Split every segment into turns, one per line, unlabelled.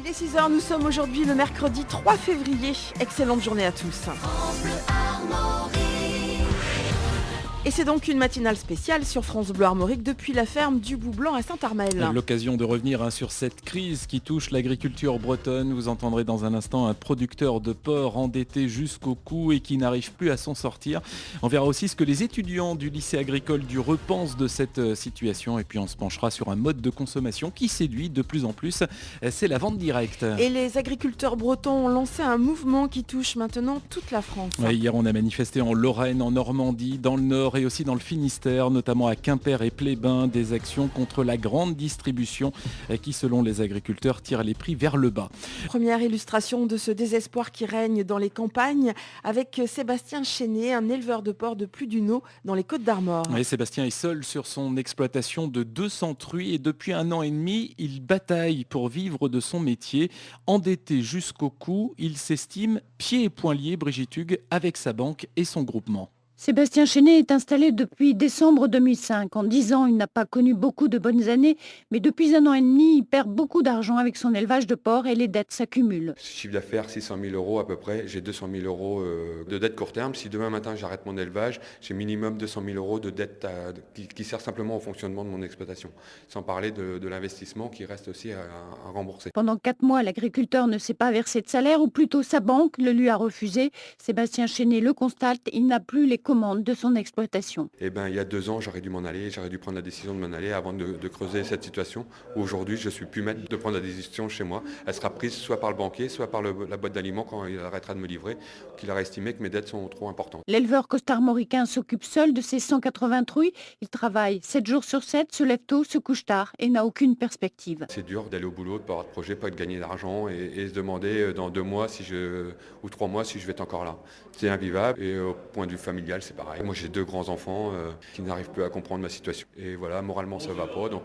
Il est 6h, nous sommes aujourd'hui le mercredi 3 février. Excellente journée à tous. Et c'est donc une matinale spéciale sur France Bleu Armorique depuis la ferme du Bout-Blanc à Saint-Armel.
L'occasion de revenir sur cette crise qui touche l'agriculture bretonne. Vous entendrez dans un instant un producteur de porc endetté jusqu'au cou et qui n'arrive plus à s'en sortir. On verra aussi ce que les étudiants du lycée agricole du Reux pensent de cette situation. Et puis on se penchera sur un mode de consommation qui séduit de plus en plus. C'est la vente directe.
Et les agriculteurs bretons ont lancé un mouvement qui touche maintenant toute la France.
Ouais, hier on a manifesté en Lorraine, en Normandie, dans le Nord et aussi dans le Finistère, notamment à Quimper et Plébin, des actions contre la grande distribution qui, selon les agriculteurs, tire les prix vers le bas.
Première illustration de ce désespoir qui règne dans les campagnes avec Sébastien Chénet, un éleveur de porcs de Pludunot dans les Côtes-d'Armor.
Et Sébastien est seul sur son exploitation de 200 truies et depuis 1 an et demi, il bataille pour vivre de son métier. Endetté jusqu'au cou, il s'estime pieds et poings liés, Brigitte Hugues, avec sa banque et son groupement.
Sébastien Chénet est installé depuis décembre 2005. En 10 ans, il n'a pas connu beaucoup de bonnes années, mais depuis 1 an et demi, il perd beaucoup d'argent avec son élevage de porcs et les dettes s'accumulent.
Chiffre d'affaires 600 000 euros à peu près, j'ai 200 000 euros de dette court terme. Si demain matin j'arrête mon élevage, j'ai minimum 200 000 euros de dette qui sert simplement au fonctionnement de mon exploitation, sans parler de l'investissement qui reste aussi à rembourser.
Pendant 4 mois, l'agriculteur ne s'est pas versé de salaire, ou plutôt sa banque le lui a refusé. Sébastien Chénet le constate, il n'a plus les commandes de son exploitation.
Il y a 2 ans, j'aurais dû m'en aller, j'aurais dû prendre la décision de m'en aller avant de creuser cette situation. Aujourd'hui, je suis plus maître de prendre la décision chez moi. Elle sera prise soit par le banquier, soit par la boîte d'aliments quand il arrêtera de me livrer, qu'il aura estimé que mes dettes sont trop importantes.
L'éleveur costarmoricain s'occupe seul de ses 180 truies. Il travaille 7 jours sur 7, se lève tôt, se couche tard et n'a aucune perspective.
C'est dur d'aller au boulot, de ne pas avoir de projet, pas de gagner d'argent et se demander dans 2 mois ou 3 mois si je vais être encore là. C'est invivable et au point de vue familial, c'est pareil. Moi, j'ai 2 grands-enfants qui n'arrivent plus à comprendre ma situation. Et voilà, moralement, ça ne va pas, donc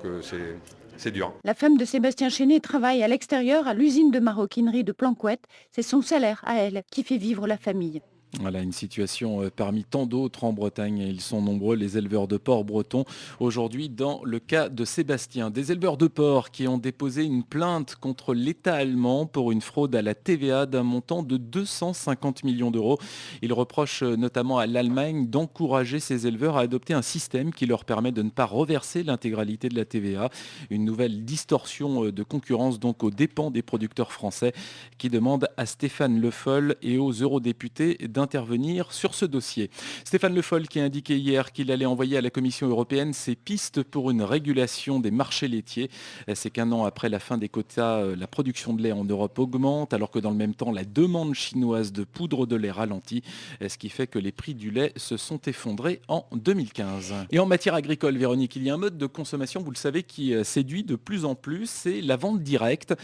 c'est dur.
La femme de Sébastien Chénet travaille à l'extérieur à l'usine de maroquinerie de Planquette. C'est son salaire à elle qui fait vivre la famille.
Voilà une situation parmi tant d'autres en Bretagne. Ils sont nombreux, les éleveurs de porcs bretons. Aujourd'hui, dans le cas de Sébastien, des éleveurs de porcs qui ont déposé une plainte contre l'État allemand pour une fraude à la TVA d'un montant de 250 millions d'euros. Ils reprochent notamment à l'Allemagne d'encourager ces éleveurs à adopter un système qui leur permet de ne pas reverser l'intégralité de la TVA. Une nouvelle distorsion de concurrence donc aux dépens des producteurs français qui demandent à Stéphane Le Foll et aux eurodéputés d'intervenir sur ce dossier. Stéphane Le Foll qui a indiqué hier qu'il allait envoyer à la Commission européenne ses pistes pour une régulation des marchés laitiers. C'est qu'1 an après la fin des quotas, la production de lait en Europe augmente, alors que dans le même temps, la demande chinoise de poudre de lait ralentit, ce qui fait que les prix du lait se sont effondrés en 2015. Et en matière agricole, Véronique, il y a un mode de consommation, vous le savez, qui séduit de plus en plus, c'est la vente directe.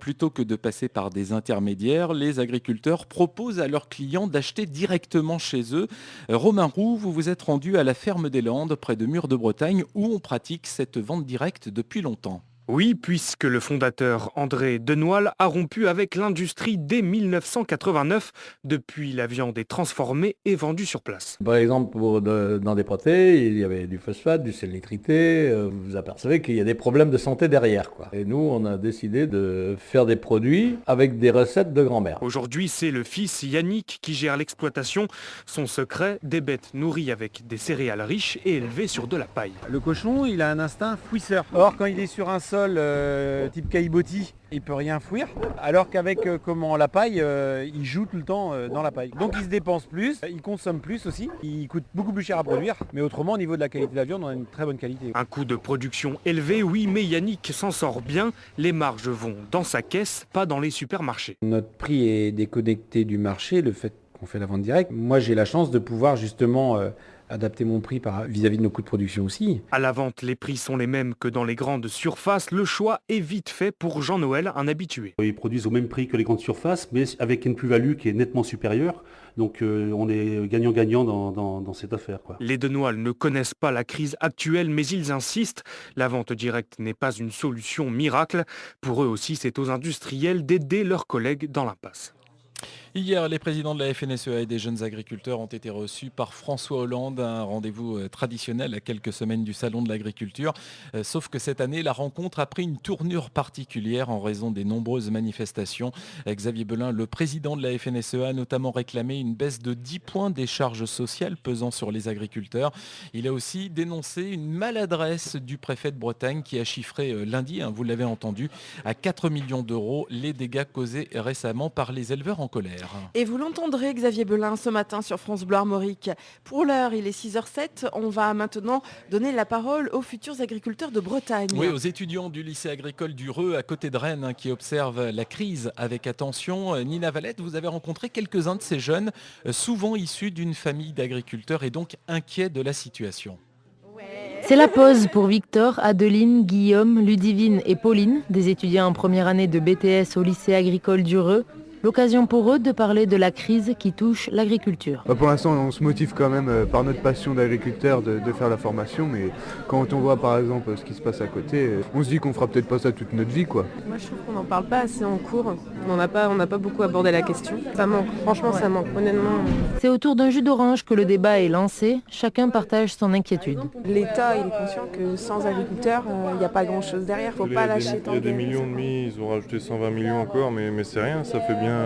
Plutôt que de passer par des intermédiaires, les agriculteurs proposent à leurs clients d'acheter directement chez eux. Romain Roux, vous vous êtes rendu à la ferme des Landes, près de Mur de Bretagne, où on pratique cette vente directe depuis longtemps.
Oui, puisque le fondateur André Denoil a rompu avec l'industrie dès 1989. Depuis, la viande est transformée et vendue sur place.
Par exemple, dans des pâtés, il y avait du phosphate, du sel nitrité. Vous vous apercevez qu'il y a des problèmes de santé derrière, quoi. Et nous, on a décidé de faire des produits avec des recettes de grand-mère.
Aujourd'hui, c'est le fils Yannick qui gère l'exploitation. Son secret, des bêtes nourries avec des céréales riches et élevées sur de la paille.
Le cochon, il a un instinct fouisseur. Or, quand il est sur un sol type caillebotis, il peut rien fouir, alors qu'avec la paille, il joue tout le temps dans la paille. Donc il se dépense plus, il consomme plus aussi, il coûte beaucoup plus cher à produire, mais autrement au niveau de la qualité de la viande, on a une très bonne qualité.
Un coût de production élevé, oui, mais Yannick s'en sort bien. Les marges vont dans sa caisse, pas dans les supermarchés.
Notre prix est déconnecté du marché, le fait qu'on fait la vente directe. Moi j'ai la chance de pouvoir justement adapter mon prix vis-à-vis de nos coûts de production aussi.
À la vente, les prix sont les mêmes que dans les grandes surfaces. Le choix est vite fait pour Jean-Noël, un habitué.
Ils produisent au même prix que les grandes surfaces, mais avec une plus-value qui est nettement supérieure. Donc on est gagnant-gagnant dans cette affaire, quoi.
Les Denoil ne connaissent pas la crise actuelle, mais ils insistent. La vente directe n'est pas une solution miracle. Pour eux aussi, c'est aux industriels d'aider leurs collègues dans l'impasse.
Hier, les présidents de la FNSEA et des jeunes agriculteurs ont été reçus par François Hollande, un rendez-vous traditionnel à quelques semaines du Salon de l'agriculture. Sauf que cette année, la rencontre a pris une tournure particulière en raison des nombreuses manifestations. Xavier Belin, le président de la FNSEA, a notamment réclamé une baisse de 10 points des charges sociales pesant sur les agriculteurs. Il a aussi dénoncé une maladresse du préfet de Bretagne qui a chiffré lundi, vous l'avez entendu, à 4 millions d'euros les dégâts causés récemment par les éleveurs en colère.
Et vous l'entendrez, Xavier Belin, ce matin sur France Bleu Armorique. Pour l'heure, il est 6h07. On va maintenant donner la parole aux futurs agriculteurs de Bretagne.
Oui, aux étudiants du lycée agricole du Reux, à côté de Rennes, qui observent la crise avec attention. Nina Valette, vous avez rencontré quelques-uns de ces jeunes, souvent issus d'une famille d'agriculteurs et donc inquiets de la situation.
C'est la pause pour Victor, Adeline, Guillaume, Ludivine et Pauline, des étudiants en première année de BTS au lycée agricole du Reux. L'occasion pour eux de parler de la crise qui touche l'agriculture.
Pour l'instant, on se motive quand même par notre passion d'agriculteur de faire la formation, mais quand on voit par exemple ce qui se passe à côté, on se dit qu'on fera peut-être pas ça toute notre vie, quoi.
Moi je trouve qu'on n'en parle pas assez en cours, on n'a pas beaucoup abordé la question. Ça manque, franchement ça manque, honnêtement.
C'est autour d'un jus d'orange que le débat est lancé, chacun partage son inquiétude.
L'État il est conscient que sans agriculteurs, il n'y a pas grand-chose derrière, il ne faut pas lâcher tant de...
Il y a 2,5 millions, ils ont rajouté 120 millions encore, mais c'est rien, ça fait bien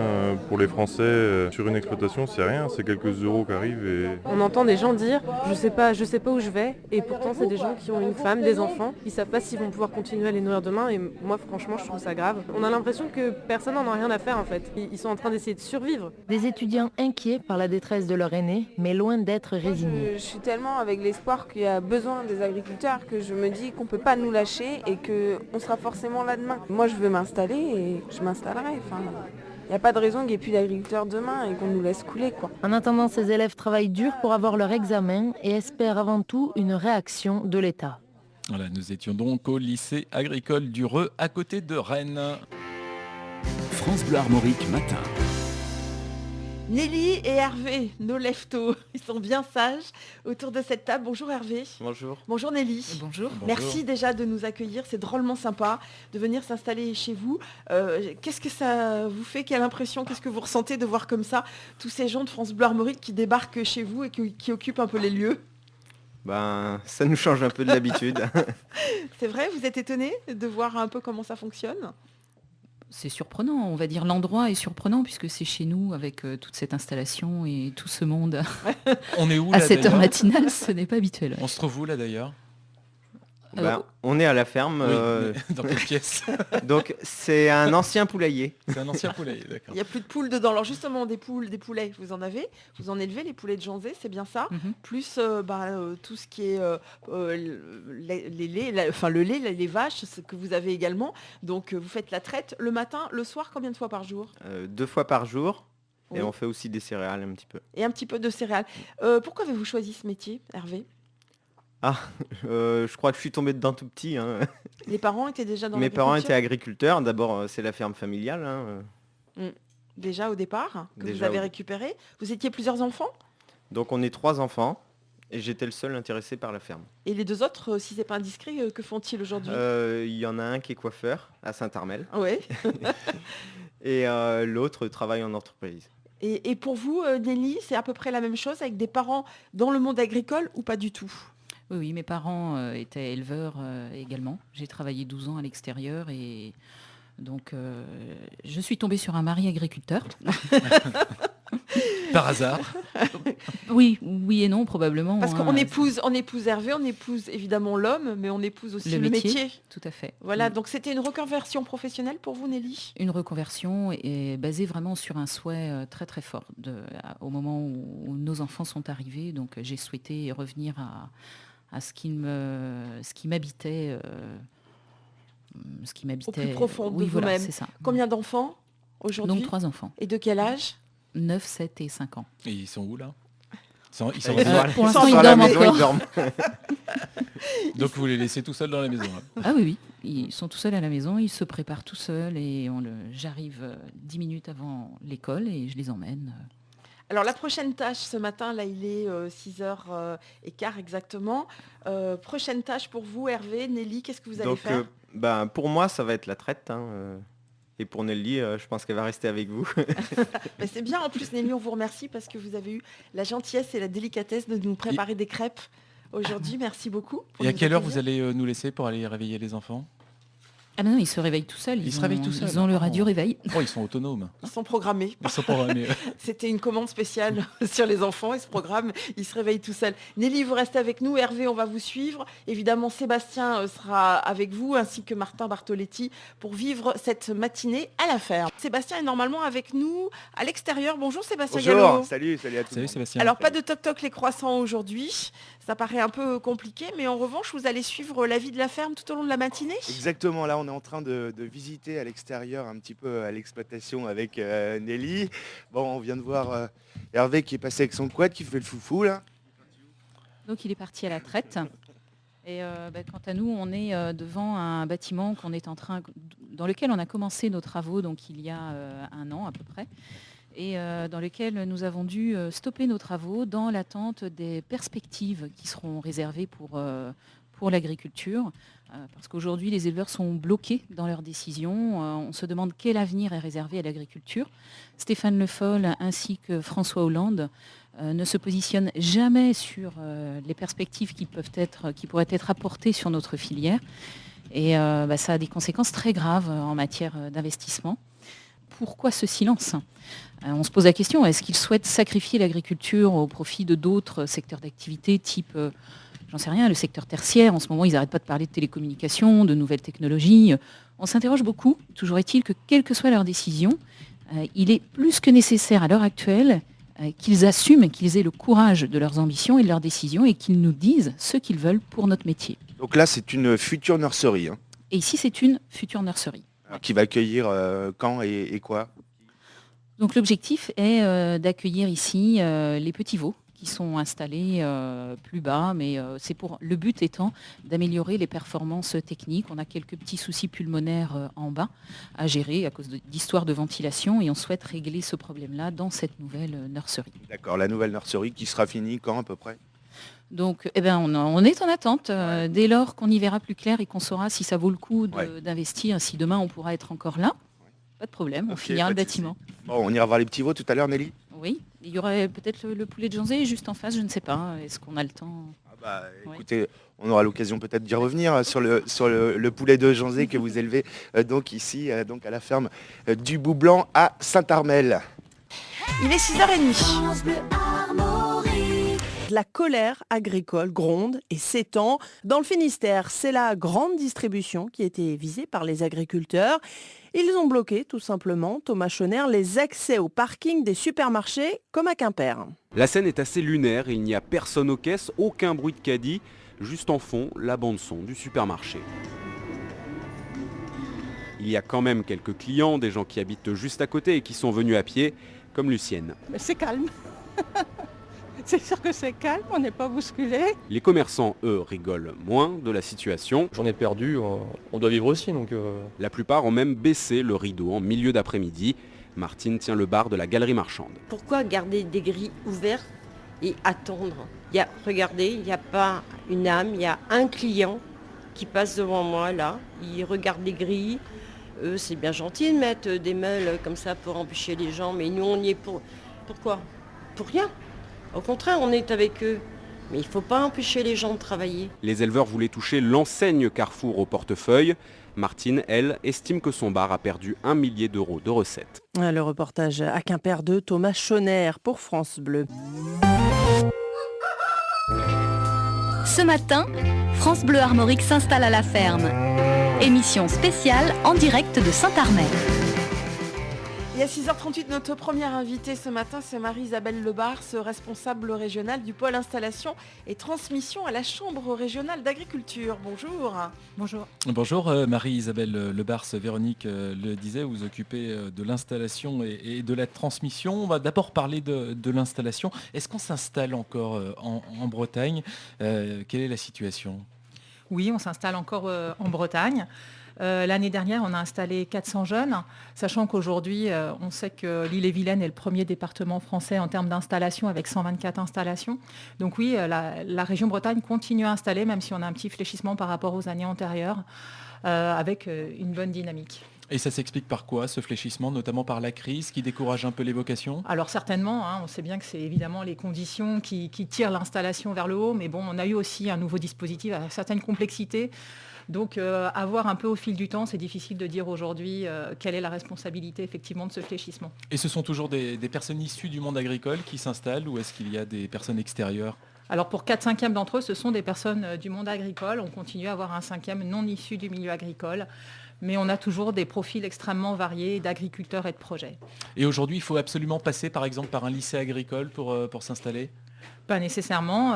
pour les Français sur une exploitation, c'est rien, c'est quelques euros qui arrivent. Et...
On entend des gens dire je sais pas où je vais, et pourtant c'est des gens qui ont une femme, des enfants, ils savent pas s'ils vont pouvoir continuer à les nourrir demain, et moi franchement je trouve ça grave. On a l'impression que personne n'en a rien à faire en fait, ils sont en train d'essayer de survivre.
Des étudiants inquiets par la détresse de leur aîné, mais loin d'être résignés.
Je suis tellement avec l'espoir qu'il y a besoin des agriculteurs que je me dis qu'on peut pas nous lâcher et qu'on sera forcément là demain. Moi je veux m'installer et je m'installerai. Il n'y a pas de raison qu'il n'y ait plus d'agriculteurs demain et qu'on nous laisse couler, quoi.
En attendant, ces élèves travaillent dur pour avoir leur examen et espèrent avant tout une réaction de l'État.
Voilà, nous étions donc au lycée agricole du Reux, à côté de Rennes.
France Bleu Armorique matin.
Nelly et Hervé, nos leftos, ils sont bien sages autour de cette table. Bonjour Hervé.
Bonjour.
Bonjour Nelly.
Bonjour.
Merci déjà de nous accueillir, c'est drôlement sympa de venir s'installer chez vous. Qu'est-ce que ça vous fait? Quelle impression? Qu'est-ce que vous ressentez de voir comme ça tous ces gens de France Bleu Armorique qui débarquent chez vous et qui occupent un peu les lieux?
Ça nous change un peu de l'habitude.
C'est vrai, vous êtes étonné de voir un peu comment ça fonctionne?
C'est surprenant, on va dire l'endroit est surprenant puisque c'est chez nous avec toute cette installation et tout ce monde.
On est où
à
là,
cette heure
d'ailleurs
matinale, ce n'est pas habituel.
On se trouve où là d'ailleurs?
On est à la ferme.
Oui, dans quelle pièce?
Donc c'est un ancien poulailler.
C'est un ancien poulailler, d'accord.
Il n'y a plus de poules dedans. Alors justement, des poulets, vous en avez? Vous en élevez, les poulets de Janzé, c'est bien ça? Plus tout ce qui est les laits, le lait, les vaches, ce que vous avez également. Donc vous faites la traite le matin, le soir, combien de fois par jour?
2 fois par jour.
Oui.
Et on fait aussi des céréales un petit peu.
Et un petit peu de céréales. Pourquoi avez-vous choisi ce métier, Hervé?
Je crois que je suis tombé dedans tout petit.
Les parents étaient déjà dans
Mes
l'agriculture?
parents étaient agriculteurs. D'abord, c'est la ferme familiale.
Déjà au départ, que
Déjà
vous avez récupéré. Vous étiez plusieurs enfants?
Donc on est 3 enfants. Et j'étais le seul intéressé par la ferme.
Et les 2 autres, si c'est pas indiscret, que font-ils aujourd'hui?
Il y en a un qui est coiffeur à Saint-Armel.
Ouais.
Et l'autre travaille en entreprise.
Et pour vous, Nelly, c'est à peu près la même chose avec des parents dans le monde agricole ou pas du tout?
Oui, mes parents étaient éleveurs également. J'ai travaillé 12 ans à l'extérieur et donc je suis tombée sur un mari agriculteur.
Par hasard?
Oui et non, probablement.
Parce qu'on épouse Hervé, on épouse évidemment l'homme, mais on épouse aussi le métier.
Tout à fait.
Voilà, donc c'était une reconversion professionnelle pour vous, Nelly?
Une reconversion est basée vraiment sur un souhait très très fort. Au moment où nos enfants sont arrivés, donc j'ai souhaité revenir à ce qui m'habitait.
Au plus profond de vous-même.
C'est ça.
Combien d'enfants aujourd'hui?
Donc 3 enfants.
Et de quel âge?
9, 7 et 5 ans.
Et ils sont où là?
Pour l'instant, ils dorment encore.
Donc vous les laissez tout seuls dans la maison là?
Ah oui, ils sont tout seuls à la maison, ils se préparent tout seuls et j'arrive 10 minutes avant l'école et je les emmène.
Alors la prochaine tâche ce matin, là il est 6h15 exactement. Prochaine tâche pour vous, Hervé, Nelly, qu'est-ce que vous allez faire?
Pour moi, ça va être la traite. Et pour Nelly, je pense qu'elle va rester avec vous.
Mais c'est bien, en plus Nelly, on vous remercie parce que vous avez eu la gentillesse et la délicatesse de nous préparer des crêpes aujourd'hui. Merci beaucoup.
Et à quelle heure vous allez nous laisser pour aller réveiller les enfants ?
Ah ben non, ils se réveillent tout seuls.
Ils se réveillent tout seuls.
Ils ont le radio-réveil.
Oh, ils sont autonomes.
Ils sont programmés.
Ils sont programmés.
C'était une commande spéciale sur les enfants. Ils se programment, ils se réveillent tout seuls. Nelly, vous restez avec nous. Hervé, on va vous suivre. Évidemment, Sébastien sera avec vous, ainsi que Martin Bartoletti, pour vivre cette matinée à la ferme. Sébastien est normalement avec nous à l'extérieur. Bonjour Sébastien Gallo.
Bonjour, salut à tous.
Salut Sébastien.
Alors, pas de toc-toc les croissants aujourd'hui. Ça paraît un peu compliqué, mais en revanche, vous allez suivre la vie de la ferme tout au long de la matinée ?
Exactement, là on est en train de visiter à l'extérieur un petit peu à l'exploitation avec Nelly. Bon, on vient de voir Hervé qui est passé avec son quad, qui fait le foufou là.
Donc il est parti à la traite. Et quant à nous, on est devant un bâtiment dans lequel on a commencé nos travaux donc il y a 1 an à peu près. Et dans lequel nous avons dû stopper nos travaux dans l'attente des perspectives qui seront réservées pour l'agriculture. Parce qu'aujourd'hui, les éleveurs sont bloqués dans leurs décisions. On se demande quel avenir est réservé à l'agriculture. Stéphane Le Foll ainsi que François Hollande ne se positionnent jamais sur les perspectives qui pourraient être apportées sur notre filière. Et ça a des conséquences très graves en matière d'investissement. Pourquoi ce silence ? On se pose la question, est-ce qu'ils souhaitent sacrifier l'agriculture au profit de d'autres secteurs d'activité type, j'en sais rien, le secteur tertiaire ? En ce moment, ils n'arrêtent pas de parler de télécommunications, de nouvelles technologies. On s'interroge beaucoup. Toujours est-il que, quelle que soit leur décision, il est plus que nécessaire à l'heure actuelle qu'ils assument, qu'ils aient le courage de leurs ambitions et de leurs décisions et qu'ils nous disent ce qu'ils veulent pour notre métier.
Donc là c'est une future nurserie. Hein.
Et ici, c'est une future nurserie.
Qui va accueillir quand et quoi ?
Donc l'objectif est d'accueillir ici les petits veaux qui sont installés plus bas, mais le but étant d'améliorer les performances techniques. On a quelques petits soucis pulmonaires en bas à gérer à cause d'histoires de ventilation et on souhaite régler ce problème-là dans cette nouvelle nurserie.
D'accord, la nouvelle nurserie qui sera finie quand à peu près ?
Donc on est en attente. Dès lors qu'on y verra plus clair et qu'on saura si ça vaut le coup d'investir, si demain on pourra être encore là, pas de problème, on finira le bâtiment.
Bon, on ira voir les petits veaux tout à l'heure, Nelly ?
Oui, il y aurait peut-être le poulet de Janzé juste en face, je ne sais pas. Est-ce qu'on a le temps ?
Écoutez, on aura l'occasion peut-être d'y revenir sur le poulet de Janzé que vous élevez donc ici, donc à la ferme du Bout-Blanc à Saint-Armel.
Il est 6h30.
La colère agricole gronde et s'étend. Dans le Finistère, c'est la grande distribution qui a été visée par les agriculteurs. Ils ont bloqué tout simplement, Thomas Schoner, les accès au parking des supermarchés comme à Quimper.
La scène est assez lunaire, il n'y a personne aux caisses, aucun bruit de caddie, juste en fond la bande-son du supermarché. Il y a quand même quelques clients, des gens qui habitent juste à côté et qui sont venus à pied, comme Lucienne.
Mais c'est calme. C'est sûr que c'est calme, on n'est pas bousculé.
Les commerçants, eux, rigolent moins de la situation.
J'en ai perdu, on doit vivre aussi. Donc
La plupart ont même baissé le rideau en milieu d'après-midi. Martine tient le bar de la galerie marchande.
Pourquoi garder des grilles ouvertes et attendre ? Regardez, il n'y a pas une âme, il y a un client qui passe devant moi là. Il regarde les grilles. C'est bien gentil de mettre des meules comme ça pour empêcher les gens, mais nous on y est pourquoi ? Pour rien. Au contraire, on est avec eux. Mais il ne faut pas empêcher les gens de travailler.
Les éleveurs voulaient toucher l'enseigne Carrefour au portefeuille. Martine, elle, estime que son bar a perdu 1 millier d'euros de recettes.
Le reportage à Quimper de Thomas Schoner pour France Bleu.
Ce matin, France Bleu Armorique s'installe à la ferme. Émission spéciale en direct de Saint-Armel.
Et à 6h38, notre première invitée ce matin, c'est Marie-Isabelle Lebars, responsable régionale du pôle installation et transmission à la Chambre régionale d'agriculture. Bonjour.
Bonjour. Bonjour Marie-Isabelle Lebars, Véronique le disait, vous occupez de l'installation et de la transmission. On va d'abord parler de l'installation. Est-ce qu'on s'installe encore en Bretagne ? Quelle est la situation ?
Oui, on s'installe encore en Bretagne. L'année dernière, on a installé 400 jeunes, sachant qu'aujourd'hui, on sait que l'Ille-et-Vilaine est le premier département français en termes d'installation, avec 124 installations. Donc oui, la région Bretagne continue à installer, même si on a un petit fléchissement par rapport aux années antérieures, avec une bonne dynamique.
Et ça s'explique par quoi, ce fléchissement, notamment par la crise qui décourage un peu les vocations?
Alors certainement, on sait bien que c'est évidemment les conditions qui tirent l'installation vers le haut, mais bon, on a eu aussi un nouveau dispositif à certaines complexités. Donc à voir un peu au fil du temps, c'est difficile de dire aujourd'hui quelle est la responsabilité effectivement de ce fléchissement.
Et ce sont toujours des personnes issues du monde agricole qui s'installent ou est-ce qu'il y a des personnes extérieures?
Alors pour 4/5 d'entre eux, ce sont des personnes du monde agricole. On continue à avoir un 5e non issu du milieu agricole. Mais on a toujours des profils extrêmement variés d'agriculteurs et de projets.
Et aujourd'hui, il faut absolument passer par exemple par un lycée agricole pour s'installer?
Pas nécessairement.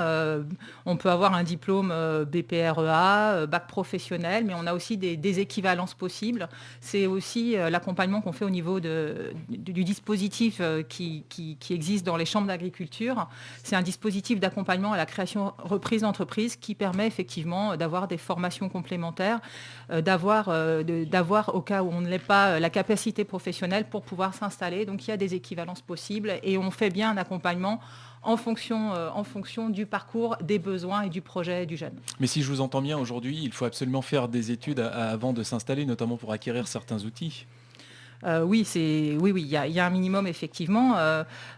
On peut avoir un diplôme BPREA, bac professionnel, mais on a aussi des équivalences possibles. C'est aussi l'accompagnement qu'on fait au niveau du dispositif qui existe dans les chambres d'agriculture. C'est un dispositif d'accompagnement à la création reprise d'entreprise qui permet effectivement d'avoir des formations complémentaires, d'avoir au cas où on ne l'est pas la capacité professionnelle pour pouvoir s'installer. Donc il y a des équivalences possibles et on fait bien un accompagnement en fonction du parcours, des besoins et du projet du jeune.
Mais si je vous entends bien, aujourd'hui, il faut absolument faire des études avant de s'installer, notamment pour acquérir certains outils.
Oui, il y a un minimum effectivement.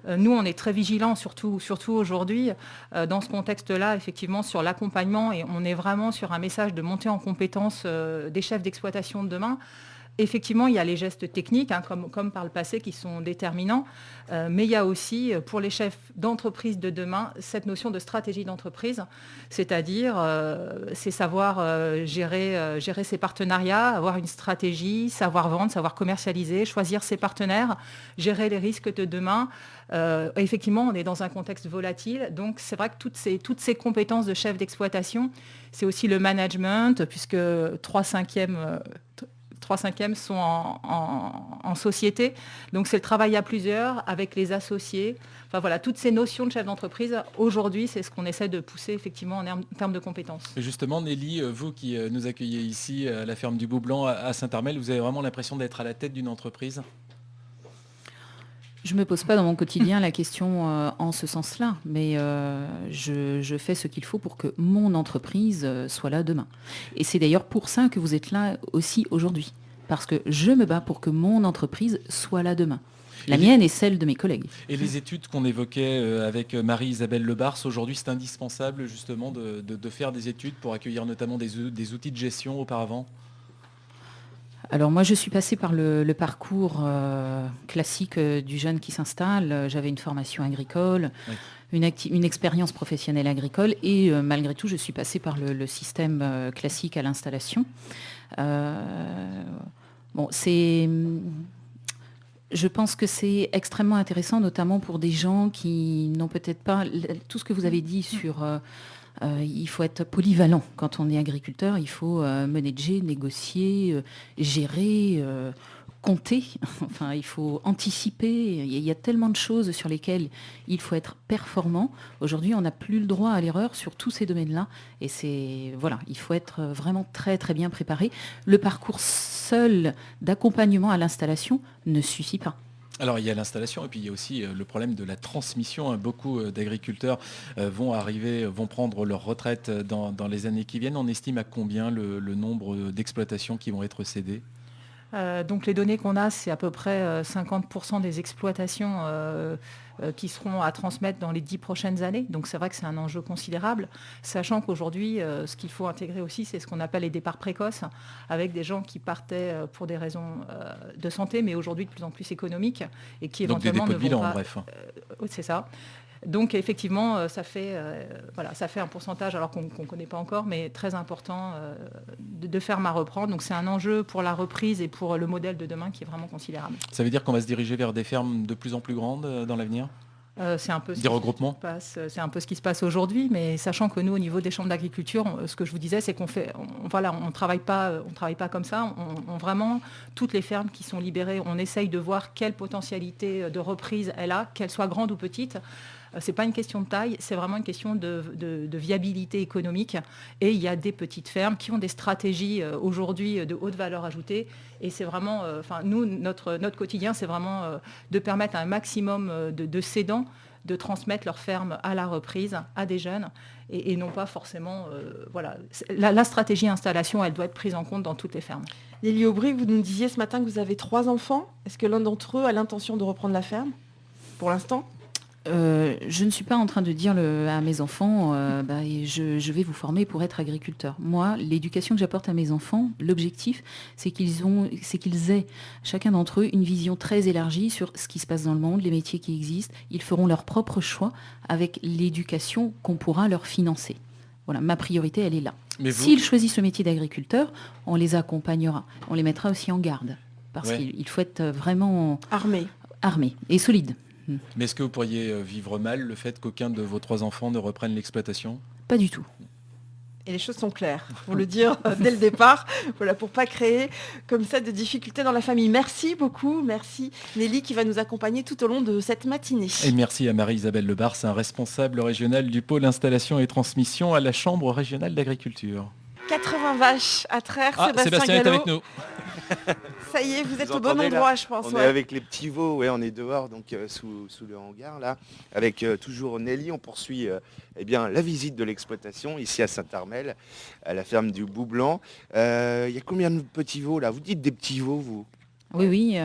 Nous, on est très vigilants, surtout aujourd'hui, dans ce contexte-là, effectivement, sur l'accompagnement, et on est vraiment sur un message de montée en compétence des chefs d'exploitation de demain. Effectivement, il y a les gestes techniques, comme par le passé, qui sont déterminants, mais il y a aussi, pour les chefs d'entreprise de demain, cette notion de stratégie d'entreprise, c'est-à-dire c'est savoir gérer ses partenariats, avoir une stratégie, savoir vendre, savoir commercialiser, choisir ses partenaires, gérer les risques de demain. Effectivement, on est dans un contexte volatile, donc c'est vrai que toutes ces compétences de chef d'exploitation, c'est aussi le management, puisque 3/5 sont en société. Donc c'est le travail à plusieurs avec les associés. Enfin voilà, toutes ces notions de chef d'entreprise, aujourd'hui, c'est ce qu'on essaie de pousser effectivement en termes de compétences.
Et justement, Nelly, vous qui nous accueillez ici à la ferme du Bout-Blanc à Saint-Armel, vous avez vraiment l'impression d'être à la tête d'une entreprise?
Je ne me pose pas dans mon quotidien la question en ce sens-là, mais je fais ce qu'il faut pour que mon entreprise soit là demain. Et c'est d'ailleurs pour ça que vous êtes là aussi aujourd'hui, parce que je me bats pour que mon entreprise soit là demain. La mienne et celle de mes collègues.
Et les études qu'on évoquait avec Marie-Isabelle Lebars, aujourd'hui c'est indispensable justement de faire des études pour accueillir notamment des outils de gestion auparavant?
Alors moi je suis passée par le parcours classique du jeune qui s'installe. J'avais une formation agricole, oui, une expérience professionnelle agricole et malgré tout je suis passée par le système classique à l'installation. Je pense que c'est extrêmement intéressant, notamment pour des gens qui n'ont peut-être pas tout ce que vous avez dit sur... il faut être polyvalent quand on est agriculteur, il faut manager, négocier, gérer, compter, enfin il faut anticiper, il y a tellement de choses sur lesquelles il faut être performant. Aujourd'hui on n'a plus le droit à l'erreur sur tous ces domaines-là et il faut être vraiment très très bien préparé. Le parcours seul d'accompagnement à l'installation ne suffit pas.
Alors il y a l'installation et puis il y a aussi le problème de la transmission. Beaucoup d'agriculteurs vont prendre leur retraite dans les années qui viennent. On estime à combien le nombre d'exploitations qui vont être cédées?
Donc les données qu'on a, c'est à peu près 50% des exploitations qui seront à transmettre dans les 10 prochaines années. Donc c'est vrai que c'est un enjeu considérable, sachant qu'aujourd'hui, ce qu'il faut intégrer aussi, c'est ce qu'on appelle les départs précoces, avec des gens qui partaient pour des raisons de santé, mais aujourd'hui de plus en plus économiques, et qui éventuellement
donc des dépôts de bilan,
pas...
bref.
C'est ça. Donc effectivement, ça fait un pourcentage, alors qu'on ne connaît pas encore, mais très important de fermes à reprendre. Donc c'est un enjeu pour la reprise et pour le modèle de demain qui est vraiment considérable.
Ça veut dire qu'on va se diriger vers des fermes de plus en plus grandes dans l'avenir?
C'est un peu
des regroupements.
C'est un peu ce qui se passe aujourd'hui, mais sachant que nous, au niveau des chambres d'agriculture, ce que je vous disais, c'est qu'on travaille pas comme ça. On vraiment toutes les fermes qui sont libérées, on essaye de voir quelle potentialité de reprise elle a, qu'elle soit grande ou petite. c'est pas une question de taille, c'est vraiment une question de viabilité économique. Et il y a des petites fermes qui ont des stratégies aujourd'hui de haute valeur ajoutée. Et c'est vraiment, nous, notre quotidien, c'est vraiment de permettre à un maximum de cédants de transmettre leur ferme à la reprise à des jeunes et non pas forcément... La stratégie installation, elle doit être prise en compte dans toutes les fermes.
Nelly Aubry, vous nous disiez ce matin que vous avez 3 enfants. Est-ce que l'un d'entre eux a l'intention de reprendre la ferme pour l'instant ?
Je ne suis pas en train de dire à mes enfants, je vais vous former pour être agriculteur. Moi, l'éducation que j'apporte à mes enfants, l'objectif, c'est qu'ils aient, chacun d'entre eux, une vision très élargie sur ce qui se passe dans le monde, les métiers qui existent. Ils feront leur propre choix avec l'éducation qu'on pourra leur financer. Voilà, ma priorité, elle est là. S'ils choisissent le métier d'agriculteur, on les accompagnera. On les mettra aussi en garde. Parce qu'il faut être vraiment... Armé et solide.
Mais est-ce que vous pourriez vivre mal le fait qu'aucun de vos 3 enfants ne reprenne l'exploitation ?
Pas du tout.
Et les choses sont claires, pour le dire dès le départ, pour pas créer comme ça de difficultés dans la famille. Merci beaucoup, merci Nelly qui va nous accompagner tout au long de cette matinée.
Et merci à Marie-Isabelle Lebar, c'est un responsable régional du pôle installation et transmission à la Chambre régionale d'agriculture.
80 vaches à traire,
Sébastien est avec nous.
Ça y est, vous êtes au bon endroit, je pense.
On est avec les petits veaux, on est dehors, donc sous le hangar, là, avec toujours Nelly. On poursuit la visite de l'exploitation, ici à Saint-Armel, à la ferme du Boublanc. Il y a combien de petits veaux, là ? Vous dites des petits veaux, vous ?
Oui,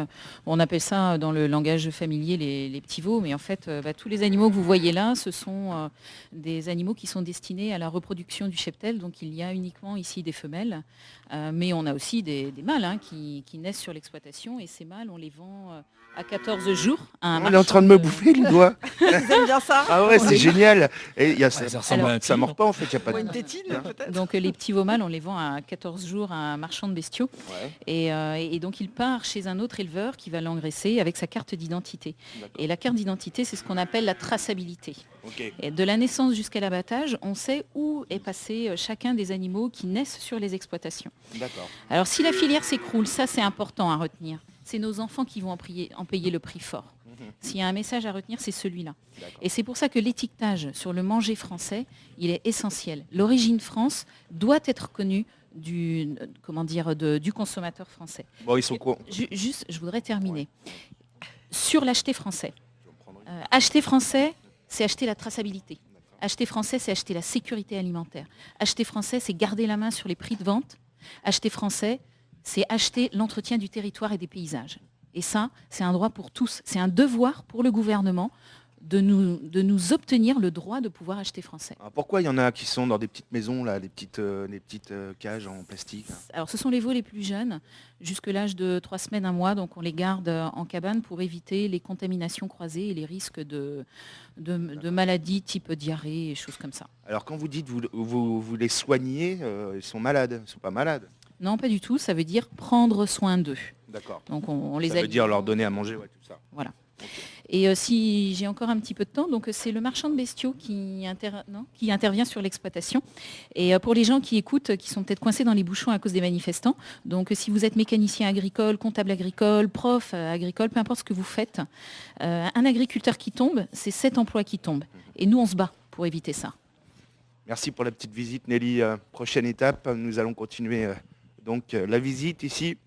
on appelle ça dans le langage familier les petits veaux, mais en fait, tous les animaux que vous voyez là, ce sont des animaux qui sont destinés à la reproduction du cheptel, donc il y a uniquement ici des femelles, mais on a aussi des mâles qui naissent sur l'exploitation, et ces mâles, on les vend à 14 jours.
On est en train de me bouffer le doigt.
Vous aimez bien ça ?
Ah ouais, c'est génial. Et ça mord pas en fait, il n'y a pas de...
Une tétine peut-être.
Donc les petits veaux mâles, on les vend à 14 jours à un marchand de bestiaux, et donc il part chez un autre éleveur qui va l'engraisser avec sa carte d'identité. Et la carte d'identité, c'est ce qu'on appelle la traçabilité. Et de la naissance jusqu'à l'abattage, on sait où est passé chacun des animaux qui naissent sur les exploitations. Alors si la filière s'écroule, ça c'est important à retenir. C'est nos enfants qui vont en payer le prix fort. S'il y a un message à retenir, c'est celui-là. Et c'est pour ça que l'étiquetage sur le manger français, il est essentiel. L'origine France doit être connue du consommateur français.
Bon, ils sont quoi ?
Juste, je voudrais terminer. Sur l'acheter français. Acheter français, c'est acheter la traçabilité. Acheter français, c'est acheter la sécurité alimentaire. Acheter français, c'est garder la main sur les prix de vente. Acheter français, c'est acheter l'entretien du territoire et des paysages. Et ça, c'est un droit pour tous. C'est un devoir pour le gouvernement de nous obtenir le droit de pouvoir acheter français.
Alors pourquoi il y en a qui sont dans des petites maisons, là, des petites cages en plastique là ?
Alors ce sont les veaux les plus jeunes, jusque l'âge de 3 semaines, 1 mois, donc on les garde en cabane pour éviter les contaminations croisées et les risques de maladies type diarrhée et choses comme ça.
Alors quand vous dites vous les soignez, ils sont malades, ils ne sont pas malades ?
Non, pas du tout, ça veut dire prendre soin d'eux.
D'accord.
Donc on les
ça veut dire leur donner à manger, tout ça.
Voilà. Okay. Et si j'ai encore un petit peu de temps, donc c'est le marchand de bestiaux qui intervient sur l'exploitation. Et pour les gens qui écoutent, qui sont peut-être coincés dans les bouchons à cause des manifestants, donc si vous êtes mécanicien agricole, comptable agricole, prof agricole, peu importe ce que vous faites, un agriculteur qui tombe, c'est 7 emplois qui tombent. Et nous, on se bat pour éviter ça.
Merci pour la petite visite, Nelly. Prochaine étape, nous allons continuer la visite ici.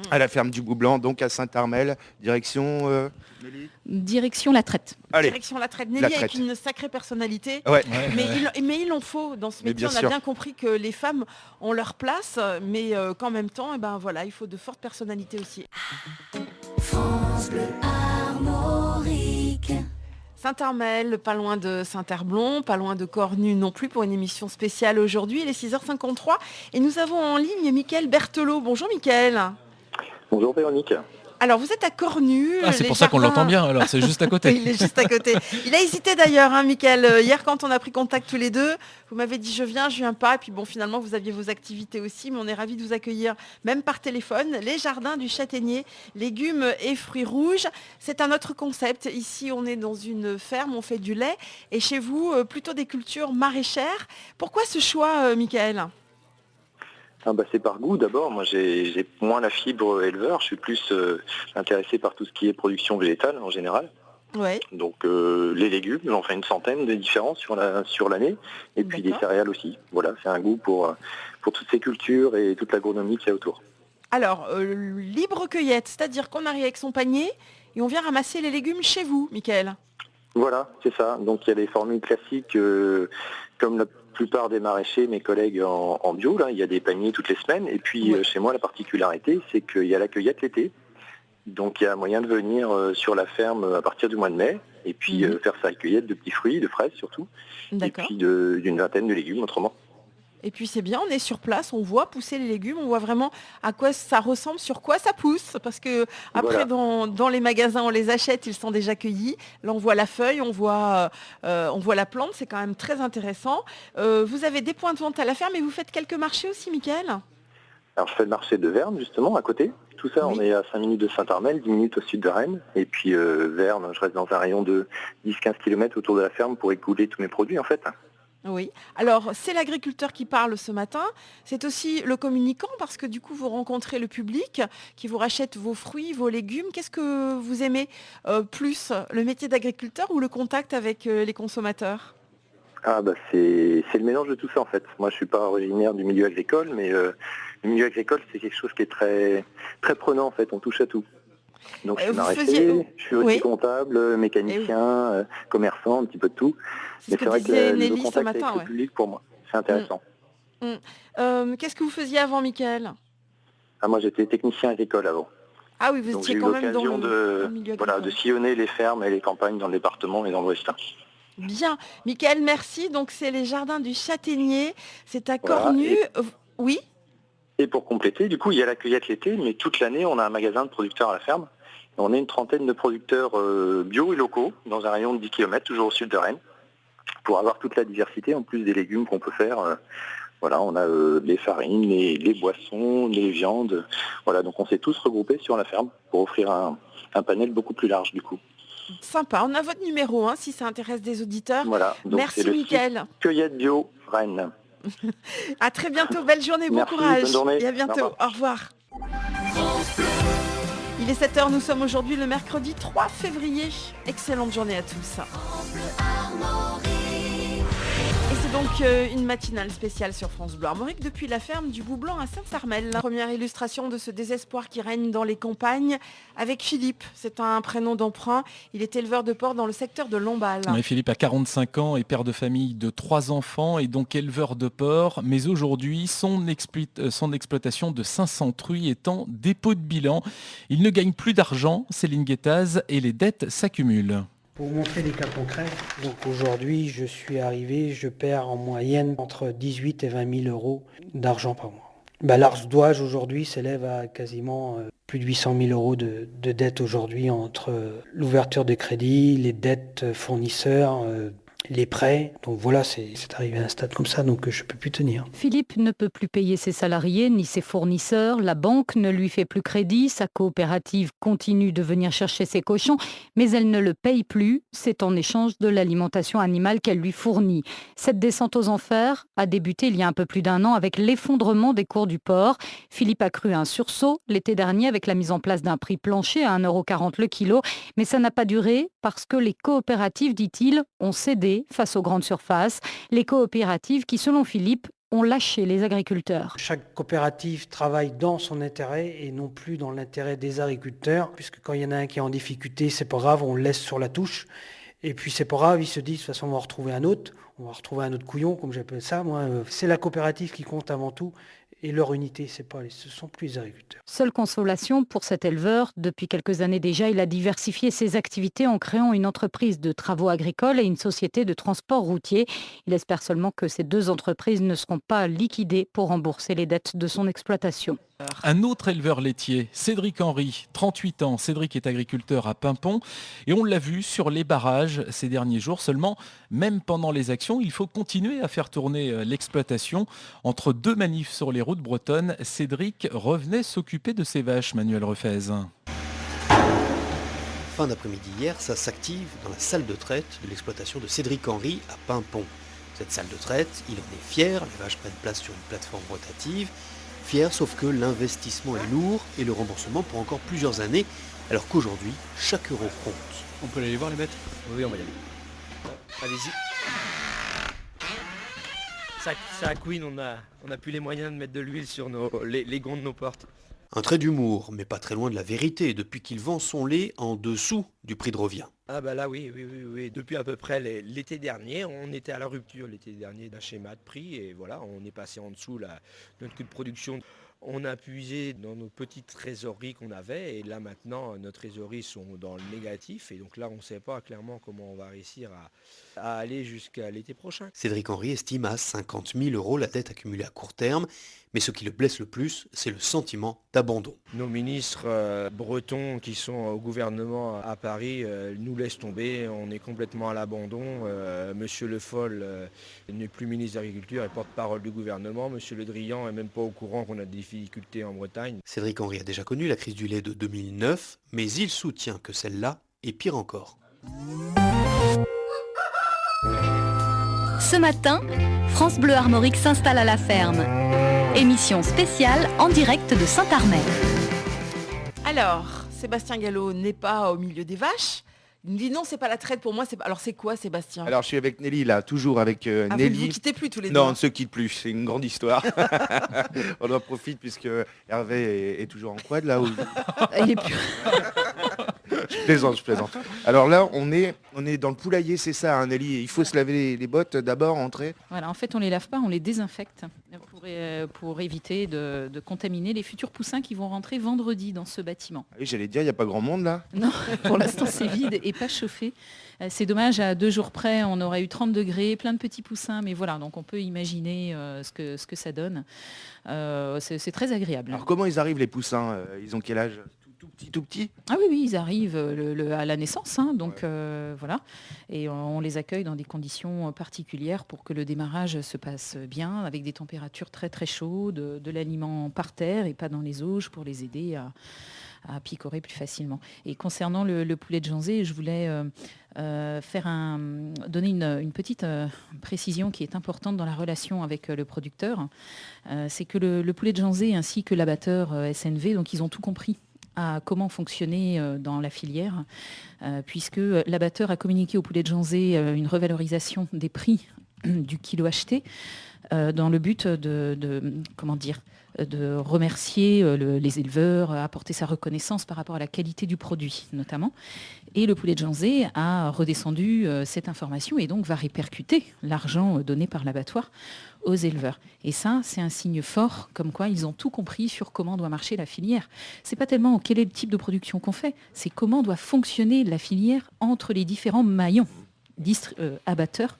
À la ferme du Boublanc, donc à Saint-Armel, direction Nelly ?
Direction La Traite.
Allez.
Direction La Traite. Nelly avec une sacrée personnalité.
Ouais.
Mais il en faut dans ce métier. On a bien compris que les femmes ont leur place, mais qu'en même temps, il faut de fortes personnalités aussi. France Bleu Armorique. Saint-Armel, pas loin de Saint-Herblon, pas loin de Cornu non plus pour une émission spéciale aujourd'hui. Il est 6h53 et nous avons en ligne Mickaël Berthelot. Bonjour Mickaël.
Bonjour Véronique.
Alors vous êtes à Cornu.
C'est pour ça qu'on l'entend bien, alors c'est juste à côté.
Oui, il est juste à côté. Il a hésité d'ailleurs, Mickaël. Hier quand on a pris contact tous les deux, vous m'avez dit je viens pas. Et puis finalement vous aviez vos activités aussi, mais on est ravis de vous accueillir, même par téléphone. Les jardins du Châtaignier, légumes et fruits rouges. C'est un autre concept. Ici on est dans une ferme, on fait du lait. Et chez vous, plutôt des cultures maraîchères. Pourquoi ce choix, Mickaël ?
C'est par goût d'abord. Moi j'ai moins la fibre éleveur, je suis plus intéressé par tout ce qui est production végétale en général.
Ouais.
Donc les légumes, j'en fais une centaine de différents sur l'année, et puis des céréales aussi. Voilà, c'est un goût pour toutes ces cultures et toute l'agronomie qu'il y a autour.
Alors, libre cueillette, c'est-à-dire qu'on arrive avec son panier et on vient ramasser les légumes chez vous, Mickaël.
Voilà, c'est ça. Donc il y a des formules classiques comme la plupart des maraîchers, mes collègues en bio, là, il y a des paniers toutes les semaines. Et puis chez moi, la particularité, c'est qu'il y a la cueillette l'été. Donc il y a moyen de venir sur la ferme à partir du mois de mai et puis faire sa cueillette de petits fruits, de fraises surtout, et puis d'une vingtaine de légumes autrement.
Et puis c'est bien, on est sur place, on voit pousser les légumes, on voit vraiment à quoi ça ressemble, sur quoi ça pousse. Parce que après, dans les magasins, on les achète, ils sont déjà cueillis. Là, on voit la feuille, on voit la plante, c'est quand même très intéressant. Vous avez des points de vente à la ferme et vous faites quelques marchés aussi, Mickaël ?
Alors je fais le marché de Verne, justement, à côté. Tout ça, on est à 5 minutes de Saint-Armel, 10 minutes au sud de Rennes. Et puis Verne, je reste dans un rayon de 10-15 km autour de la ferme pour écouler tous mes produits, en fait.
Oui. Alors, c'est l'agriculteur qui parle ce matin. C'est aussi le communicant parce que du coup, vous rencontrez le public qui vous rachète vos fruits, vos légumes. Qu'est-ce que vous aimez plus, le métier d'agriculteur ou le contact avec les consommateurs ?
C'est le mélange de tout ça, en fait. Moi, je suis pas originaire du milieu agricole, mais le milieu agricole, c'est quelque chose qui est très, très prenant, en fait. On touche à tout. Donc je suis maraîcher, je suis aussi comptable, mécanicien, commerçant, un petit peu de tout. Mais c'est vrai que le contact avec le public, pour moi, c'est intéressant.
Qu'est-ce que vous faisiez avant, Mickaël ?
Moi, j'étais technicien agricole avant.
Ah oui, vous étiez quand même dans le milieu agricole.
De sillonner les fermes et les campagnes dans le département et dans l'Ouest.
Bien. Mickaël, merci. Donc c'est les jardins du Châtaignier. C'est à Cornu. Oui ?
Et pour compléter, du coup, il y a la cueillette l'été, mais toute l'année, on a un magasin de producteurs à la ferme. On est une trentaine de producteurs bio et locaux dans un rayon de 10 km, toujours au sud de Rennes, pour avoir toute la diversité, en plus des légumes qu'on peut faire. On a les farines, les boissons, les viandes. Voilà, donc on s'est tous regroupés sur la ferme pour offrir un panel beaucoup plus large, du coup.
Sympa. On a votre numéro, si ça intéresse des auditeurs.
Voilà. Donc
merci, Mickaël.
Cueillette bio, Rennes.
À très bientôt, belle journée, bon courage. Bonne journée. Et à bientôt, au revoir. Il est 7h, nous sommes aujourd'hui le mercredi 3 février. Excellente journée à tous. Et c'est donc une matinale spéciale sur France Bleu Armorique depuis la ferme du Bout-Blanc à Saint-Armel. Première illustration de ce désespoir qui règne dans les campagnes avec Philippe. C'est un prénom d'emprunt. Il est éleveur de porc dans le secteur de Lamballe.
Oui, Philippe a 45 ans et père de famille de 3 enfants et donc éleveur de porc. Mais aujourd'hui, son exploitation de 500 truies est en dépôt de bilan. Il ne gagne plus d'argent, Céline Guettaz, et les dettes s'accumulent.
Pour vous montrer des cas concrets, donc aujourd'hui je suis arrivé, je perds en moyenne entre 18 et 20 000 euros d'argent par mois. L'ardoise aujourd'hui s'élève à quasiment plus de 800 000 euros de dettes aujourd'hui entre l'ouverture de crédit, les dettes fournisseurs, les prêts. Donc voilà, c'est arrivé à un stade comme ça, donc je ne peux plus tenir.
Philippe ne peut plus payer ses salariés ni ses fournisseurs. La banque ne lui fait plus crédit. Sa coopérative continue de venir chercher ses cochons, mais elle ne le paye plus. C'est en échange de l'alimentation animale qu'elle lui fournit. Cette descente aux enfers a débuté il y a un peu plus d'1 an avec l'effondrement des cours du porc. Philippe a cru un sursaut l'été dernier avec la mise en place d'un prix plancher à 1,40 € le kilo. Mais ça n'a pas duré parce que les coopératives, dit-il, ont cédé face aux grandes surfaces. Les coopératives qui, selon Philippe, ont lâché les agriculteurs.
Chaque coopérative travaille dans son intérêt et non plus dans l'intérêt des agriculteurs, puisque quand il y en a un qui est en difficulté, c'est pas grave, on le laisse sur la touche. Et puis c'est pas grave, ils se disent de toute façon on va retrouver un autre couillon, comme j'appelle ça. Moi, c'est la coopérative qui compte avant tout. Et leur unité, ce sont plus les agriculteurs.
Seule consolation pour cet éleveur, depuis quelques années déjà, il a diversifié ses activités en créant une entreprise de travaux agricoles et une société de transport routier. Il espère seulement que ces 2 entreprises ne seront pas liquidées pour rembourser les dettes de son exploitation.
Un autre éleveur laitier, Cédric Henry, 38 ans. Cédric est agriculteur à Pimpon et on l'a vu sur les barrages ces derniers jours. Seulement, même pendant les actions, il faut continuer à faire tourner l'exploitation. Entre 2 manifs sur les routes bretonnes, Cédric revenait s'occuper de ses vaches, Manuel Refez.
Fin d'après-midi hier, ça s'active dans la salle de traite de l'exploitation de Cédric Henry à Pimpon. Cette salle de traite, il en est fier, les vaches prennent place sur une plateforme rotative. Fier, sauf que l'investissement est lourd et le remboursement pour encore plusieurs années alors qu'aujourd'hui, chaque euro compte.
On peut aller les voir les bêtes?
Oui, on va y aller. Allez-y. Ça couine, on a plus les moyens de mettre de l'huile sur les gonds de nos portes.
Un trait d'humour, mais pas très loin de la vérité, depuis qu'il vend son lait en dessous du prix de revient.
Ah bah là oui. Depuis à peu près l'été dernier, on était à la rupture l'été dernier d'un schéma de prix et voilà, on est passé en dessous notre coût de production. On a puisé dans nos petites trésoreries qu'on avait et là maintenant nos trésoreries sont dans le négatif et donc là on ne sait pas clairement comment on va réussir à aller jusqu'à l'été prochain.
Cédric Henry estime à 50 000 € la dette accumulée à court terme, mais ce qui le blesse le plus, c'est le sentiment d'abandon.
Nos ministres bretons qui sont au gouvernement à Paris nous laissent tomber, on est complètement à l'abandon. Monsieur Le Foll n'est plus ministre de l'Agriculture et porte-parole du gouvernement. Monsieur Le Drian n'est même pas au courant qu'on a des difficultés en Bretagne.
Cédric Henry a déjà connu la crise du lait de 2009, mais il soutient que celle-là est pire encore.
Ce matin, France Bleu Armorique s'installe à la ferme. Émission spéciale en direct de Saint-Armel.
Alors, Sébastien Gallo n'est pas au milieu des vaches. Il me dit non, c'est pas la traite pour moi. Alors c'est quoi, Sébastien?
Alors je suis avec Nelly là, toujours avec Nelly.
Vous ne vous quittez plus tous les deux?
Non, on ne se quitte plus, c'est une grande histoire. On en profite puisque Hervé est toujours en quad là.
Il est plus...
Je plaisante. Alors là, on est dans le poulailler, c'est ça, hein, Nelly. Il faut se laver les bottes d'abord, entrer.
Voilà, en fait, on les lave pas, on les désinfecte pour éviter de contaminer les futurs poussins qui vont rentrer vendredi dans ce bâtiment.
Oui, j'allais dire, il n'y a pas grand monde là.
Non, pour l'instant, c'est vide et pas chauffé. C'est dommage, à 2 jours près, on aurait eu 30 degrés, plein de petits poussins, mais voilà, donc on peut imaginer ce que ça donne. C'est très agréable.
Alors comment ils arrivent les poussins? Ils ont quel âge? Tout petit?
Ah oui, ils arrivent à la naissance, hein, donc voilà. Et on les accueille dans des conditions particulières pour que le démarrage se passe bien, avec des températures très très chaudes, de l'aliment par terre et pas dans les auges pour les aider à picorer plus facilement. Et concernant le poulet de Janzé, je voulais donner une petite précision qui est importante dans la relation avec le producteur. C'est que le poulet de Janzé ainsi que l'abatteur SNV, donc ils ont tout compris à comment fonctionner dans la filière, puisque l'abatteur a communiqué au poulet de Janzé une revalorisation des prix du kilo acheté dans le but de remercier les éleveurs, apporter sa reconnaissance par rapport à la qualité du produit notamment. Et le poulet de Janzé a redescendu cette information et donc va répercuter l'argent donné par l'abattoir aux éleveurs. Et ça, c'est un signe fort, comme quoi ils ont tout compris sur comment doit marcher la filière. C'est pas tellement quel est le type de production qu'on fait, c'est comment doit fonctionner la filière entre les différents maillons, abatteurs,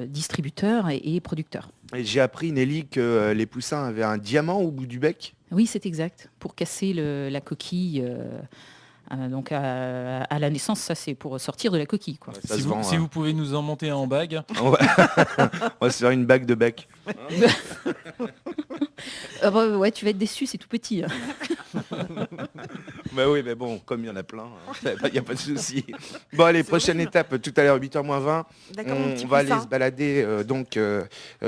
distributeurs et producteurs.
Et j'ai appris, Nelly, que les poussins avaient un diamant au bout du bec.
Oui, c'est exact. Pour casser la coquille. Donc à la naissance, ça c'est pour sortir de la coquille, quoi.
Si vous pouvez nous en monter un en bague.
On va se faire une bague de bec.
Ouais, tu vas être déçu, c'est tout petit.
Bah oui, mais bon, comme il y en a plein, il n'y a pas de souci. Bon, allez, prochaine étape, tout à l'heure, 8h moins 20. On va aller se balader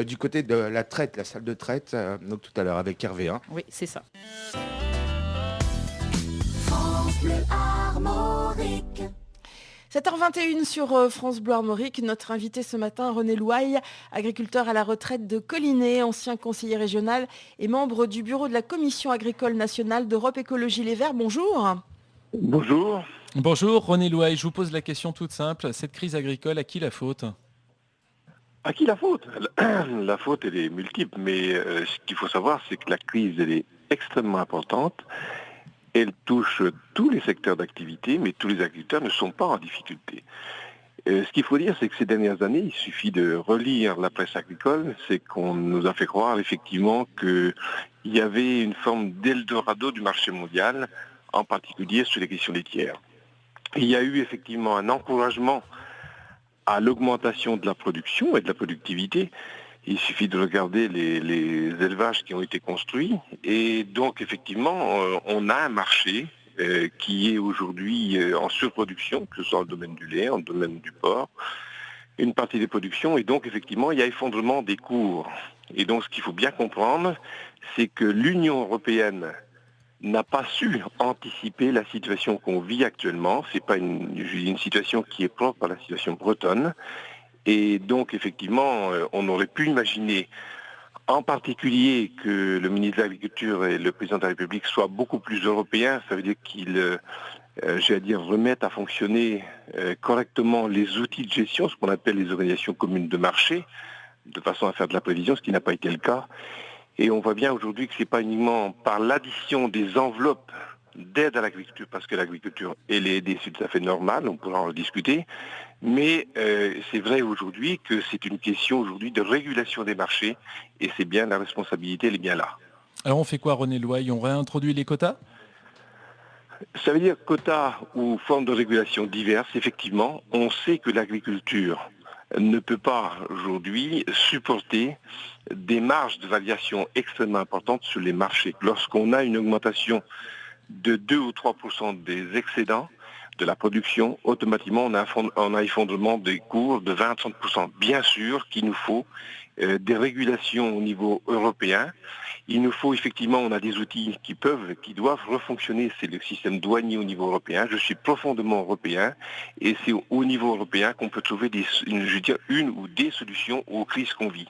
du côté de la traite, la salle de traite, donc tout à l'heure avec Hervé. Hein.
Oui, c'est ça.
France Bleu Armorique.
7h21 sur France Bleu Armorique. Notre invité ce matin, René Louaille, agriculteur à la retraite de Collinet, ancien conseiller régional et membre du bureau de la Commission agricole nationale d'Europe Écologie Les Verts. Bonjour.
Bonjour.
Bonjour René Louaille, je vous pose la question toute simple. Cette crise agricole, à qui la faute?
À qui la faute? La faute, elle est multiple, mais ce qu'il faut savoir, c'est que la crise, elle est extrêmement importante. Elle touche tous les secteurs d'activité, mais tous les agriculteurs ne sont pas en difficulté. Ce qu'il faut dire, c'est que ces dernières années, il suffit de relire la presse agricole, c'est qu'on nous a fait croire effectivement qu'il y avait une forme d'Eldorado du marché mondial, en particulier sur les questions laitières. Il y a eu effectivement un encouragement à l'augmentation de la production et de la productivité. Il suffit de regarder les élevages qui ont été construits. Et donc, effectivement, on a un marché qui est aujourd'hui en surproduction, que ce soit dans le domaine du lait, dans le domaine du porc, une partie des productions. Et donc, effectivement, il y a effondrement des cours. Et donc, ce qu'il faut bien comprendre, c'est que l'Union européenne n'a pas su anticiper la situation qu'on vit actuellement. C'est pas une situation qui est propre à la situation bretonne. Et donc, effectivement, on aurait pu imaginer, en particulier, que le ministre de l'Agriculture et le président de la République soient beaucoup plus européens. Ça veut dire qu'ils, remettent à fonctionner correctement les outils de gestion, ce qu'on appelle les organisations communes de marché, de façon à faire de la prévision, ce qui n'a pas été le cas. Et on voit bien aujourd'hui que ce n'est pas uniquement par l'addition des enveloppes d'aide à l'agriculture, parce que l'agriculture et les aides, c'est tout à fait normal, on pourra en discuter, mais c'est vrai aujourd'hui que c'est une question aujourd'hui de régulation des marchés, et c'est bien la responsabilité, elle est bien là.
Alors on fait quoi, René Louaille? On réintroduit les quotas?
Ça veut dire quotas ou formes de régulation diverses, effectivement. On sait que l'agriculture ne peut pas aujourd'hui supporter des marges de variation extrêmement importantes sur les marchés. Lorsqu'on a une augmentation de 2 ou 3% des excédents de la production, automatiquement on a effondrement des cours de 20 à 30%. Bien sûr qu'il nous faut des régulations au niveau européen. Il nous faut effectivement, on a des outils qui doivent refonctionner, c'est le système douanier au niveau européen. Je suis profondément européen et c'est au niveau européen qu'on peut trouver une ou des solutions aux crises qu'on vit.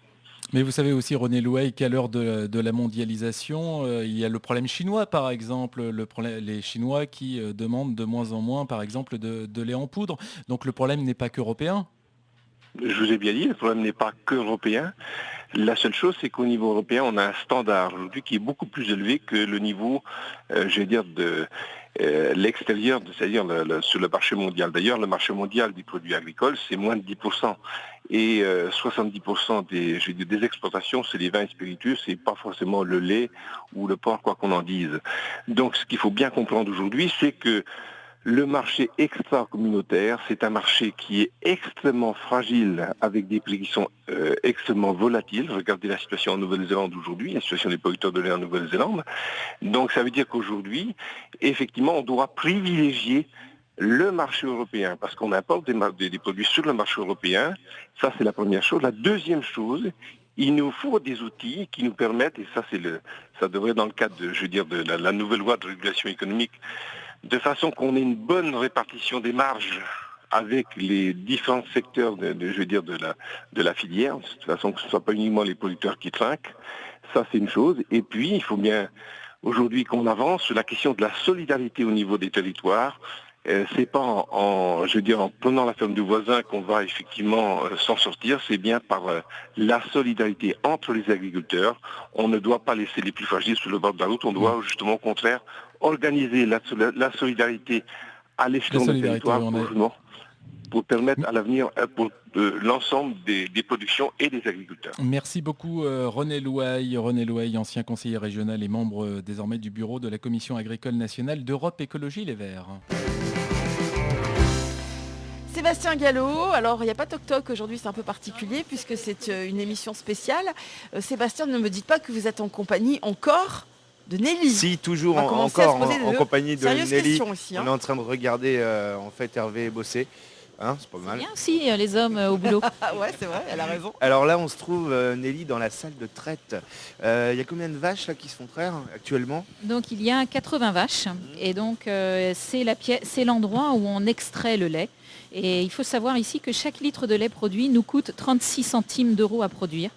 Mais vous savez aussi, René Louaille, qu'à l'heure de la mondialisation, il y a le problème chinois, par exemple, les Chinois qui demandent de moins en moins, par exemple, de lait en poudre. Donc le problème n'est pas qu'européen.
Je vous ai bien dit, le problème n'est pas qu'européen. La seule chose, c'est qu'au niveau européen, on a un standard aujourd'hui qui est beaucoup plus élevé que le niveau, de l'extérieur, c'est-à-dire sur le marché mondial. D'ailleurs, le marché mondial des produits agricoles, c'est moins de 10%. Et 70% des exportations, c'est les vins et spiritueux, c'est pas forcément le lait ou le porc, quoi qu'on en dise. Donc, ce qu'il faut bien comprendre aujourd'hui, c'est que le marché extra-communautaire, c'est un marché qui est extrêmement fragile, avec des prix qui sont extrêmement volatiles. Regardez la situation en Nouvelle-Zélande aujourd'hui, la situation des producteurs de lait en Nouvelle-Zélande. Donc ça veut dire qu'aujourd'hui, effectivement, on doit privilégier le marché européen, parce qu'on importe des produits sur le marché européen. Ça, c'est la première chose. La deuxième chose, il nous faut des outils qui nous permettent, et ça devrait dans le cadre de la nouvelle loi de régulation économique, de façon qu'on ait une bonne répartition des marges avec les différents secteurs de la filière, de façon que ce ne soit pas uniquement les producteurs qui trinquent. Ça, c'est une chose. Et puis, il faut bien aujourd'hui qu'on avance sur la question de la solidarité au niveau des territoires. C'est pas en prenant la ferme du voisin qu'on va effectivement s'en sortir, c'est bien par la solidarité entre les agriculteurs. On ne doit pas laisser les plus fragiles sur le bord de la route, on doit justement au contraire organiser la solidarité à l'échelon des territoires pour permettre à l'avenir pour l'ensemble des productions et des agriculteurs.
Merci beaucoup René Louaille, ancien conseiller régional et membre désormais du bureau de la Commission agricole nationale d'Europe Écologie Les Verts.
Sébastien Gallo, alors il n'y a pas Toc Toc aujourd'hui, c'est un peu particulier puisque c'est une émission spéciale. Sébastien, ne me dites pas que vous êtes en compagnie encore de Nelly.
Si, toujours encore en compagnie de Nelly. Aussi, On est en train de regarder en fait Hervé bosser. C'est pas mal.
Bien aussi les hommes au boulot.
Ouais, c'est vrai, elle a raison.
Alors là, on se trouve, Nelly, dans la salle de traite. Il y a combien de vaches là, qui se font traire actuellement?
Donc il y a 80 vaches. Et donc c'est l'endroit où on extrait le lait. Et il faut savoir ici que chaque litre de lait produit nous coûte 36 centimes d'euros à produire.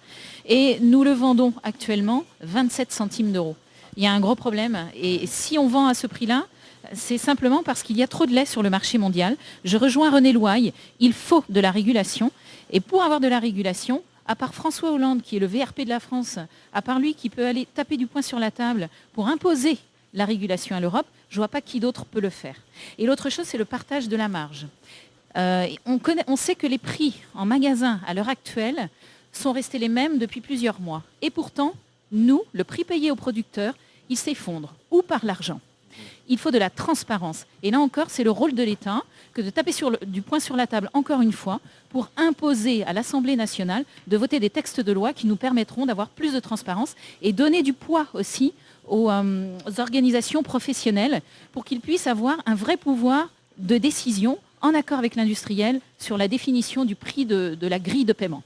Et nous le vendons actuellement 27 centimes d'euros. Il y a un gros problème. Et si on vend à ce prix-là, c'est simplement parce qu'il y a trop de lait sur le marché mondial. Je rejoins René Louaille, il faut de la régulation. Et pour avoir de la régulation, à part François Hollande, qui est le VRP de la France, à part lui qui peut aller taper du poing sur la table pour imposer la régulation à l'Europe, je ne vois pas qui d'autre peut le faire. Et l'autre chose, c'est le partage de la marge. On sait que les prix en magasin à l'heure actuelle sont restés les mêmes depuis plusieurs mois. Et pourtant, nous, le prix payé aux producteurs, il s'effondre. Ou par l'argent. Il faut de la transparence. Et là encore, c'est le rôle de l'État que de taper du poing sur la table, encore une fois, pour imposer à l'Assemblée nationale de voter des textes de loi qui nous permettront d'avoir plus de transparence et donner du poids aussi aux organisations professionnelles pour qu'ils puissent avoir un vrai pouvoir de décision en accord avec l'industriel sur la définition du prix de la grille de paiement.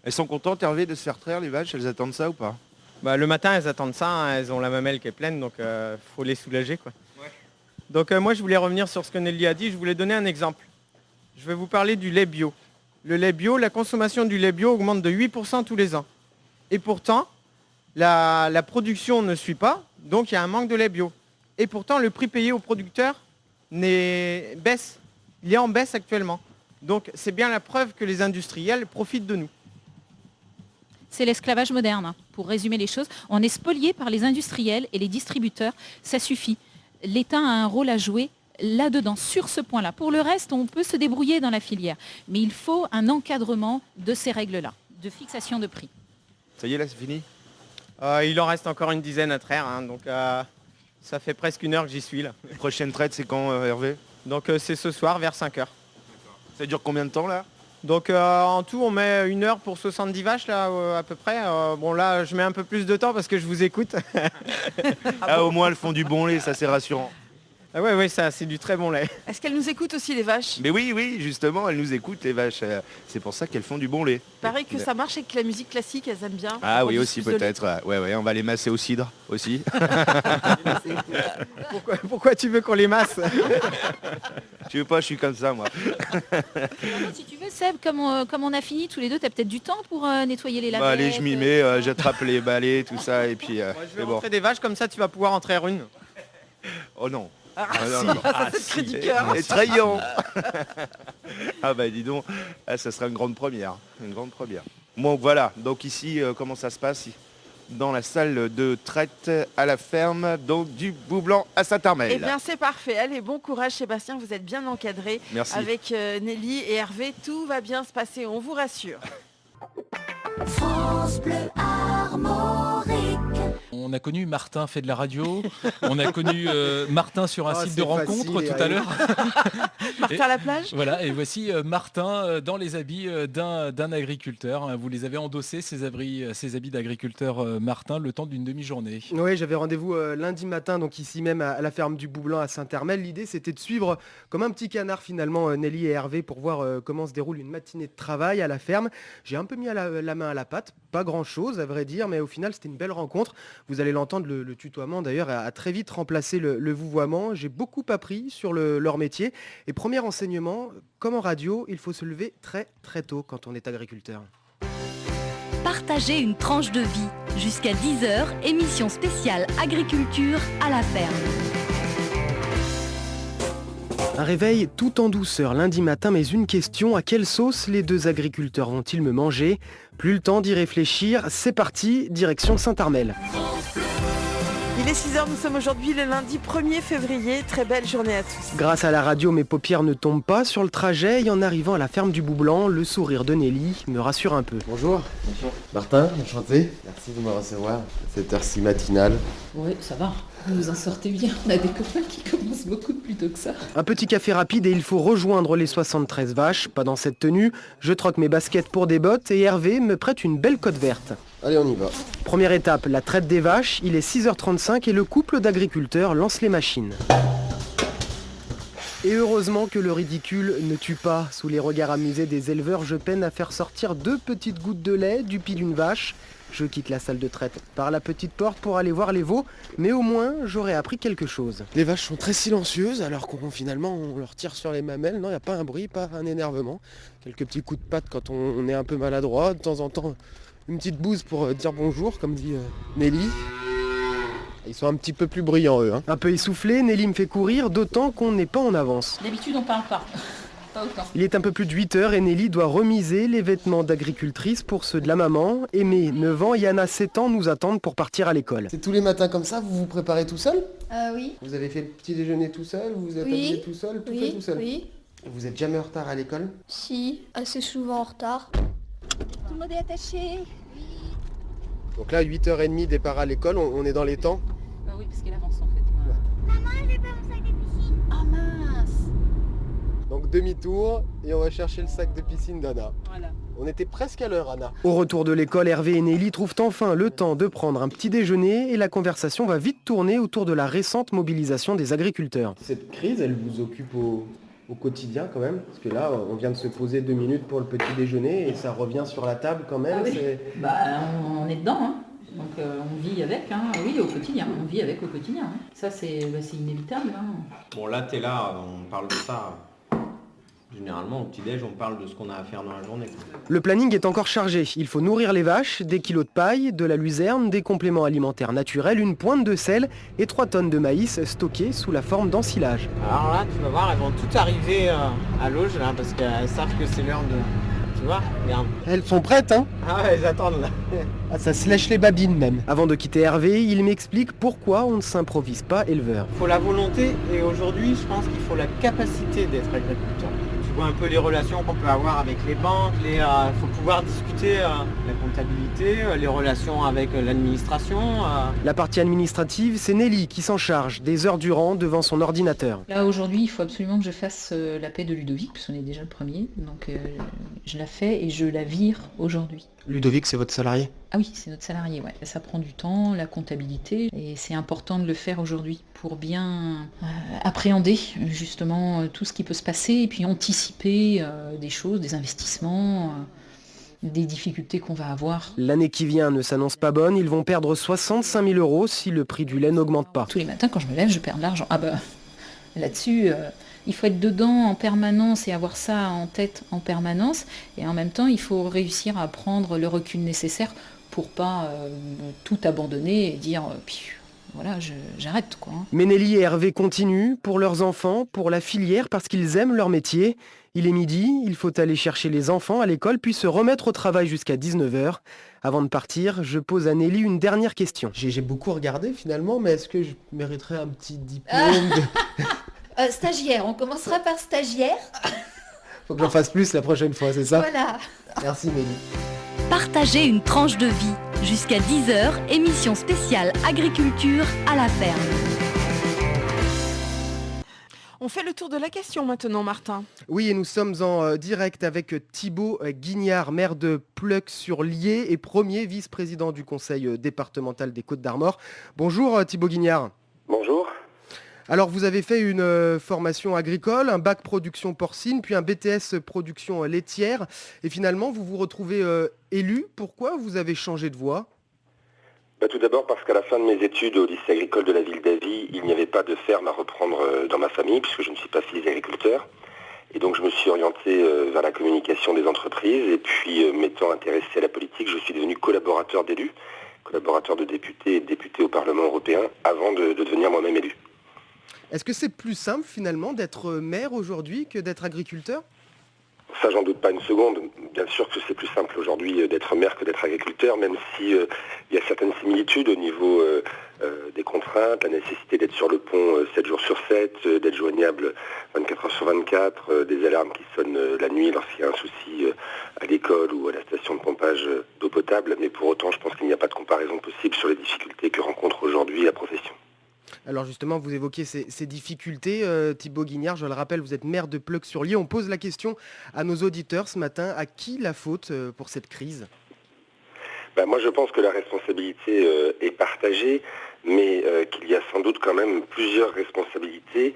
Elles sont contentes, Hervé, de se faire traire, les vaches? Elles attendent ça ou pas?
Le matin, elles attendent ça, hein, elles ont la mamelle qui est pleine, donc faut les soulager, quoi. Donc moi, je voulais revenir sur ce que Nelly a dit. Je voulais donner un exemple. Je vais vous parler du lait bio. Le lait bio, la consommation du lait bio augmente de 8% tous les ans. Et pourtant, la production ne suit pas, donc il y a un manque de lait bio. Et pourtant, le prix payé aux producteurs baisse. Il est en baisse actuellement. Donc c'est bien la preuve que les industriels profitent de nous.
C'est l'esclavage moderne, hein. Pour résumer les choses. On est spolié par les industriels et les distributeurs. Ça suffit. L'État a un rôle à jouer là-dedans, sur ce point-là. Pour le reste, on peut se débrouiller dans la filière. Mais il faut un encadrement de ces règles-là, de fixation de prix.
Ça y est, là, c'est fini?
Il en reste encore une dizaine à traire, hein, donc ça fait presque 1 heure que j'y suis là.
Prochaine traite, c'est quand, Hervé?
Donc c'est ce soir vers 5h.
Ça dure combien de temps là?
Donc en tout, on met 1 heure pour 70 vaches là, à peu près. Bon là, je mets un peu plus de temps parce que je vous écoute.
Au moins, elles font du bon lait, ça c'est rassurant.
Ah ouais, ça c'est du très bon lait.
Est-ce qu'elles nous écoutent aussi les vaches?
Mais oui, justement, elles nous écoutent les vaches. C'est pour ça qu'elles font du bon lait.
Il paraît que ça marche avec la musique classique, elles aiment bien.
Ah oui, aussi peut-être. Ouais, on va les masser au cidre aussi.
Pourquoi tu veux qu'on les masse?
Tu veux pas, je suis comme ça moi.
Si tu veux, Seb, comme on a fini tous les deux, tu as peut-être du temps pour nettoyer les lavettes.
Allez, je m'y mets, j'attrape les balais, tout ça, et puis...
je vais rentrer des vaches, comme ça tu vas pouvoir en traire une.
Oh non.
C'est du cœur.
Effrayant. Ah bah dis donc, ça sera une grande première. Bon voilà, donc ici, comment ça se passe? Dans la salle de traite à la ferme, donc du Boublanc à Saint-Armel.
Eh bien c'est parfait, allez, bon courage Sébastien, vous êtes bien encadré.
Merci.
Avec Nelly et Hervé, tout va bien se passer, on vous rassure.
France Bleu Armorique.
On a connu Martin fait de la radio, on a connu Martin sur un site de rencontre tout à l'heure.
Martin à la plage.
Voilà, et voici Martin dans les habits d'un agriculteur. Vous les avez endossés, ces habits d'agriculteur Martin, le temps d'une demi-journée.
Oui, j'avais rendez-vous lundi matin, donc ici même à la ferme du Boublanc à Saint-Armel. L'idée, c'était de suivre comme un petit canard finalement Nelly et Hervé pour voir comment se déroule une matinée de travail à la ferme. J'ai un peu mis la main à la pâte, pas grand-chose à vrai dire, mais au final, c'était une belle rencontre. Vous allez l'entendre, le tutoiement d'ailleurs a très vite remplacé le vouvoiement. J'ai beaucoup appris sur leur métier. Et premier enseignement, comme en radio, il faut se lever très très tôt quand on est agriculteur.
Partagez une tranche de vie. Jusqu'à 10h, émission spéciale agriculture à la ferme.
Un réveil tout en douceur lundi matin, mais une question, à quelle sauce les deux agriculteurs vont-ils me manger? Plus le temps d'y réfléchir, c'est parti, direction Saint-Armel.
Il est 6h, nous sommes aujourd'hui le lundi 1er février, très belle journée à tous.
Grâce à la radio, mes paupières ne tombent pas sur le trajet et en arrivant à la ferme du Boublanc, le sourire de Nelly me rassure un peu.
Bonjour. Martin, enchanté. Merci de me recevoir à cette heure-ci matinale.
Oui, ça va. Vous nous en sortez bien. On a des copains qui commencent beaucoup plus tôt que ça.
Un petit café rapide et il faut rejoindre les 73 vaches. Pas dans cette tenue. Je troque mes baskets pour des bottes et Hervé me prête une belle côte verte.
Allez, on y va.
Première étape, la traite des vaches. Il est 6h35 et le couple d'agriculteurs lance les machines. Et heureusement que le ridicule ne tue pas. Sous les regards amusés des éleveurs, je peine à faire sortir 2 petites gouttes de lait du pis d'une vache. Je quitte la salle de traite par la petite porte pour aller voir les veaux, mais au moins j'aurais appris quelque chose.
Les vaches sont très silencieuses alors qu'on leur tire sur les mamelles. Non, il n'y a pas un bruit, pas un énervement. Quelques petits coups de patte quand on est un peu maladroit. De temps en temps, une petite bouse pour dire bonjour, comme dit Nelly. Ils sont un petit peu plus bruyants eux.
Un peu essoufflé, Nelly me fait courir, d'autant qu'on n'est pas en avance.
D'habitude on parle pas. Pas autant.
Il est un peu plus de 8h et Nelly doit remiser les vêtements d'agricultrice pour ceux de la maman. Aimée, 9 ans, et Anna, 7 ans, nous attendent pour partir à l'école.
C'est tous les matins comme ça, vous vous préparez tout seul?
Oui.
Vous avez fait le petit déjeuner tout seul? Vous vous êtes habillé tout seul? Tout fait tout seul?
Oui.
Vous êtes jamais en retard à l'école?
Si, assez souvent en retard. Tout le monde est attaché.
Donc là, 8h30, départ à l'école, on est dans les temps?
Oui, parce qu'elle avance en fait.
Maman, j'ai pas mon sac de piscine.
Ah mince.
Donc demi-tour et on va chercher le sac de piscine d'Anna.
Voilà.
On était presque à l'heure, Anna.
Au retour de l'école, Hervé et Nelly trouvent enfin le temps de prendre un petit déjeuner et la conversation va vite tourner autour de la récente mobilisation des agriculteurs.
Cette crise, elle vous occupe au quotidien quand même? Parce que là, on vient de se poser 2 minutes pour le petit déjeuner et ça revient sur la table quand même.
Ah oui. On est dedans. Hein. Donc on vit avec, hein. Oui, au quotidien, on vit avec au quotidien. Hein. Ça c'est inévitable. Hein.
Bon là t'es là, on parle de ça. Généralement au petit-déj on parle de ce qu'on a à faire dans la journée.
Le planning est encore chargé. Il faut nourrir les vaches, des kilos de paille, de la luzerne, des compléments alimentaires naturels, une pointe de sel et 3 tonnes de maïs stockés sous la forme d'ensilage.
Alors là tu vas voir, elles vont toutes arriver à l'auge là parce qu'elles savent que c'est l'heure de... Tu vois, regarde.
Elles sont prêtes, hein?
Ah ouais, elles attendent là.
Ah, ça se lèche les babines même. Avant de quitter Hervé, il m'explique pourquoi on ne s'improvise pas éleveur.
Il faut la volonté et aujourd'hui je pense qu'il faut la capacité d'être agriculteur. Tu vois un peu les relations qu'on peut avoir avec les banques, il faut pouvoir discuter la comptabilité, les relations avec l'administration.
La partie administrative, c'est Nelly qui s'en charge des heures durant devant son ordinateur.
Là aujourd'hui il faut absolument que je fasse la paie de Ludovic, puisqu'on est déjà le premier, donc je la fais et je la vire aujourd'hui.
Ludovic, c'est votre salarié?
Ah oui, c'est notre salarié, ouais. Ça prend du temps, la comptabilité, et c'est important de le faire aujourd'hui pour bien appréhender justement tout ce qui peut se passer et puis anticiper des choses, des investissements, des difficultés qu'on va avoir.
L'année qui vient ne s'annonce pas bonne, ils vont perdre 65 000 € si le prix du lait n'augmente pas.
Tous les matins quand je me lève, je perds de l'argent. Ah bah là-dessus... Il faut être dedans en permanence et avoir ça en tête en permanence. Et en même temps, il faut réussir à prendre le recul nécessaire pour pas tout abandonner et dire voilà, j'arrête quoi.
Mais Nelly et Hervé continuent pour leurs enfants, pour la filière, parce qu'ils aiment leur métier. Il est midi, il faut aller chercher les enfants à l'école, puis se remettre au travail jusqu'à 19h. Avant de partir, je pose à Nelly une dernière question.
J'ai beaucoup regardé finalement, mais est-ce que je mériterais un petit diplôme
Stagiaire, on commencera par stagiaire.
Faut que j'en fasse plus la prochaine fois, c'est ça?
Voilà.
Merci Nelly.
Partagez une tranche de vie. Jusqu'à 10h, émission spéciale agriculture à la ferme.
On fait le tour de la question maintenant, Martin.
Oui, et nous sommes en direct avec Thibaut Guignard, maire de Pleuc-sur-Lier et premier vice-président du conseil départemental des Côtes-d'Armor. Bonjour Thibaut Guignard.
Bonjour.
Alors vous avez fait une formation agricole, un bac production porcine, puis un BTS production laitière. Et finalement, vous vous retrouvez élu. Pourquoi vous avez changé de voie ?
Tout d'abord parce qu'à la fin de mes études au lycée agricole de la ville d'Avy, il n'y avait pas de ferme à reprendre dans ma famille, puisque je ne suis pas fils d'agriculteur. Et donc je me suis orienté vers la communication des entreprises. Et puis m'étant intéressé à la politique, je suis devenu collaborateur d'élus, collaborateur de députés et de députés au Parlement européen, avant de devenir moi-même élu.
Est-ce que c'est plus simple finalement d'être maire aujourd'hui que d'être agriculteur ?
Ça, j'en doute pas une seconde. Bien sûr que c'est plus simple aujourd'hui d'être maire que d'être agriculteur, même si il y a certaines similitudes au niveau des contraintes, la nécessité d'être sur le pont 7 jours sur 7, d'être joignable 24 heures sur 24, des alarmes qui sonnent la nuit lorsqu'il y a un souci à l'école ou à la station de pompage d'eau potable. Mais pour autant, je pense qu'il n'y a pas de comparaison possible sur les difficultés que rencontre aujourd'hui la profession.
Alors justement, vous évoquez ces difficultés. Thibaut Guignard, je le rappelle, vous êtes maire de Pleuc-sur-Lier. On pose la question à nos auditeurs ce matin. À qui la faute pour cette crise ?
Moi, je pense que la responsabilité est partagée, mais qu'il y a sans doute quand même plusieurs responsabilités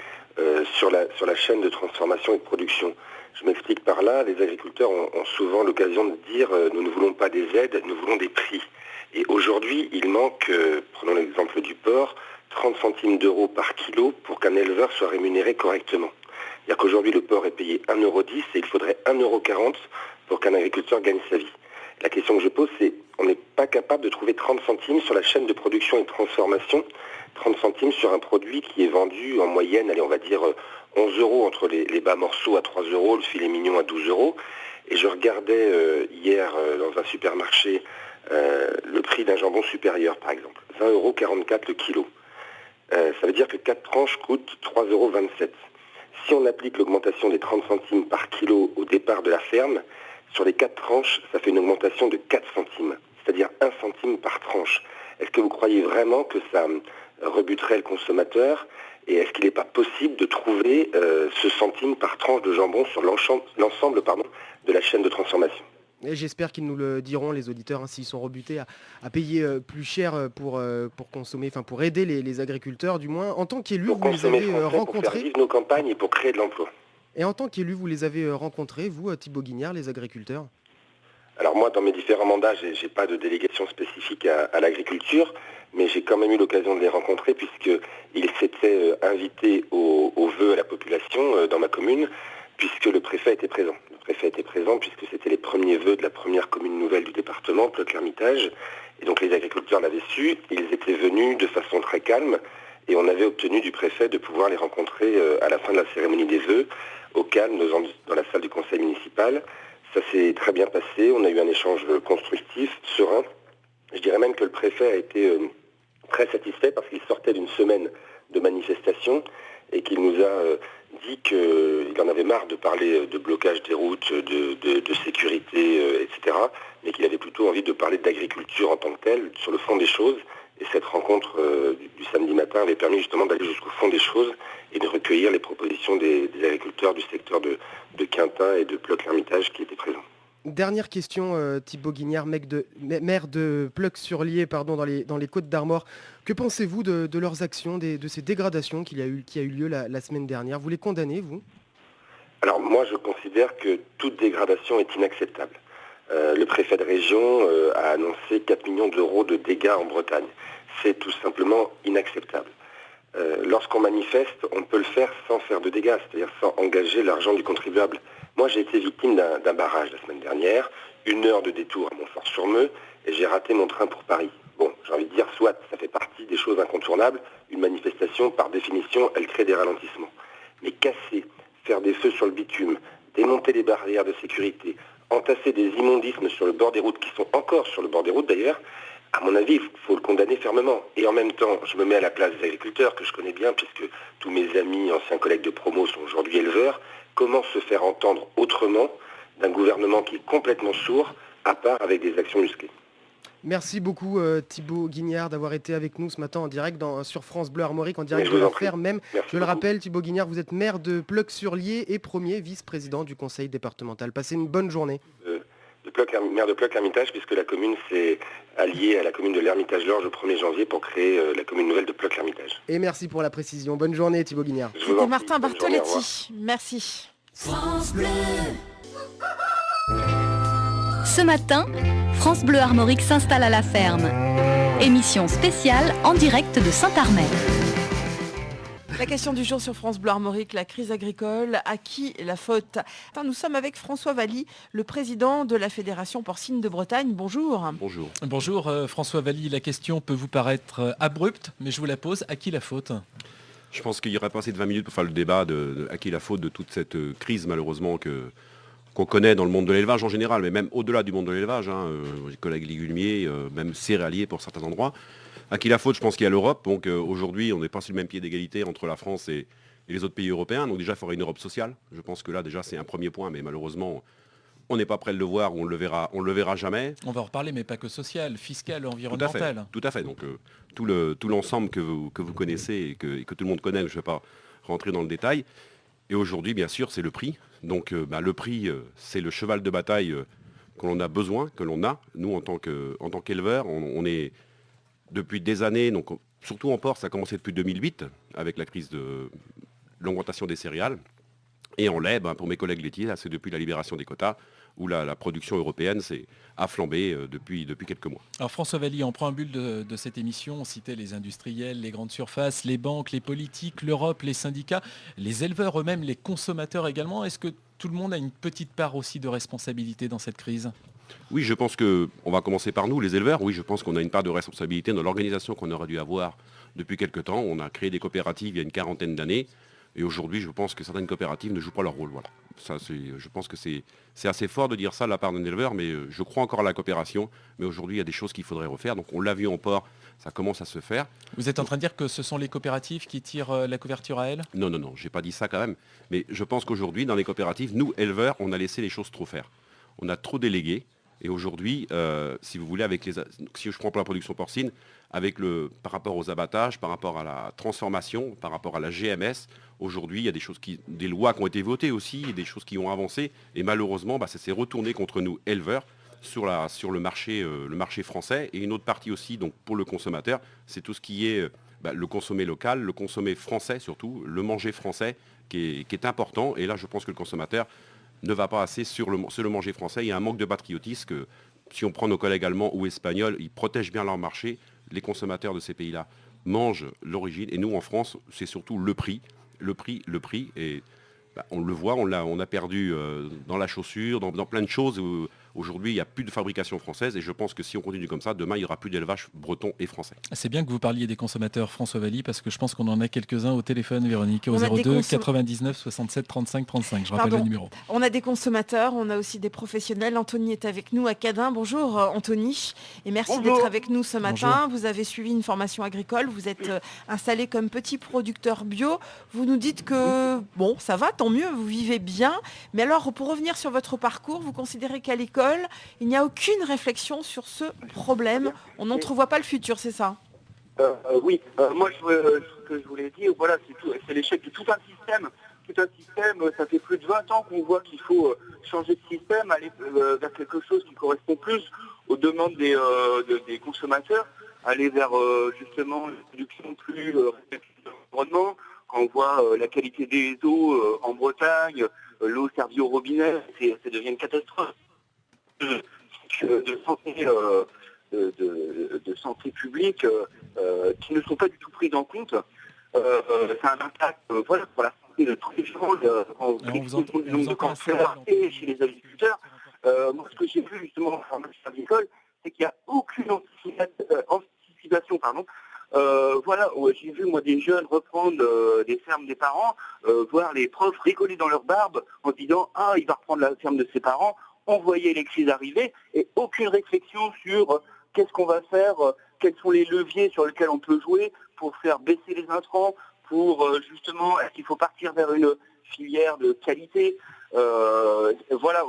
sur la chaîne de transformation et de production. Je m'explique par là. Les agriculteurs ont souvent l'occasion de dire nous ne voulons pas des aides, nous voulons des prix. Et aujourd'hui, il manque, prenons l'exemple du porc, 30 centimes d'euros par kilo pour qu'un éleveur soit rémunéré correctement. C'est-à-dire qu'aujourd'hui, le porc est payé 1,10 € et il faudrait 1,40 € pour qu'un agriculteur gagne sa vie. La question que je pose, c'est on n'est pas capable de trouver 30 centimes sur la chaîne de production et de transformation, 30 centimes sur un produit qui est vendu en moyenne, allez, on va dire 11 € entre les bas morceaux à 3 €, le filet mignon à 12 €. Et je regardais hier dans un supermarché le prix d'un jambon supérieur, par exemple. 20,44 € le kilo. Ça veut dire que 4 tranches coûtent 3,27 €. Si on applique l'augmentation des 30 centimes par kilo au départ de la ferme, sur les 4 tranches, ça fait une augmentation de 4 centimes, c'est-à-dire 1 centime par tranche. Est-ce que vous croyez vraiment que ça rebuterait le consommateur ? Et est-ce qu'il n'est pas possible de trouver ce centime par tranche de jambon sur l'ensemble de la chaîne de transformation ?
Et j'espère qu'ils nous le diront, les auditeurs, s'ils sont rebutés à payer plus cher pour consommer, enfin pour aider les agriculteurs, du moins. En tant qu'élu, vous les avez rencontrés.
Pour faire vivre nos campagnes et pour créer de l'emploi.
Et en tant qu'élu, vous les avez rencontrés, vous, Thibaut Guignard, les agriculteurs ?
Alors moi, dans mes différents mandats, j'ai pas de délégation spécifique à l'agriculture, mais j'ai quand même eu l'occasion de les rencontrer puisqu'ils s'étaient invités aux vœux à la population dans ma commune, puisque le préfet était présent. Le préfet était présent puisque c'était les premiers vœux de la première commune nouvelle du département, Ploc-l'Hermitage. Et donc les agriculteurs l'avaient su, ils étaient venus de façon très calme et on avait obtenu du préfet de pouvoir les rencontrer à la fin de la cérémonie des vœux, au calme, dans la salle du conseil municipal. Ça s'est très bien passé, on a eu un échange constructif, serein. Je dirais même que le préfet a été très satisfait parce qu'il sortait d'une semaine de manifestation et qu'il nous a dit qu'il en avait marre de parler de blocage des routes, de sécurité, etc. Mais qu'il avait plutôt envie de parler d'agriculture en tant que telle, sur le fond des choses. Et cette rencontre du samedi matin avait permis justement d'aller jusqu'au fond des choses et de recueillir les propositions des agriculteurs du secteur de Quintin et de Ploc-l'Hermitage qui étaient présents.
Dernière question, Thibaut Guignard, maire de Pleuc-sur-Lier, dans les Côtes-d'Armor. Que pensez-vous de leurs actions, de ces dégradations qui a eu lieu la semaine dernière? Vous les condamnez, vous?
Alors moi, je considère que toute dégradation est inacceptable. Le préfet de région a annoncé 4 millions d'euros de dégâts en Bretagne. C'est tout simplement inacceptable. Lorsqu'on manifeste, on peut le faire sans faire de dégâts, c'est-à-dire sans engager l'argent du contribuable. Moi, j'ai été victime d'un barrage la semaine dernière, 1 heure de détour à Montfort-sur-Meux, et j'ai raté mon train pour Paris. Bon, j'ai envie de dire, soit, ça fait partie des choses incontournables. Une manifestation, par définition, elle crée des ralentissements. Mais casser, faire des feux sur le bitume, démonter les barrières de sécurité, entasser des immondismes sur le bord des routes, qui sont encore sur le bord des routes d'ailleurs, à mon avis, il faut le condamner fermement. Et en même temps, je me mets à la place des agriculteurs, que je connais bien, puisque tous mes amis, anciens collègues de promo sont aujourd'hui éleveurs. Comment se faire entendre autrement d'un gouvernement qui est complètement sourd, à part avec des actions musclées?
Merci beaucoup Thibaut Guignard d'avoir été avec nous ce matin en direct sur France Bleu Armorique, en direct de la ferme même. Je le rappelle, Thibaut Guignard, vous êtes maire de Pleuc-sur-Lier et premier vice-président du conseil départemental. Passez une bonne journée.
Maire de Ploc-l'Hermitage, puisque la commune s'est alliée à la commune de l'Hermitage-Lorge au 1er janvier pour créer la commune nouvelle de Ploc-l'Hermitage.
Et merci pour la précision. Bonne journée Thibaut Guignard.
C'était Martin Bartoletti. Merci.
France Bleu. Ce matin, France Bleu Armorique s'installe à la ferme. Émission spéciale en direct de Saint-Armel.
La question du jour sur France Bleu Armorique, la crise agricole, à qui la faute? Nous sommes avec François Valli, le président de la Fédération porcine de Bretagne. Bonjour.
Bonjour. Bonjour François Valli, la question peut vous paraître abrupte, mais je vous la pose, à qui la faute?
Je pense qu'il y aurait pas assez de 20 minutes pour faire le débat de à qui la faute de toute cette crise malheureusement qu'on connaît dans le monde de l'élevage en général, mais même au-delà du monde de l'élevage, les collègues légumiers, même céréaliers pour certains endroits. À qui la faute? Je pense qu'il y a l'Europe. Donc aujourd'hui, on n'est pas sur le même pied d'égalité entre la France et les autres pays européens. Donc déjà, il faudrait une Europe sociale. Je pense que là, déjà, c'est un premier point, mais malheureusement, on n'est pas prêt de le voir, on le verra jamais.
On va en reparler, mais pas que social, fiscal, environnemental.
Tout à fait. Donc tout l'ensemble que vous connaissez et que tout le monde connaît, je ne vais pas rentrer dans le détail. Et aujourd'hui, bien sûr, c'est le prix. Donc le prix, c'est le cheval de bataille que l'on a besoin, que l'on a. Nous, en tant qu'éleveurs, on est depuis des années, donc surtout en porc, ça a commencé depuis 2008, avec la crise de l'augmentation des céréales. Et en lait, pour mes collègues laitiers, c'est depuis la libération des quotas, où la production européenne a flambé depuis quelques mois.
Alors François Valli, en préambule de cette émission, on citait les industriels, les grandes surfaces, les banques, les politiques, l'Europe, les syndicats, les éleveurs eux-mêmes, les consommateurs également. Est-ce que tout le monde a une petite part aussi de responsabilité dans cette crise?
Oui, je pense qu'on va commencer par nous, les éleveurs. Oui, je pense qu'on a une part de responsabilité dans l'organisation qu'on aurait dû avoir depuis quelques temps. On a créé des coopératives il y a une quarantaine d'années. Et aujourd'hui, je pense que certaines coopératives ne jouent pas leur rôle. Voilà. Ça, je pense que c'est assez fort de dire ça de la part d'un éleveur, mais je crois encore à la coopération. Mais aujourd'hui, il y a des choses qu'il faudrait refaire. Donc on l'a vu en porc, ça commence à se faire.
Vous êtes en train de dire que ce sont les coopératives qui tirent la couverture à elles?
Non, je n'ai pas dit ça quand même. Mais je pense qu'aujourd'hui, dans les coopératives, nous, éleveurs, on a laissé les choses trop faire. On a trop délégué. Et aujourd'hui, si vous voulez, si je prends pour la production porcine, par rapport aux abattages, par rapport à la transformation, par rapport à la GMS, aujourd'hui, il y a des lois qui ont été votées aussi, et des choses qui ont avancé. Et malheureusement, ça s'est retourné contre nous, éleveurs, sur le marché français. Et une autre partie aussi, donc pour le consommateur, c'est tout ce qui est le consommer local, le consommer français surtout, le manger français, qui est important. Et là, je pense que le consommateur ne va pas assez sur le manger français. Il y a un manque de patriotisme que, si on prend nos collègues allemands ou espagnols, ils protègent bien leur marché. Les consommateurs de ces pays-là mangent l'origine. Et nous, en France, c'est surtout le prix. Et on le voit, on a perdu dans la chaussure, dans plein de choses. Aujourd'hui, il n'y a plus de fabrication française. Et je pense que si on continue comme ça, demain, il n'y aura plus d'élevage breton et français.
C'est bien que vous parliez des consommateurs, François Valli, parce que je pense qu'on en a quelques-uns au téléphone, Véronique, au 02 99 67 35 35. Je rappelle le numéro.
On a des consommateurs, on a aussi des professionnels. Anthony est avec nous à Cadin. Bonjour Anthony, et merci d'être avec nous ce matin. Bonjour. Vous avez suivi une formation agricole, vous êtes installé comme petit producteur bio. Vous nous dites que, bon, ça va, tant mieux, vous vivez bien. Mais alors, pour revenir sur votre parcours, vous considérez qu'à l'école, il n'y a aucune réflexion sur ce problème. On n'entrevoit pas le futur, c'est ça?
Oui, moi ce que je voulais dire, voilà, c'est l'échec de tout un système. Tout un système, ça fait plus de 20 ans qu'on voit qu'il faut changer de système, aller vers quelque chose qui correspond plus aux demandes des consommateurs, aller vers justement une production plus respectueuse de l'environnement. Quand on voit la qualité des eaux en Bretagne, l'eau servie au robinet, ça devient une catastrophe. De santé publique qui ne sont pas du tout prises en compte. Ça a un impact pour la santé de tous les gens, le nombre de cancers et chez les agriculteurs. Moi, ce que j'ai vu justement en formation agricole, c'est qu'il n'y a aucune anticipation. J'ai vu moi des jeunes reprendre des fermes des parents, voir les profs rigoler dans leur barbe en disant « Ah, il va reprendre la ferme de ses parents ». On voyait les crises arriver et aucune réflexion sur qu'est-ce qu'on va faire, quels sont les leviers sur lesquels on peut jouer pour faire baisser les intrants, pour justement, est-ce qu'il faut partir vers une filière de qualité.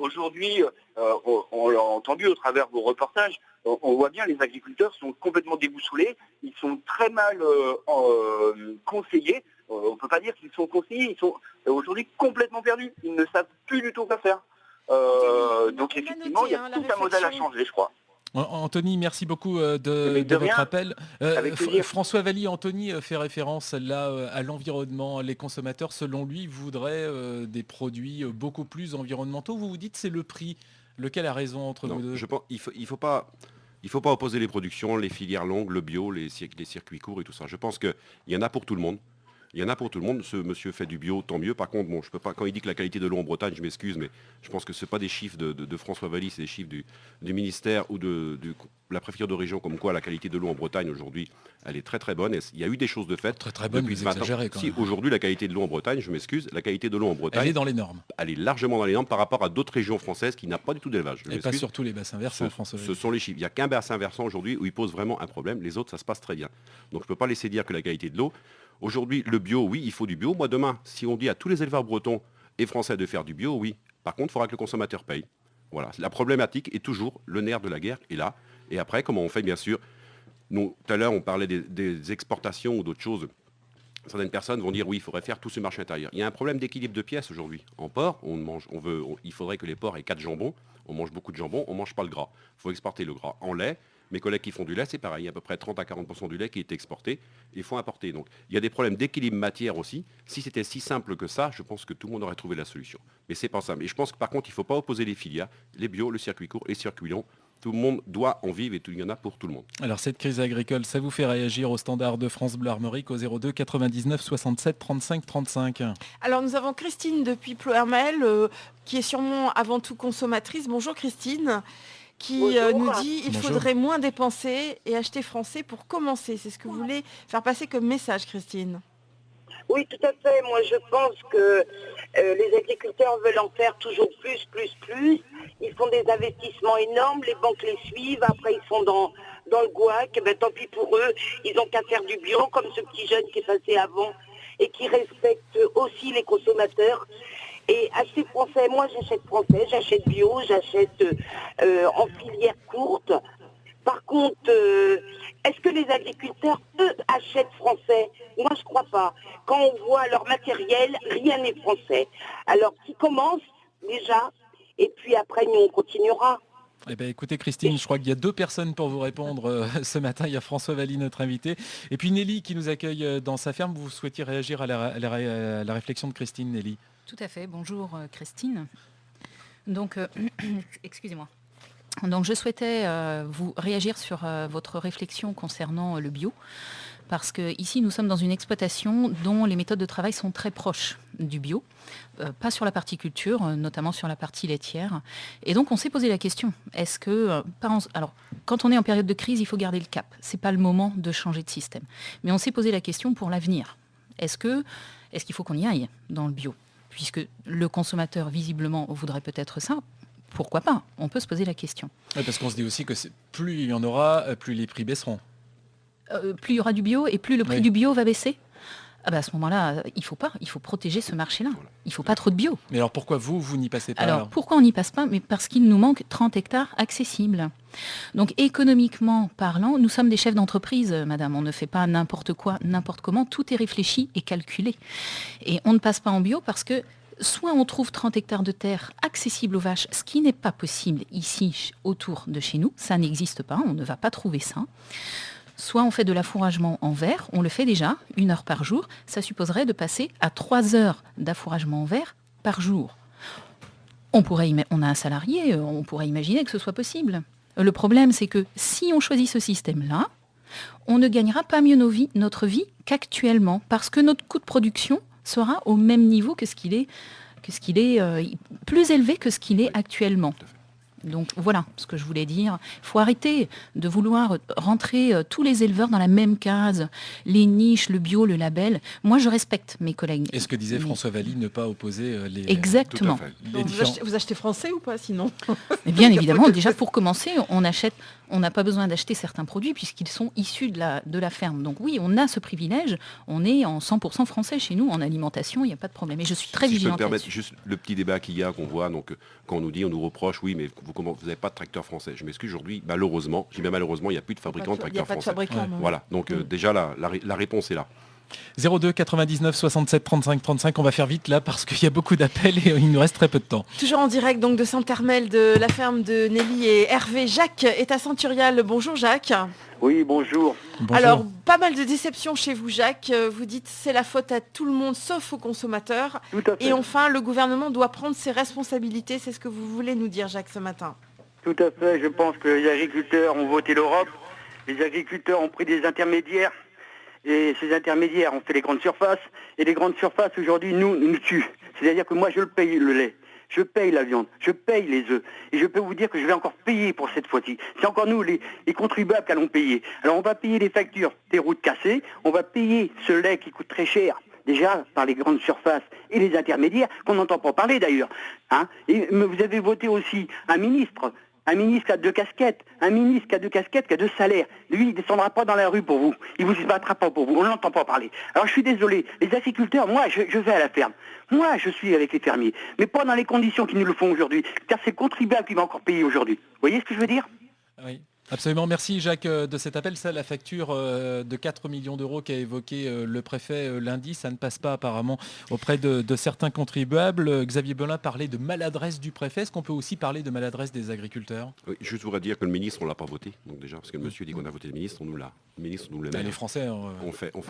Aujourd'hui, on l'a entendu au travers de vos reportages, on voit bien les agriculteurs sont complètement déboussolés, ils sont très mal conseillés. On ne peut pas dire qu'ils sont conseillés, ils sont aujourd'hui complètement perdus, ils ne savent plus du tout quoi faire. Donc effectivement, il y a tout un modèle à changer, je crois.
Anthony, merci beaucoup de votre appel. François Valli, Anthony fait référence là à l'environnement. Les consommateurs, selon lui, voudraient des produits beaucoup plus environnementaux. Vous vous dites c'est le prix. Lequel a raison entre vous deux?
Je pense qu'il ne faut pas opposer les productions, les filières longues, le bio, les circuits courts et tout ça. Je pense qu'il y en a pour tout le monde. Il y en a pour tout le monde. Ce monsieur fait du bio, tant mieux. Par contre, je peux pas. Quand il dit que la qualité de l'eau en Bretagne, je m'excuse, mais je pense que ce pas des chiffres de François Valli, c'est des chiffres du ministère ou de la préfecture de région, comme quoi la qualité de l'eau en Bretagne aujourd'hui, elle est très très bonne. Et il y a eu des choses de fait.
Très bonne, vous exagérez quand même.
Si aujourd'hui la qualité de l'eau en Bretagne, je m'excuse, la qualité de l'eau en Bretagne,
elle est dans les normes.
Elle est largement dans les normes par rapport à d'autres régions françaises qui n'ont pas du tout d'élevage.
Et pas surtout les bassins versants, François Valli.
Ce sont les chiffres. Il n'y a qu'un bassin versant aujourd'hui où il pose vraiment un problème. Les autres, ça se passe très bien. Donc je ne peux pas laisser dire que la qualité de l'eau. Aujourd'hui, le bio, oui, il faut du bio. Moi, demain, si on dit à tous les éleveurs bretons et français de faire du bio, oui. Par contre, il faudra que le consommateur paye. Voilà. La problématique est toujours le nerf de la guerre est là. Et après, comment on fait, bien sûr. Nous, tout à l'heure, on parlait des exportations ou d'autres choses. Certaines personnes vont dire, oui, il faudrait faire tout ce marché intérieur. Il y a un problème d'équilibre de pièces aujourd'hui. En porc, il faudrait que les porcs aient 4 jambons. On mange beaucoup de jambon, on ne mange pas le gras. Il faut exporter le gras. En lait, mes collègues qui font du lait, c'est pareil. Il y a à peu près 30 à 40% du lait qui est exporté. Il faut importer. Donc, il y a des problèmes d'équilibre matière aussi. Si c'était si simple que ça, je pense que tout le monde aurait trouvé la solution. Mais c'est pas ça. Mais je pense que par contre, il ne faut pas opposer les filières, les bio, le circuit court, les circuits longs. Tout le monde doit en vivre et il y en a pour tout le monde.
Alors cette crise agricole, ça vous fait réagir au standard de France Bleu Armorique au 02 99 67 35 35.
Alors nous avons Christine depuis Ploërmel qui est sûrement avant tout consommatrice. Bonjour Christine. Qui nous dit il faudrait moins dépenser et acheter français pour commencer. C'est ce que vous voulez faire passer comme message, Christine.
Oui, tout à fait. Moi, je pense que les agriculteurs veulent en faire toujours plus. Ils font des investissements énormes, les banques les suivent, après ils sont dans le gouac. Ben, tant pis pour eux, ils n'ont qu'à faire du bio, comme ce petit jeune qui est passé avant, et qui respecte aussi les consommateurs. Et acheter français, moi j'achète français, j'achète bio, j'achète en filière courte. Par contre, est-ce que les agriculteurs, eux, achètent français? Moi je crois pas. Quand on voit leur matériel, rien n'est français. Alors qui commence déjà, et puis après nous on continuera.
Eh bien, écoutez Christine, je crois qu'il y a 2 personnes pour vous répondre ce matin. Il y a François Valli, notre invité, et puis Nelly qui nous accueille dans sa ferme. Vous souhaitiez réagir à la réflexion de Christine, Nelly?
Tout à fait. Bonjour Christine. Donc, excusez-moi. Donc je souhaitais vous réagir sur votre réflexion concernant le bio. Parce qu'ici, nous sommes dans une exploitation dont les méthodes de travail sont très proches du bio, pas sur la partie culture, notamment sur la partie laitière. Et donc, on s'est posé la question, est-ce que... Alors, quand on est en période de crise, il faut garder le cap. Ce n'est pas le moment de changer de système. Mais on s'est posé la question pour l'avenir. Est-ce qu'il faut qu'on y aille dans le bio ? Puisque le consommateur, visiblement, voudrait peut-être ça. Pourquoi pas ? On peut se poser la question.
Oui, parce qu'on se dit aussi que plus il y en aura, plus les prix baisseront.
Plus il y aura du bio et plus le prix du bio va baisser. À ce moment-là, il faut protéger ce marché-là. Il ne faut pas trop de bio.
Mais alors pourquoi vous n'y passez pas ?
Alors pourquoi on n'y passe pas ? Mais parce qu'il nous manque 30 hectares accessibles. Donc économiquement parlant, nous sommes des chefs d'entreprise, madame. On ne fait pas n'importe quoi, n'importe comment. Tout est réfléchi et calculé. Et on ne passe pas en bio parce que soit on trouve 30 hectares de terre accessibles aux vaches, ce qui n'est pas possible ici, autour de chez nous. Ça n'existe pas, on ne va pas trouver ça. Soit on fait de l'affouragement en verre, on le fait déjà, 1 heure par jour. Ça supposerait de passer à 3 heures d'affouragement en verre par jour. On a un salarié, on pourrait imaginer que ce soit possible. Le problème, c'est que si on choisit ce système-là, on ne gagnera pas mieux notre vie qu'actuellement, parce que notre coût de production sera au même niveau que ce qu'il est plus élevé que ce qu'il est actuellement. Donc voilà ce que je voulais dire. Il faut arrêter de vouloir rentrer tous les éleveurs dans la même case, les niches, le bio, le label. Moi, je respecte mes collègues.
Et ce que disait François Valli, ne pas opposer les...
Exactement.
Vous achetez français ou pas sinon ?
Et bien évidemment, déjà pour commencer, on n'a pas besoin d'acheter certains produits puisqu'ils sont issus de la ferme. Donc oui, on a ce privilège. On est en 100% français chez nous, en alimentation, il n'y a pas de problème. Et je suis très vigilante.
Si je peux me permettre juste le petit débat qu'il y a, qu'on voit, donc quand on nous reproche, oui, mais vous n'avez pas de tracteur français. Je m'excuse, aujourd'hui, malheureusement, il n'y a plus de fabricants de tracteurs français. Voilà, donc déjà la réponse est là.
02 99 67 35 35, on va faire vite là parce qu'il y a beaucoup d'appels et il nous reste très peu de temps.
Toujours en direct donc de Saint-Hermel, de la ferme de Nelly et Hervé. Jacques est à Saint-Turial. Bonjour Jacques.
Oui, bonjour.
Alors, pas mal de déceptions chez vous Jacques. Vous dites c'est la faute à tout le monde sauf aux consommateurs.
Tout à fait.
Et enfin, le gouvernement doit prendre ses responsabilités. C'est ce que vous voulez nous dire Jacques ce matin.
Tout à fait. Je pense que les agriculteurs ont voté l'Europe. Les agriculteurs ont pris des intermédiaires. Et ces intermédiaires ont fait les grandes surfaces. Et les grandes surfaces, aujourd'hui, nous tuent. C'est-à-dire que moi, je le paye le lait. Je paye la viande. Je paye les œufs. Et je peux vous dire que je vais encore payer pour cette fois-ci. C'est encore nous, les contribuables, qui allons payer. Alors, on va payer les factures des routes cassées. On va payer ce lait qui coûte très cher. Déjà, par les grandes surfaces et les intermédiaires, qu'on n'entend pas parler d'ailleurs. Et vous avez voté aussi un ministre qui a 2 casquettes, un ministre qui a 2 casquettes, qui a 2 salaires. Lui, il ne descendra pas dans la rue pour vous. Il ne vous battra pas pour vous. On ne l'entend pas parler. Alors je suis désolé. Les agriculteurs, moi, je vais à la ferme. Moi, je suis avec les fermiers. Mais pas dans les conditions qu'ils nous le font aujourd'hui. Car c'est le contribuable qui va encore payer aujourd'hui. Vous voyez ce que je veux dire ?
Oui. Absolument, merci Jacques de cet appel. Ça, la facture de 4 millions d'euros qu'a évoqué le préfet lundi, ça ne passe pas apparemment auprès de certains contribuables. Xavier Belin parlait de maladresse du préfet. Est-ce qu'on peut aussi parler de maladresse des agriculteurs ?
Oui, je voudrais dire que le ministre, on ne l'a pas voté. Donc déjà, parce que le monsieur dit qu'on a voté le ministre, on nous l'a. Le ministre, on nous le met.
Les Français,
on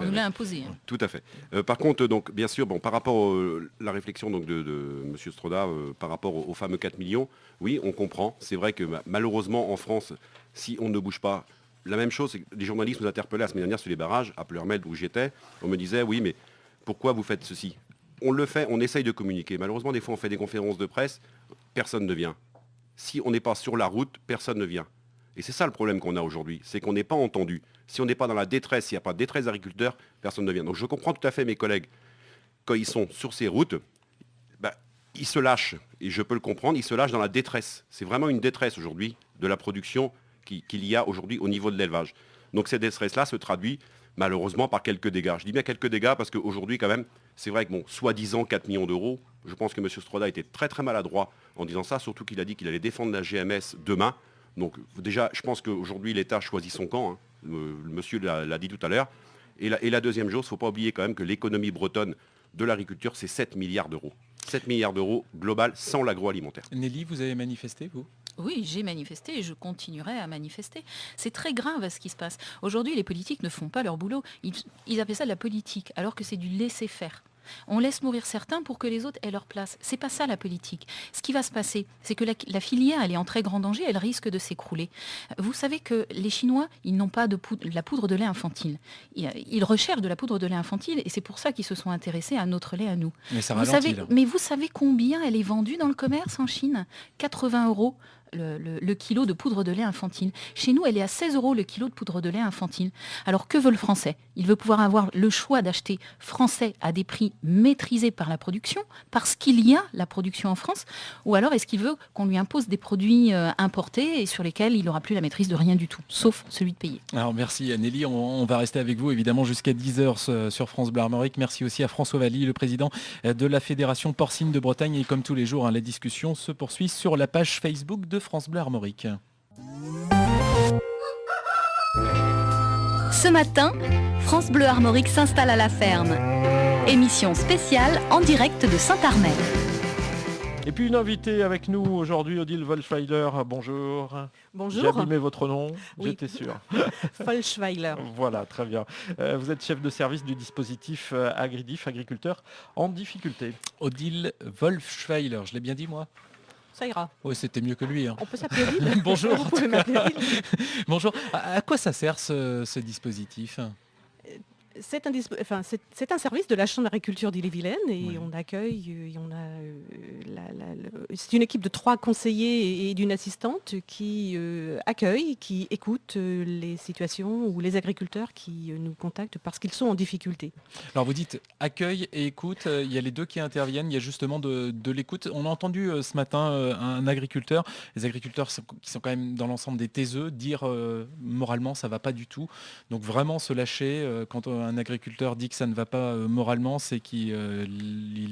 nous l'a imposé.
Tout à fait. Par contre, donc, bien sûr, par rapport à la réflexion donc, de monsieur Stroda par rapport aux fameux 4 millions, oui, on comprend. C'est vrai que malheureusement, en France, si on ne bouge pas, la même chose, c'est que les journalistes nous interpellaient la semaine dernière sur les barrages, à Pleurmel où j'étais, on me disait, oui, mais pourquoi vous faites ceci ? On le fait, on essaye de communiquer. Malheureusement, des fois, on fait des conférences de presse, personne ne vient. Si on n'est pas sur la route, personne ne vient. Et c'est ça le problème qu'on a aujourd'hui, c'est qu'on n'est pas entendu. Si on n'est pas dans la détresse, s'il n'y a pas de détresse d'agriculteurs, personne ne vient. Donc je comprends tout à fait mes collègues, quand ils sont sur ces routes, ils se lâchent, et je peux le comprendre, ils se lâchent dans la détresse. C'est vraiment une détresse aujourd'hui de la production qu'il y a aujourd'hui au niveau de l'élevage. Donc cette détresse-là se traduit malheureusement par quelques dégâts. Je dis bien quelques dégâts parce qu'aujourd'hui quand même, c'est vrai que soi-disant 4 millions d'euros, je pense que M. Stroda était très très maladroit en disant ça, surtout qu'il a dit qu'il allait défendre la GMS demain. Donc déjà, je pense qu'aujourd'hui l'État choisit son camp, le monsieur l'a dit tout à l'heure. Et la deuxième chose, il ne faut pas oublier quand même que l'économie bretonne de l'agriculture, c'est 7 milliards d'euros. 7 milliards d'euros global sans l'agroalimentaire.
Nelly, vous avez manifesté, vous ?
Oui, j'ai manifesté et je continuerai à manifester. C'est très grave ce qui se passe. Aujourd'hui, les politiques ne font pas leur boulot. Ils appellent ça de la politique, alors que c'est du laisser-faire. On laisse mourir certains pour que les autres aient leur place. C'est pas ça la politique. Ce qui va se passer, c'est que la filière, elle est en très grand danger, elle risque de s'écrouler. Vous savez que les Chinois, ils n'ont pas de la poudre de lait infantile. Ils recherchent de la poudre de lait infantile et c'est pour ça qu'ils se sont intéressés à notre lait à nous.
Mais ça ralentit,
mais vous savez combien elle est vendue dans le commerce en Chine ? 80 € le kilo de poudre de lait infantile. Chez nous, elle est à 16 € le kilo de poudre de lait infantile. Alors que veut le Français ? Il veut pouvoir avoir le choix d'acheter français à des prix maîtrisés par la production, parce qu'il y a la production en France, ou alors est-ce qu'il veut qu'on lui impose des produits importés et sur lesquels il n'aura plus la maîtrise de rien du tout, sauf celui de payer.
Alors merci Nelly, on va rester avec vous évidemment jusqu'à 10h sur France Bleu Armorique. Merci aussi à François Valli, le président de la Fédération Porcine de Bretagne. Et comme tous les jours, la discussion se poursuit sur la page Facebook de France Bleu Armorique.
Ce matin, France Bleu Armorique s'installe à la ferme. Émission spéciale en direct de Saint-Armel.
Et puis une invitée avec nous aujourd'hui, Odile Vollschweiler. Bonjour.
Bonjour.
J'ai abîmé votre nom,
oui.
J'étais sûr.
Vollschweiler.
Voilà, très bien. Vous êtes chef de service du dispositif Agridif, agriculteur en difficulté.
Odile Vollschweiler, je l'ai bien dit moi ?
Ça ira.
Oui, c'était mieux que lui.
On peut s'appeler Odile.
Bonjour.
Vous pouvez m'appeler Odile.
Bonjour. À quoi ça sert ce dispositif ?
C'est un service de la Chambre d'agriculture d'Ille-et-Vilaine et
Oui.
on accueille, c'est une équipe de 3 conseillers et d'une assistante qui accueille, qui écoute les situations ou les agriculteurs qui nous contactent parce qu'ils sont en difficulté.
Alors vous dites accueil et écoute, il y a les deux qui interviennent, il y a justement de l'écoute. On a entendu ce matin un agriculteur, les agriculteurs qui sont quand même dans l'ensemble des taiseux, dire moralement ça va pas du tout. Donc vraiment se lâcher quand un agriculteur dit que ça ne va pas moralement, c'est qu'il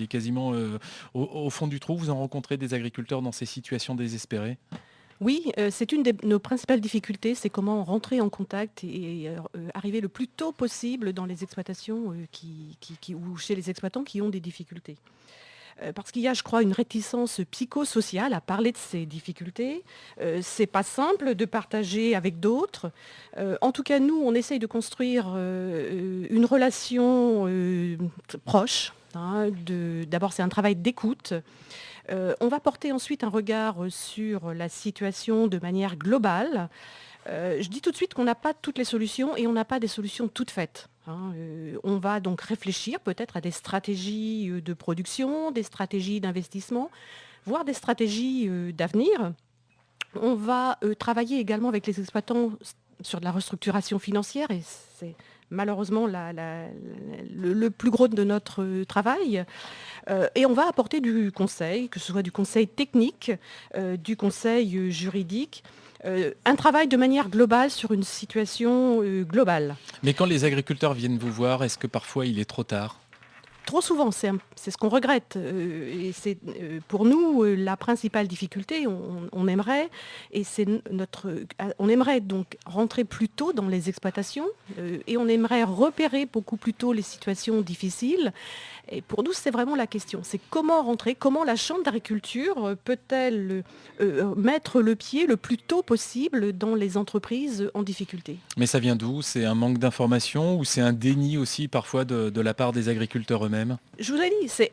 est quasiment au fond du trou. Vous en rencontrez des agriculteurs dans ces situations désespérées ?
Oui, c'est une de nos principales difficultés, c'est comment rentrer en contact et arriver le plus tôt possible dans les exploitations ou chez les exploitants qui ont des difficultés. Parce qu'il y a, je crois, une réticence psychosociale à parler de ces difficultés. C'est pas simple de partager avec d'autres. En tout cas, nous, on essaye de construire une relation proche. D'abord, c'est un travail d'écoute. On va porter ensuite un regard sur la situation de manière globale. Je dis tout de suite qu'on n'a pas toutes les solutions et on n'a pas des solutions toutes faites. On va donc réfléchir peut-être à des stratégies de production, des stratégies d'investissement, voire des stratégies d'avenir. On va travailler également avec les exploitants sur de la restructuration financière et c'est malheureusement le plus gros de notre travail. Et on va apporter du conseil, que ce soit du conseil technique, du conseil juridique, un travail de manière globale sur une situation globale.
Mais quand les agriculteurs viennent vous voir, est-ce que parfois il est trop tard ?
Trop souvent, c'est ce qu'on regrette. Et c'est pour nous la principale difficulté. On aimerait, on aimerait donc rentrer plus tôt dans les exploitations et on aimerait repérer beaucoup plus tôt les situations difficiles. Et pour nous, c'est vraiment la question. C'est comment rentrer, comment la Chambre d'agriculture peut-elle mettre le pied le plus tôt possible dans les entreprises en difficulté.
Mais ça vient d'où ? C'est un manque d'information ou c'est un déni aussi parfois de la part des agriculteurs eux-mêmes ?
Je vous ai dit, c'est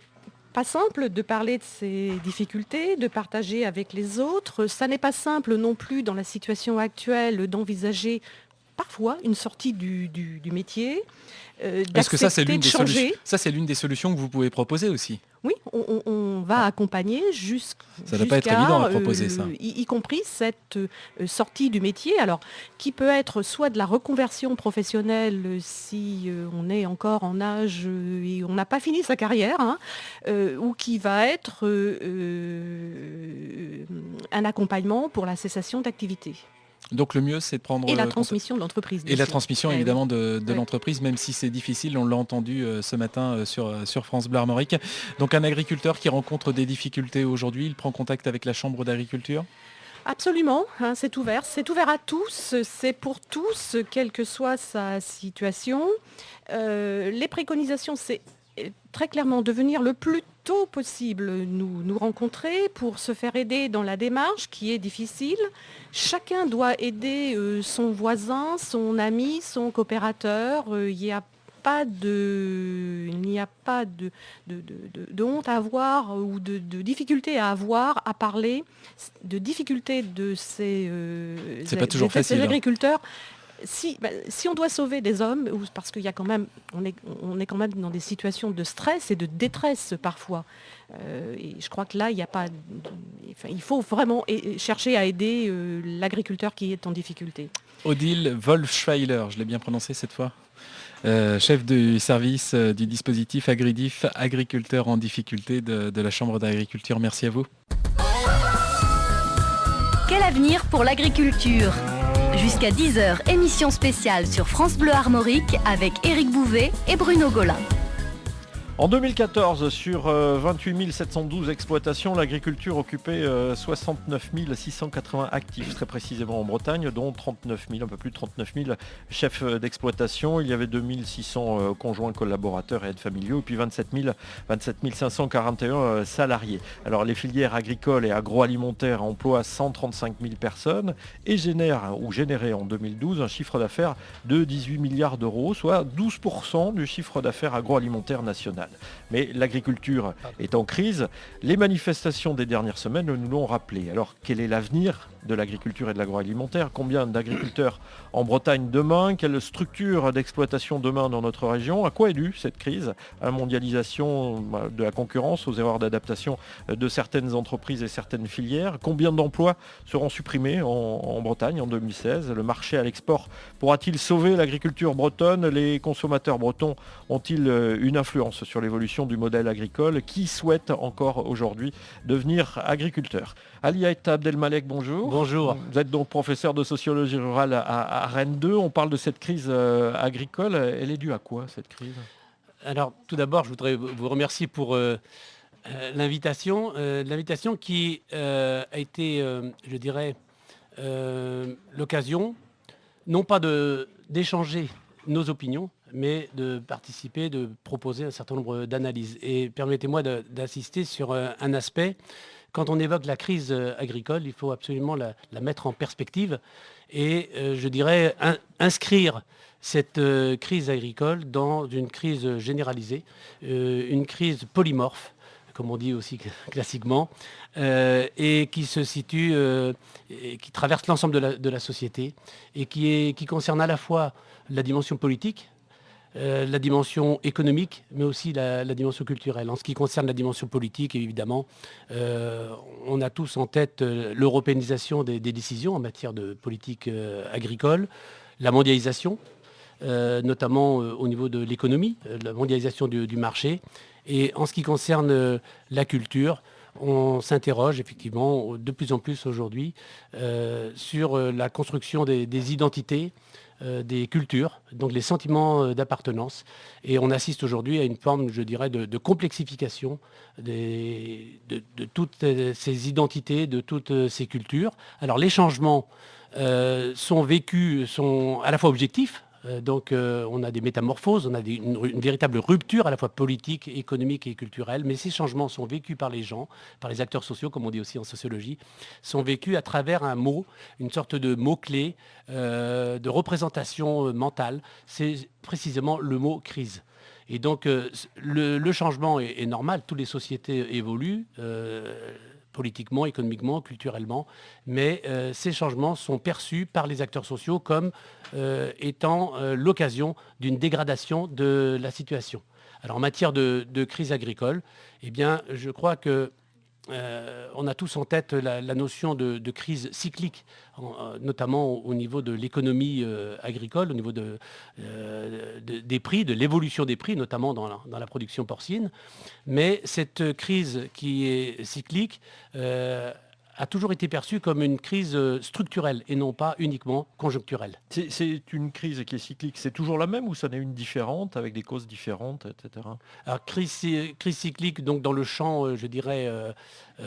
pas simple de parler de ces difficultés, de partager avec les autres. Ça n'est pas simple non plus dans la situation actuelle d'envisager parfois une sortie du métier,
Est-ce que ça, c'est
l'une
des solutions que vous pouvez proposer aussi ?
Oui, on va accompagner
ça ne doit pas être évident à proposer ça.
Y compris cette sortie du métier, alors qui peut être soit de la reconversion professionnelle si on est encore en âge et on n'a pas fini sa carrière, ou qui va être un accompagnement pour la cessation d'activité.
Donc le mieux, c'est de prendre...
Et la transmission de l'entreprise.
Et la transmission, évidemment, de
oui.
l'entreprise, même si c'est difficile, on l'a entendu ce matin sur France Bleu Armorique. Donc un agriculteur qui rencontre des difficultés aujourd'hui, il prend contact avec la Chambre d'agriculture ?
Absolument, c'est ouvert à tous, c'est pour tous, quelle que soit sa situation. Les préconisations, c'est très clairement de venir le plus tôt possible nous rencontrer pour se faire aider dans la démarche qui est difficile. Chacun doit aider son voisin, son ami, son coopérateur. Il y a de honte à avoir ou de difficulté à avoir à parler de difficultés de ces agriculteurs. Si on doit sauver des hommes, parce qu'il y a quand même, on est quand même dans des situations de stress et de détresse parfois. Et je crois que là, il n'y a pas, il faut vraiment chercher à aider l'agriculteur qui est en difficulté.
Odile Wolfschweiler, je l'ai bien prononcé cette fois. Chef du service du dispositif Agridif, agriculteur en difficulté de la Chambre d'agriculture. Merci à vous.
Quel avenir pour l'agriculture ? Jusqu'à 10h, émission spéciale sur France Bleu Armorique avec Éric Bouvet et Bruno Golin.
En 2014, sur 28 712 exploitations, l'agriculture occupait 69 680 actifs, très précisément en Bretagne, dont un peu plus de 39 000 chefs d'exploitation. Il y avait 2600 conjoints collaborateurs et aides familiaux, et puis 27 541 salariés. Alors les filières agricoles et agroalimentaires emploient 135 000 personnes et généraient en 2012 un chiffre d'affaires de 18 milliards d'euros, soit 12% du chiffre d'affaires agroalimentaire national. Mais l'agriculture est en crise. Les manifestations des dernières semaines nous l'ont rappelé. Alors quel est l'avenir de l'agriculture et de l'agroalimentaire? Combien d'agriculteurs en Bretagne demain? Quelle structure d'exploitation demain dans notre région? À quoi est due cette crise? À la mondialisation de la concurrence, aux erreurs d'adaptation de certaines entreprises et certaines filières? Combien d'emplois seront supprimés en Bretagne en 2016? Le marché à l'export pourra-t-il sauver l'agriculture bretonne? Les consommateurs bretons ont-ils une influence sur l'évolution du modèle agricole? Qui souhaite encore aujourd'hui devenir agriculteur? Aliaet Abdelmalek, bonjour.
Bonjour.
Vous êtes donc professeur de sociologie rurale à Rennes 2. On parle de cette crise agricole. Elle est due à quoi, cette crise?
Alors, tout d'abord, je voudrais vous remercier pour l'invitation. L'invitation qui a été, je dirais, l'occasion, non pas d'échanger nos opinions, mais de participer, de proposer un certain nombre d'analyses. Et permettez-moi d'insister sur un aspect. Quand on évoque la crise agricole, il faut absolument la mettre en perspective et, je dirais, inscrire cette crise agricole dans une crise généralisée, une crise polymorphe, comme on dit aussi classiquement, et qui se situe, et qui traverse l'ensemble de la société et qui concerne à la fois la dimension politique, la dimension économique, mais aussi la dimension culturelle. En ce qui concerne la dimension politique, évidemment, on a tous en tête l'européanisation des décisions en matière de politique agricole, la mondialisation, notamment au niveau de l'économie, la mondialisation du marché. Et en ce qui concerne la culture, on s'interroge effectivement de plus en plus aujourd'hui sur la construction des identités, des cultures, donc les sentiments d'appartenance. Et on assiste aujourd'hui à une forme, je dirais, de complexification de toutes ces identités, de toutes ces cultures. Alors les changements sont à la fois objectifs. Donc on a des métamorphoses, on a une véritable rupture à la fois politique, économique et culturelle, mais ces changements sont vécus par les gens, par les acteurs sociaux, comme on dit aussi en sociologie, sont vécus à travers un mot, une sorte de mot-clé, de représentation mentale. C'est précisément le mot crise. Et donc le changement est normal, toutes les sociétés évoluent, politiquement, économiquement, culturellement, mais ces changements sont perçus par les acteurs sociaux comme étant l'occasion d'une dégradation de la situation. Alors en matière de crise agricole, eh bien, je crois que on a tous en tête la notion de crise cyclique, notamment au niveau de l'économie agricole, au niveau des prix, de l'évolution des prix, notamment dans la production porcine. Mais cette crise qui est cyclique a toujours été perçue comme une crise structurelle et non pas uniquement conjoncturelle.
C'est une crise qui est cyclique, c'est toujours la même ou ça n'est une différente, avec des causes différentes, etc.
Alors crise cyclique, donc dans le champ, je dirais,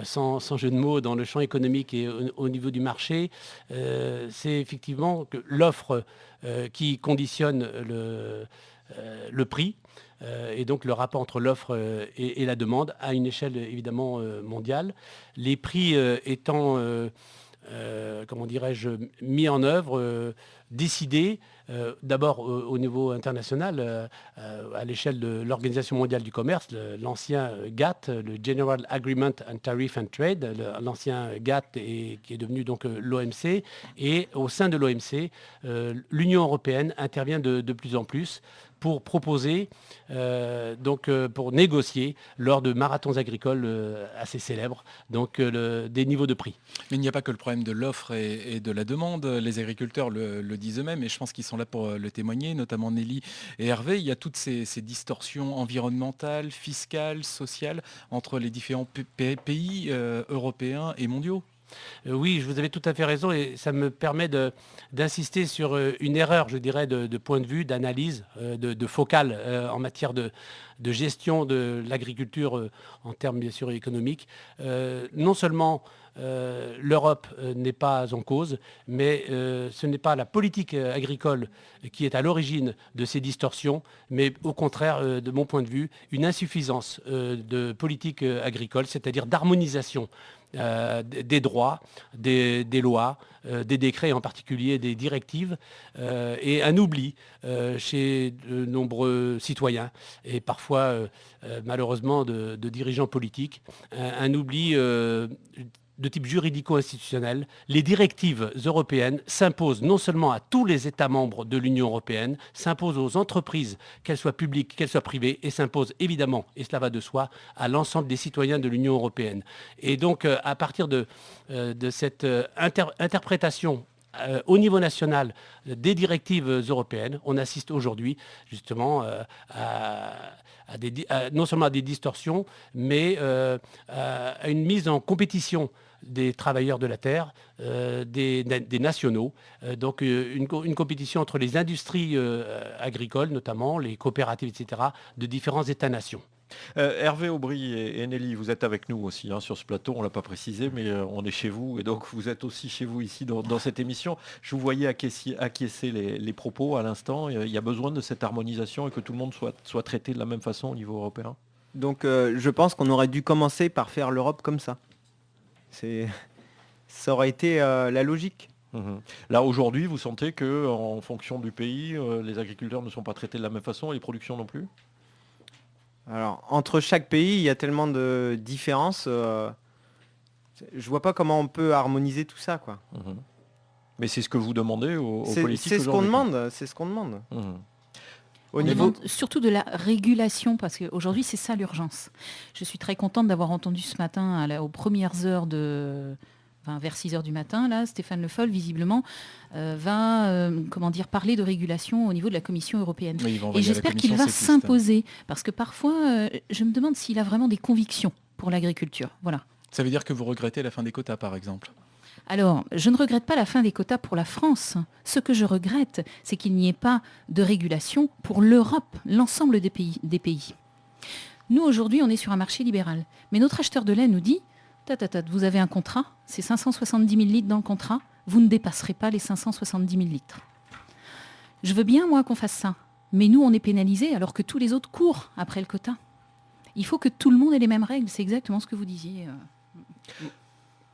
sans jeu de mots, dans le champ économique et au niveau du marché, c'est effectivement que l'offre qui conditionne le prix, et donc le rapport entre l'offre et la demande à une échelle évidemment mondiale. Les prix étant, comment dirais-je, mis en œuvre décidé, d'abord au niveau international, à l'échelle de l'Organisation mondiale du commerce, l'ancien GATT, le General Agreement on Tariff and Trade, l'ancien GATT qui est devenu donc l'OMC, et au sein de l'OMC, l'Union européenne intervient de plus en plus pour proposer, pour négocier lors de marathons agricoles assez célèbres, des niveaux de prix.
Mais il n'y a pas que le problème de l'offre et de la demande. Les agriculteurs le disent eux-mêmes, et je pense qu'ils sont là pour le témoigner, notamment Nelly et Hervé. Il y a toutes ces distorsions environnementales, fiscales, sociales entre les différents pays européens et mondiaux.
Oui, je vous avais tout à fait raison, et ça me permet d'insister sur une erreur, je dirais, de point de vue, d'analyse, de focale en matière de gestion de l'agriculture en termes bien sûr économiques. Non seulement l'Europe n'est pas en cause, mais ce n'est pas la politique agricole qui est à l'origine de ces distorsions, mais au contraire, de mon point de vue, une insuffisance de politique agricole, c'est-à-dire d'harmonisation des droits, des lois, des décrets, en particulier des directives, et un oubli chez de nombreux citoyens et parfois malheureusement de dirigeants politiques, un oubli de type juridico-institutionnel. Les directives européennes s'imposent non seulement à tous les États membres de l'Union européenne, s'imposent aux entreprises, qu'elles soient publiques, qu'elles soient privées, et s'imposent évidemment, et cela va de soi, à l'ensemble des citoyens de l'Union européenne. Et donc, à partir de cette interprétation au niveau national des directives européennes, on assiste aujourd'hui justement non seulement à des distorsions, mais à une mise en compétition des travailleurs de la terre, des nationaux, donc une compétition entre les industries agricoles, notamment les coopératives, etc., de différents États-nations.
Hervé Aubry et Nelly, vous êtes avec nous aussi sur ce plateau, on ne l'a pas précisé, mais on est chez vous, et donc vous êtes aussi chez vous ici dans cette émission. Je vous voyais acquiescer les propos à l'instant. Il y a besoin de cette harmonisation et que tout le monde soit traité de la même façon au niveau européen.
Donc je pense qu'on aurait dû commencer par faire l'Europe comme ça. Ça aurait été la logique.
Là aujourd'hui, vous sentez que en fonction du pays, les agriculteurs ne sont pas traités de la même façon et les productions non plus ?
Alors, entre chaque pays, il y a tellement de différences. Je vois pas comment on peut harmoniser tout ça, quoi.
Mais c'est ce que vous demandez aux politiques
c'est ce qu'on demande. C'est ce qu'on demande.
On demande surtout de la régulation, parce qu'aujourd'hui, c'est ça l'urgence. Je suis très contente d'avoir entendu ce matin, aux premières heures vers 6h du matin, là, Stéphane Le Foll, visiblement, va parler de régulation au niveau de la Commission européenne. Oui, et j'espère qu'il va s'imposer, parce que parfois, je me demande s'il a vraiment des convictions pour l'agriculture. Voilà.
Ça veut dire que vous regrettez la fin des quotas, par exemple ?
Alors, je ne regrette pas la fin des quotas pour la France. Ce que je regrette, c'est qu'il n'y ait pas de régulation pour l'Europe, l'ensemble des pays. Nous, aujourd'hui, on est sur un marché libéral. Mais notre acheteur de lait nous dit, vous avez un contrat, c'est 570 000 litres dans le contrat, vous ne dépasserez pas les 570 000 litres. Je veux bien, moi, qu'on fasse ça. Mais nous, on est pénalisés alors que tous les autres courent après le quota. Il faut que tout le monde ait les mêmes règles. C'est exactement ce que vous disiez.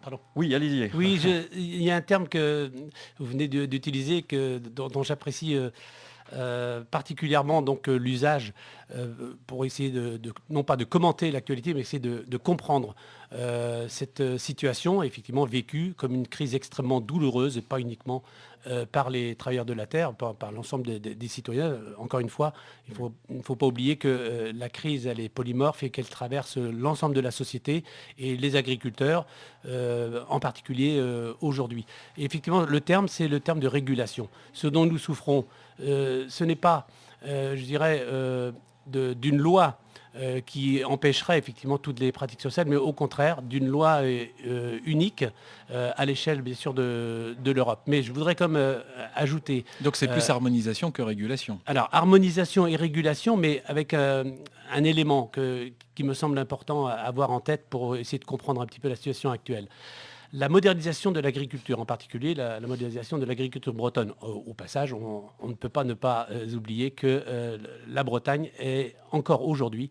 Pardon. Oui, allez-y.
Oui, il y a un terme que vous venez d'utiliser dont j'apprécie particulièrement l'usage pour essayer non pas de commenter l'actualité, mais essayer de comprendre cette situation effectivement vécue comme une crise extrêmement douloureuse, et pas uniquement par les travailleurs de la terre, par l'ensemble des citoyens. Encore une fois, il ne faut pas oublier que la crise, elle est polymorphe et qu'elle traverse l'ensemble de la société et les agriculteurs en particulier aujourd'hui. Et effectivement, le terme, c'est le terme de régulation. Ce dont nous souffrons, ce n'est pas, je dirais, d'une loi qui empêcherait effectivement toutes les pratiques sociales, mais au contraire d'une loi unique à l'échelle bien sûr de l'Europe. Mais je voudrais comme ajouter...
Donc c'est plus harmonisation que régulation.
Alors harmonisation et régulation, mais avec un élément qui me semble important à avoir en tête pour essayer de comprendre un petit peu la situation actuelle. la modernisation de l'agriculture, en particulier la modernisation de l'agriculture bretonne. Au passage, on ne peut pas ne pas oublier que la Bretagne est encore aujourd'hui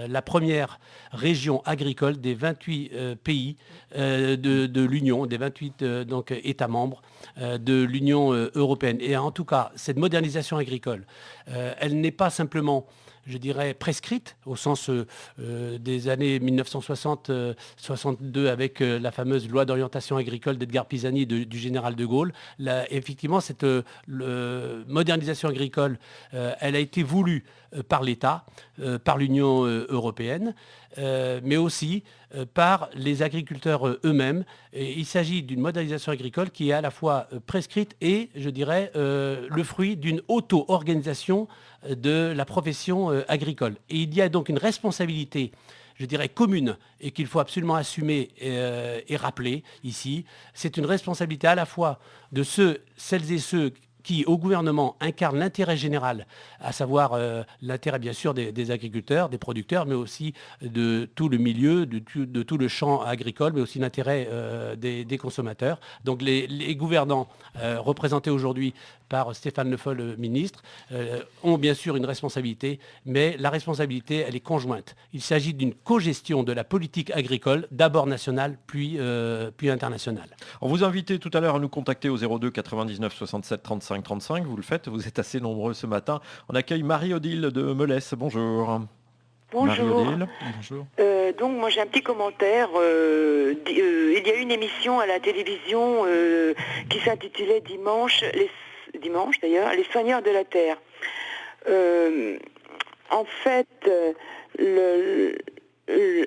la première région agricole des 28 pays de l'Union, des 28 donc, États membres de l'Union européenne. Et en tout cas, cette modernisation agricole, elle n'est pas simplement, je dirais, prescrite au sens des années 1960-62 avec la fameuse loi d'orientation agricole d'Edgar Pisani du général de Gaulle. Là, effectivement, cette modernisation agricole, elle a été voulue par l'État, par l'Union européenne, mais aussi par les agriculteurs eux-mêmes. Et il s'agit d'une modernisation agricole qui est à la fois prescrite et, je dirais, le fruit d'une auto-organisation de la profession agricole. Et il y a donc une responsabilité, je dirais, commune et qu'il faut absolument assumer et rappeler ici. C'est une responsabilité à la fois de celles et ceux qui, au gouvernement, incarnent l'intérêt général, à savoir l'intérêt, bien sûr, des agriculteurs, des producteurs, mais aussi de tout le milieu, de tout le champ agricole, mais aussi l'intérêt des consommateurs. Donc les gouvernants, représentés aujourd'hui par Stéphane Le Foll, ministre, ont bien sûr une responsabilité, mais la responsabilité, elle est conjointe. Il s'agit d'une co-gestion de la politique agricole, d'abord nationale, puis internationale.
On vous invite tout à l'heure à nous contacter au 02 99 67 35 35. Vous le faites, vous êtes assez nombreux ce matin. On accueille Marie-Odile de Melesse. Bonjour.
Bonjour.
Marie-Odile. Bonjour.
Donc moi j'ai un petit commentaire. Il y a une émission à la télévision qui s'intitulait Dimanche d'ailleurs, les soigneurs de la terre. En fait,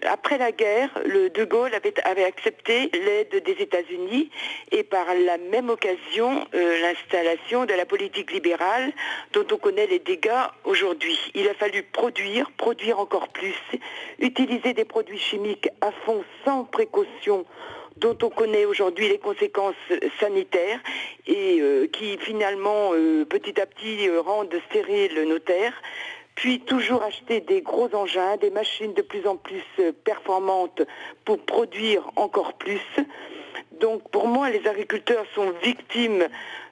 après la guerre, De Gaulle avait accepté l'aide des États-Unis et par la même occasion l'installation de la politique libérale dont on connaît les dégâts aujourd'hui. Il a fallu produire encore plus, utiliser des produits chimiques à fond sans précaution dont on connaît aujourd'hui les conséquences sanitaires et qui finalement petit à petit rendent stériles nos terres. Puis toujours acheter des gros engins, des machines de plus en plus performantes pour produire encore plus. Donc pour moi, les agriculteurs sont victimes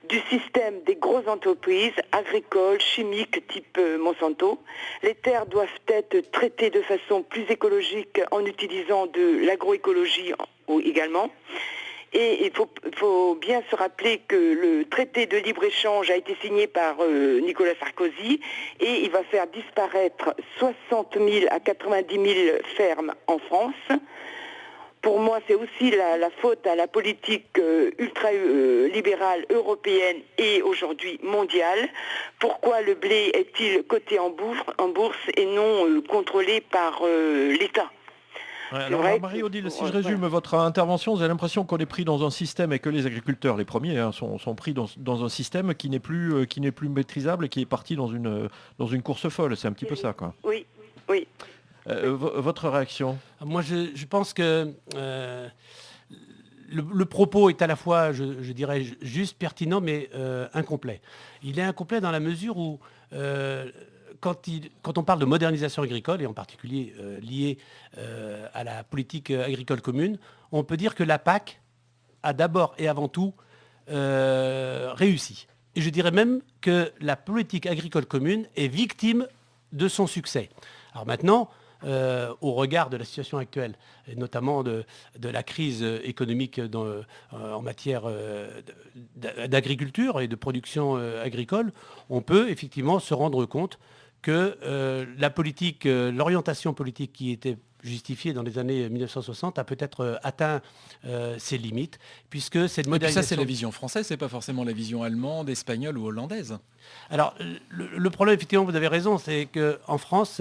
du système des grosses entreprises agricoles, chimiques, type Monsanto. Les terres doivent être traitées de façon plus écologique en utilisant de l'agroécologie également. Et il faut bien se rappeler que le traité de libre-échange a été signé par Nicolas Sarkozy et il va faire disparaître 60 000 à 90 000 fermes en France. Pour moi, c'est aussi la faute à la politique ultra-libérale européenne et aujourd'hui mondiale. Pourquoi le blé est-il coté en bourse et non contrôlé par l'État ?
Alors Marie-Odile, si je résume votre intervention, vous avez l'impression qu'on est pris dans un système et que les agriculteurs, les premiers, sont pris dans un système qui n'est plus maîtrisable et qui est parti dans une course folle. C'est un petit peu ça, quoi.
Oui.
Votre réaction ?
Moi, je pense que le propos est à la fois, je dirais, juste, pertinent, mais incomplet. Il est incomplet dans la mesure où quand on parle de modernisation agricole, et en particulier liée à la politique agricole commune, on peut dire que la PAC a d'abord et avant tout réussi. Et je dirais même que la politique agricole commune est victime de son succès. Alors maintenant, au regard de la situation actuelle, et notamment de la crise économique en matière d'agriculture et de production agricole, on peut effectivement se rendre compte que l'orientation politique qui était justifiée dans les années 1960 a peut-être atteint ses limites, puisque cette modernisation...
Et puis ça, c'est la vision française, c'est pas forcément la vision allemande, espagnole ou hollandaise.
Alors, le problème, effectivement, vous avez raison, c'est qu'en France,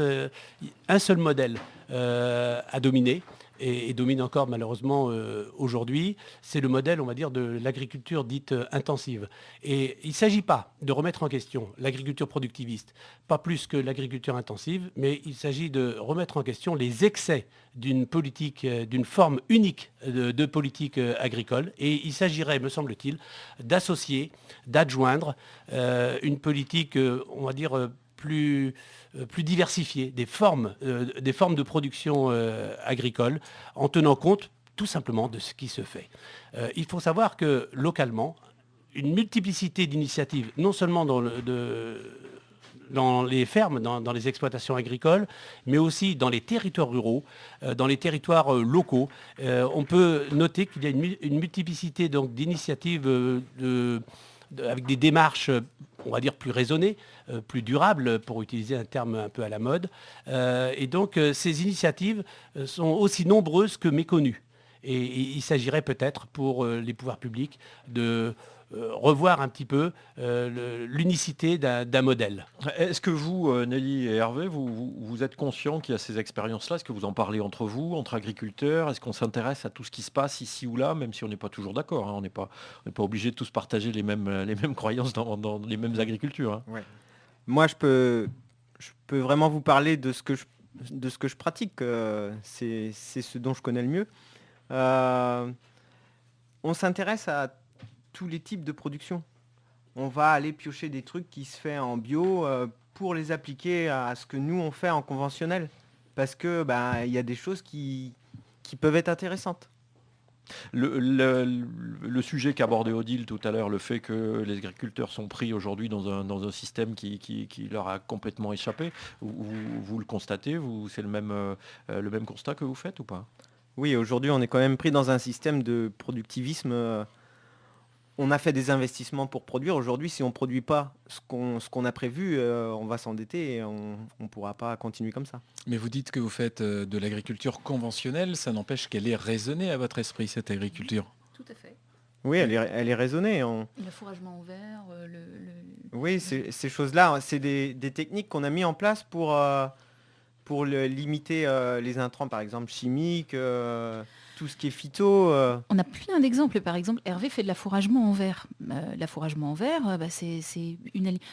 un seul modèle a dominé, et domine encore malheureusement aujourd'hui, c'est le modèle, on va dire, de l'agriculture dite intensive. Et il ne s'agit pas de remettre en question l'agriculture productiviste, pas plus que l'agriculture intensive, mais il s'agit de remettre en question les excès d'une politique, d'une forme unique de politique agricole. Et il s'agirait, me semble-t-il, d'associer, d'adjoindre une politique, on va dire, plus diversifiées, des formes de production agricole, en tenant compte tout simplement de ce qui se fait. Il faut savoir que localement, une multiplicité d'initiatives, non seulement dans les fermes, dans les exploitations agricoles, mais aussi dans les territoires ruraux, dans les territoires locaux. On peut noter qu'il y a une multiplicité donc, d'initiatives avec des démarches, on va dire, plus raisonnées, plus durables, pour utiliser un terme un peu à la mode. Et donc, ces initiatives sont aussi nombreuses que méconnues. Et il s'agirait peut-être pour les pouvoirs publics de revoir un petit peu l'unicité d'un modèle.
Est-ce que vous, Nelly et Hervé, vous êtes conscients qu'il y a ces expériences-là? Est-ce que vous en parlez entre vous, entre agriculteurs? Est-ce qu'on s'intéresse à tout ce qui se passe ici ou là, même si on n'est pas toujours d'accord, hein? On n'est pas obligé de tous partager les mêmes croyances dans les mêmes agricultures, hein.
Ouais. Moi, je peux vraiment vous parler de ce que je pratique. C'est ce dont je connais le mieux. On s'intéresse à tous les types de production. On va aller piocher des trucs qui se fait en bio pour les appliquer à ce que nous on fait en conventionnel. Parce que y a des choses qui peuvent être intéressantes.
Le sujet qu'abordait Odile tout à l'heure, le fait que les agriculteurs sont pris aujourd'hui dans un système qui leur a complètement échappé, vous le constatez, c'est le même constat que vous faites ou pas?
Oui, aujourd'hui on est quand même pris dans un système de productivisme. On a fait des investissements pour produire. Aujourd'hui, si on ne produit pas ce qu'on a prévu, on va s'endetter et on ne pourra pas continuer comme ça.
Mais vous dites que vous faites de l'agriculture conventionnelle, ça n'empêche qu'elle est raisonnée à votre esprit, cette agriculture.
Tout à fait.
Oui, elle est raisonnée.
Le fourragement en verre,
Oui, ces choses-là, c'est des techniques qu'on a mis en place pour limiter les intrants, par exemple, chimiques, tout ce qui est phyto.
On a plein d'exemples. Par exemple, Hervé fait de l'affouragement en verre. L'affouragement en verre, c'est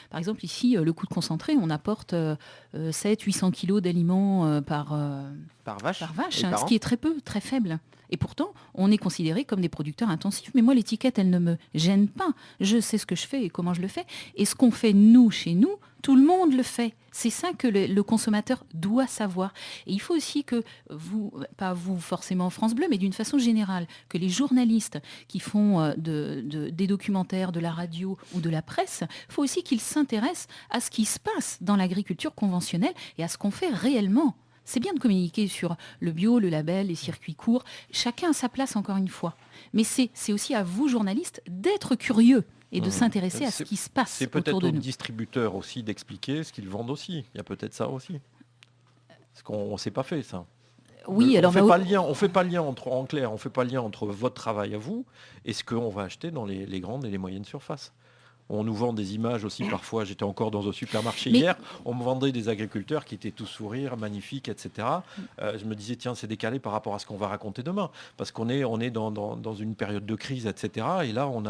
par exemple, ici, le coût de concentré, on apporte 700-800 kg d'aliments par vache, ce qui est très peu, très faible. Et pourtant, on est considéré comme des producteurs intensifs. Mais moi, l'étiquette, elle ne me gêne pas. Je sais ce que je fais et comment je le fais. Et ce qu'on fait, nous, chez nous, tout le monde le fait. C'est ça que le consommateur doit savoir. Et il faut aussi que vous, pas vous forcément France Bleu, mais d'une façon générale, que les journalistes qui font des documentaires, de la radio ou de la presse, il faut aussi qu'ils s'intéressent à ce qui se passe dans l'agriculture conventionnelle et à ce qu'on fait réellement. C'est bien de communiquer sur le bio, le label, les circuits courts. Chacun a sa place, encore une fois. Mais c'est aussi à vous, journalistes, d'être curieux et de s'intéresser à ce qui se passe autour de nous.
C'est peut-être aux distributeurs aussi d'expliquer ce qu'ils vendent aussi. Il y a peut-être ça aussi. Parce qu'on ne s'est pas fait, ça.
Oui,
on ne fait pas le lien entre votre travail à vous et ce qu'on va acheter dans les grandes et les moyennes surfaces. On nous vend des images aussi parfois. J'étais encore dans un supermarché hier. On me vendait des agriculteurs qui étaient tous sourires, magnifiques, etc. Je me disais, tiens, c'est décalé par rapport à ce qu'on va raconter demain. Parce qu'on est dans une période de crise, etc. Et là, on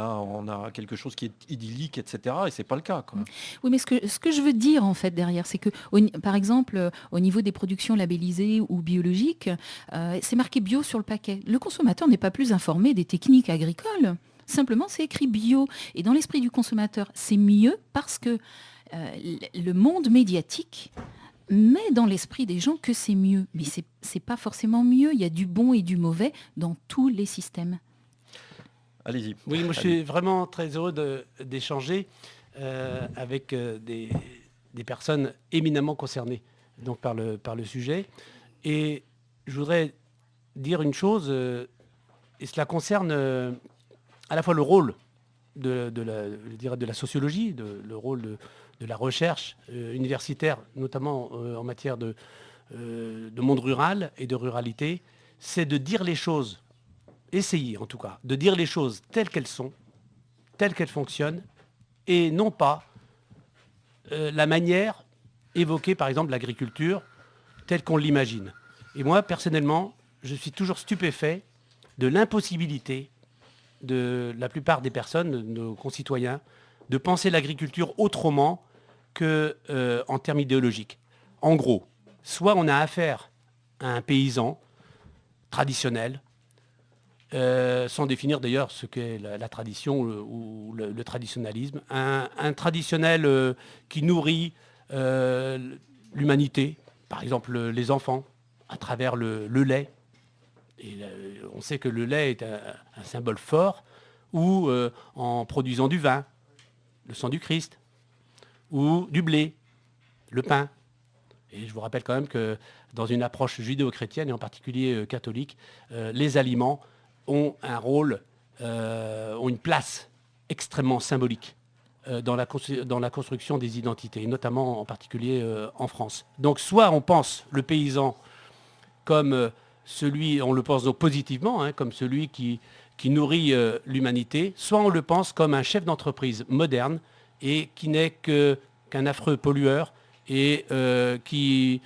a quelque chose qui est idyllique, etc. Et c'est pas le cas, quoi.
Oui, mais ce que je veux dire, en fait, derrière, c'est que, par exemple, au niveau des productions labellisées ou biologiques, c'est marqué bio sur le paquet. Le consommateur n'est pas plus informé des techniques agricoles. Simplement, c'est écrit bio. Et dans l'esprit du consommateur, c'est mieux parce que le monde médiatique met dans l'esprit des gens que c'est mieux. Mais c'est pas forcément mieux. Il y a du bon et du mauvais dans tous les systèmes.
Allez-y.
Oui, moi je suis vraiment très heureux d'échanger avec des personnes éminemment concernées donc, par le sujet. Et je voudrais dire une chose, et cela concerne à la fois le rôle de la sociologie, le rôle de la recherche universitaire, notamment en matière de monde rural et de ruralité, c'est de dire les choses, essayer en tout cas, de dire les choses telles qu'elles sont, telles qu'elles fonctionnent, et non pas la manière évoquée par exemple l'agriculture telle qu'on l'imagine. Et moi, personnellement, je suis toujours stupéfait de l'impossibilité de la plupart des personnes, de nos concitoyens, de penser l'agriculture autrement qu'en termes idéologiques. En gros, soit on a affaire à un paysan traditionnel, sans définir d'ailleurs ce qu'est la tradition ou le traditionnalisme, un traditionnel qui nourrit l'humanité, par exemple les enfants, à travers le lait, Et on sait que le lait est un symbole fort, ou en produisant du vin, le sang du Christ, ou du blé, le pain. Et je vous rappelle quand même que dans une approche judéo-chrétienne, et en particulier catholique, les aliments ont un rôle, ont une place extrêmement symbolique dans la construction des identités, et notamment en particulier en France. Donc soit on pense le paysan comme celui, on le pense donc positivement, hein, comme celui qui nourrit l'humanité, soit on le pense comme un chef d'entreprise moderne et qui n'est qu'un affreux pollueur et qui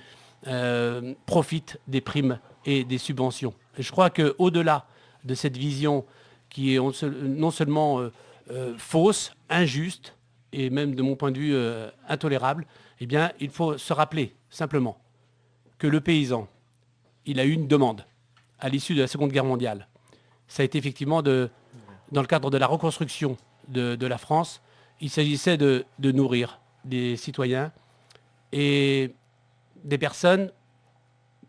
profite des primes et des subventions. Et je crois qu'au-delà de cette vision qui est non seulement fausse, injuste et même de mon point de vue intolérable, eh bien, il faut se rappeler simplement que le paysan, il a eu une demande à l'issue de la Seconde Guerre mondiale. Ça a été effectivement dans le cadre de la reconstruction de la France, il s'agissait de nourrir des citoyens et des personnes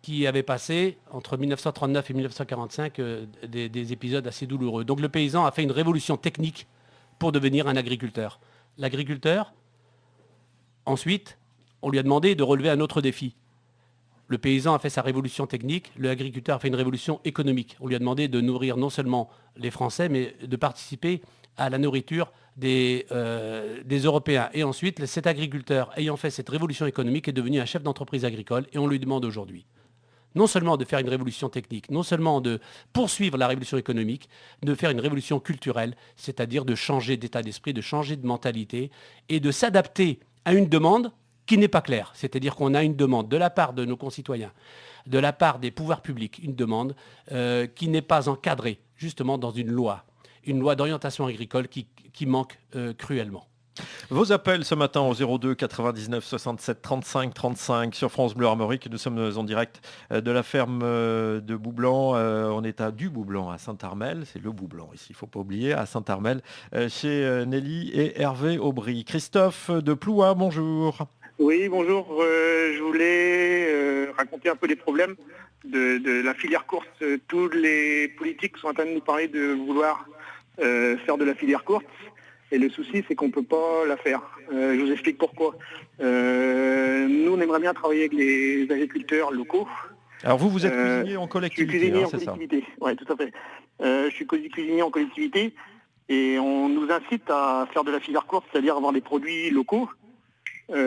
qui avaient passé entre 1939 et 1945 des épisodes assez douloureux. Donc le paysan a fait une révolution technique pour devenir un agriculteur. L'agriculteur, ensuite, on lui a demandé de relever un autre défi. Le paysan a fait sa révolution technique, l'agriculteur a fait une révolution économique. On lui a demandé de nourrir non seulement les Français, mais de participer à la nourriture des Européens. Et ensuite, cet agriculteur, ayant fait cette révolution économique, est devenu un chef d'entreprise agricole. Et on lui demande aujourd'hui, non seulement de faire une révolution technique, non seulement de poursuivre la révolution économique, de faire une révolution culturelle, c'est-à-dire de changer d'état d'esprit, de changer de mentalité et de s'adapter à une demande qui n'est pas claire. C'est-à-dire qu'on a une demande de la part de nos concitoyens, de la part des pouvoirs publics, une demande qui n'est pas encadrée justement dans une loi d'orientation agricole qui manque cruellement.
Vos appels ce matin au 02 99 67 35 35 sur France Bleu Armorique. Nous sommes en direct de la ferme de Boublanc. On est à du Boublanc à Saint-Armel. C'est le Boublanc ici, il ne faut pas oublier, à Saint-Armel, chez Nelly et Hervé Aubry. Christophe de Ploua, bonjour.
Oui, bonjour. Je voulais raconter un peu les problèmes de la filière courte. Tous les politiques sont en train de nous parler de vouloir faire de la filière courte. Et le souci, c'est qu'on ne peut pas la faire. Je vous explique pourquoi. Nous, on aimerait bien travailler avec les agriculteurs locaux.
Alors vous êtes cuisinier en collectivité,
je suis cuisinier
hein,
en
c'est
collectivité. Oui, tout à fait. Je suis cuisinier en collectivité et on nous incite à faire de la filière courte, c'est-à-dire avoir des produits locaux. Donc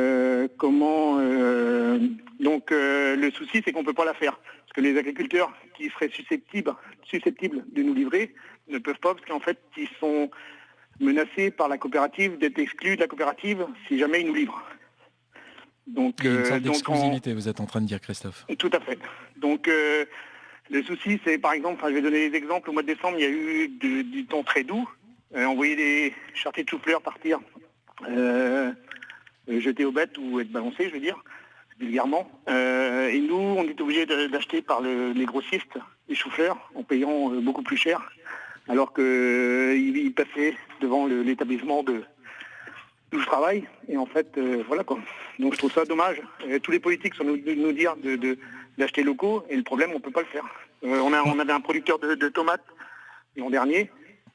le souci, c'est qu'on ne peut pas la faire. Parce que les agriculteurs qui seraient susceptibles de nous livrer ne peuvent pas, parce qu'en fait, ils sont menacés par la coopérative d'être exclus de la coopérative si jamais ils nous livrent. Donc,
une sorte d'exclusivité, vous êtes en train de dire, Christophe.
Tout à fait. Donc le souci, c'est par exemple, je vais donner des exemples, au mois de décembre, il y a eu du temps très doux. On voyait des charretés de chou-fleur partir jeter aux bêtes ou être balancés, je veux dire, vulgairement. Et nous, on est obligé d'acheter par les grossistes les choux-fleurs en payant beaucoup plus cher, alors qu'ils passaient devant l'établissement d'où je travaille. Et en fait, voilà quoi. Donc je trouve ça dommage. Tous les politiques sont nous dire d'acheter locaux, et le problème, on ne peut pas le faire. On avait un producteur de tomates l'an dernier,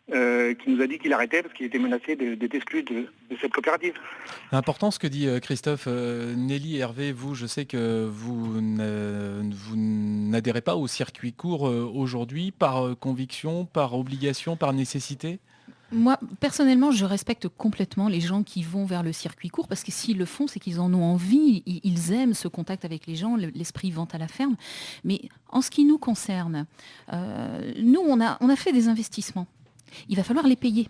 qui nous a dit qu'il arrêtait parce qu'il était menacé d'être exclu de cette coopérative.
C'est important ce que dit Christophe. Nelly et Hervé, vous, je sais que vous n'adhérez pas au circuit court aujourd'hui par conviction, par obligation, par nécessité ?
Moi, personnellement, je respecte complètement les gens qui vont vers le circuit court, parce que s'ils le font, c'est qu'ils en ont envie, ils aiment ce contact avec les gens, l'esprit vente à la ferme. Mais en ce qui nous concerne, nous, on a fait des investissements. Il va falloir les payer.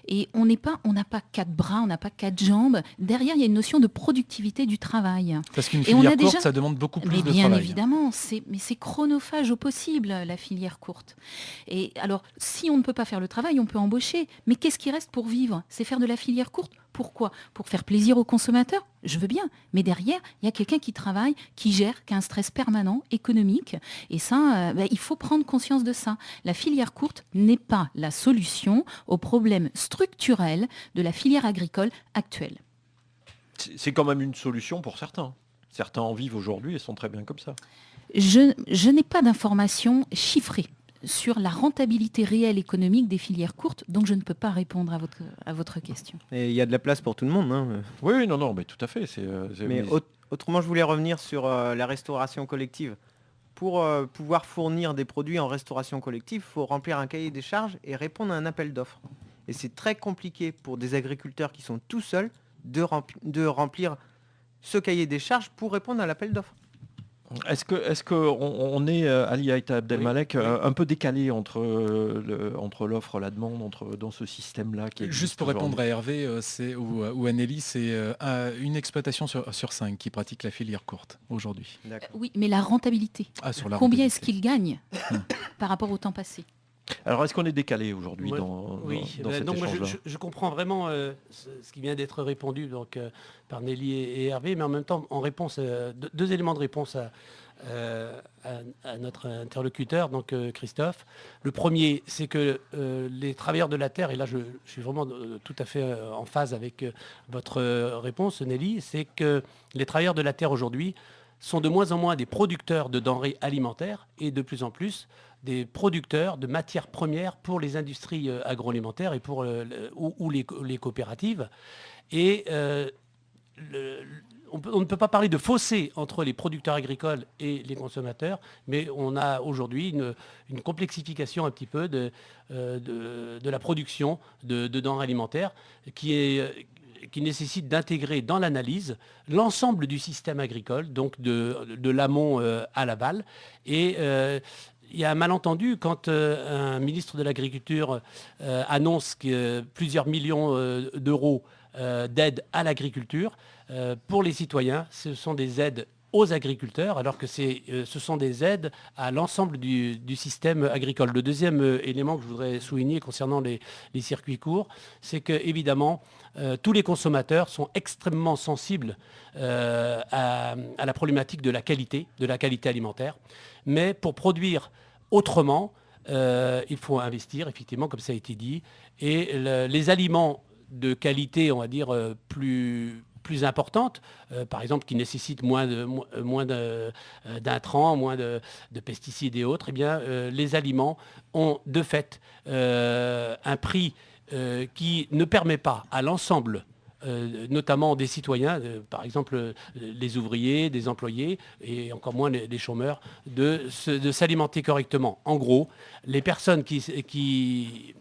Et on n'a pas 4 bras, on n'a pas 4 jambes. Derrière, il y a une notion de productivité du travail.
Parce qu'une filière courte, ça demande beaucoup plus de travail.
Bien évidemment, mais c'est chronophage au possible, la filière courte. Et alors, si on ne peut pas faire le travail, on peut embaucher. Mais qu'est-ce qui reste pour vivre ? C'est faire de la filière courte. Pourquoi ? Pour faire plaisir aux consommateurs ? Je veux bien. Mais derrière, il y a quelqu'un qui travaille, qui gère, qui a un stress permanent, économique. Et ça, il faut prendre conscience de ça. La filière courte n'est pas la solution aux problèmes structurels de la filière agricole actuelle.
C'est quand même une solution pour certains. Certains en vivent aujourd'hui et sont très bien comme ça.
Je n'ai pas d'informations chiffrées sur la rentabilité réelle économique des filières courtes, donc je ne peux pas répondre à votre question.
Et il y a de la place pour tout le monde. Hein.
Oui, non, mais tout à fait.
Mais autrement, je voulais revenir sur la restauration collective. Pour pouvoir fournir des produits en restauration collective, il faut remplir un cahier des charges et répondre à un appel d'offres. Et c'est très compliqué pour des agriculteurs qui sont tout seuls de remplir ce cahier des charges pour répondre à l'appel d'offres.
Est-ce qu'on est, Ali Aïta Abdelmalek, un peu décalé entre l'offre et la demande dans ce système-là
Juste pour répondre à Hervé ou à Nelly, c'est une exploitation sur 5 qui pratique la filière courte aujourd'hui.
Oui, mais la rentabilité. Combien est-ce qu'ils gagnent par rapport au temps passé?
Alors, est-ce qu'on est décalé aujourd'hui dans cet échange-là?
Je comprends vraiment ce qui vient d'être répondu par Nelly et Hervé, mais en même temps, en réponse, deux éléments de réponse à notre interlocuteur, donc Christophe. Le premier, c'est que les travailleurs de la terre, et là je suis vraiment tout à fait en phase avec votre réponse, Nelly, c'est que les travailleurs de la terre aujourd'hui sont de moins en moins des producteurs de denrées alimentaires et de plus en plus des producteurs de matières premières pour les industries agroalimentaires et pour les coopératives. Et on ne peut pas parler de fossé entre les producteurs agricoles et les consommateurs, mais on a aujourd'hui une complexification un petit peu de la production de denrées alimentaires qui nécessite d'intégrer dans l'analyse l'ensemble du système agricole, donc de l'amont à l'aval. Et il y a un malentendu quand un ministre de l'Agriculture annonce que plusieurs millions d'euros d'aide à l'agriculture. Pour les citoyens, ce sont des aides aux agriculteurs, alors que ce sont des aides à l'ensemble du système agricole. Le deuxième élément que je voudrais souligner concernant les circuits courts, c'est que évidemment, tous les consommateurs sont extrêmement sensibles à la problématique de la qualité alimentaire. Mais pour produire autrement, il faut investir, effectivement, comme ça a été dit. Et les aliments de qualité, on va dire, plus importante, par exemple qui nécessitent moins d'intrants, moins de pesticides et autres, eh bien, les aliments ont de fait un prix qui ne permet pas à l'ensemble, notamment des citoyens, par exemple les ouvriers, des employés et encore moins les chômeurs, de s'alimenter correctement. En gros, les personnes qui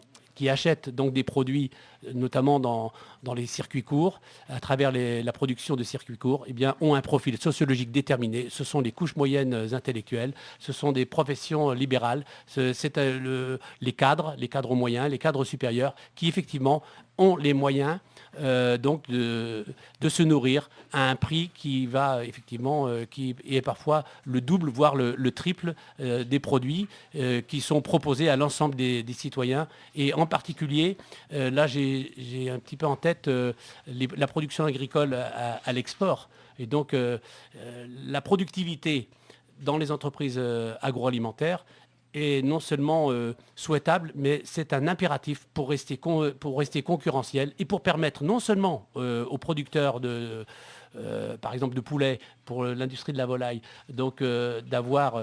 achètent donc des produits, notamment dans les circuits courts, à travers la production de circuits courts, eh bien, ont un profil sociologique déterminé. Ce sont les couches moyennes intellectuelles, ce sont des professions libérales, c'est les cadres moyens, les cadres supérieurs, qui effectivement ont les moyens donc de se nourrir à un prix qui va effectivement, qui est parfois le double, voire le triple des produits qui sont proposés à l'ensemble des citoyens. Et en particulier, là j'ai un petit peu en tête la production agricole à l'export. Et donc la productivité dans les entreprises agroalimentaires est non seulement souhaitable, mais c'est un impératif pour rester concurrentiel et pour permettre non seulement aux producteurs par exemple de poulet pour l'industrie de la volaille, donc d'avoir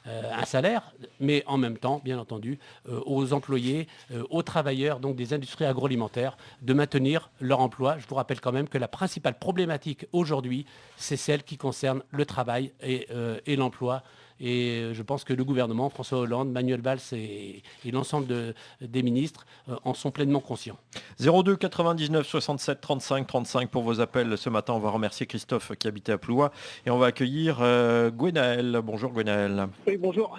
un salaire, mais en même temps, bien entendu, aux employés, aux travailleurs donc des industries agroalimentaires, de maintenir leur emploi. Je vous rappelle quand même que la principale problématique aujourd'hui, c'est celle qui concerne le travail et l'emploi. Et je pense que le gouvernement, François Hollande, Manuel Valls et l'ensemble des ministres en sont pleinement conscients.
02 99 67 35 35 pour vos appels ce matin. On va remercier Christophe qui habitait à Plouha et on va accueillir Gwenaël. Bonjour Gwenaël.
Oui, bonjour.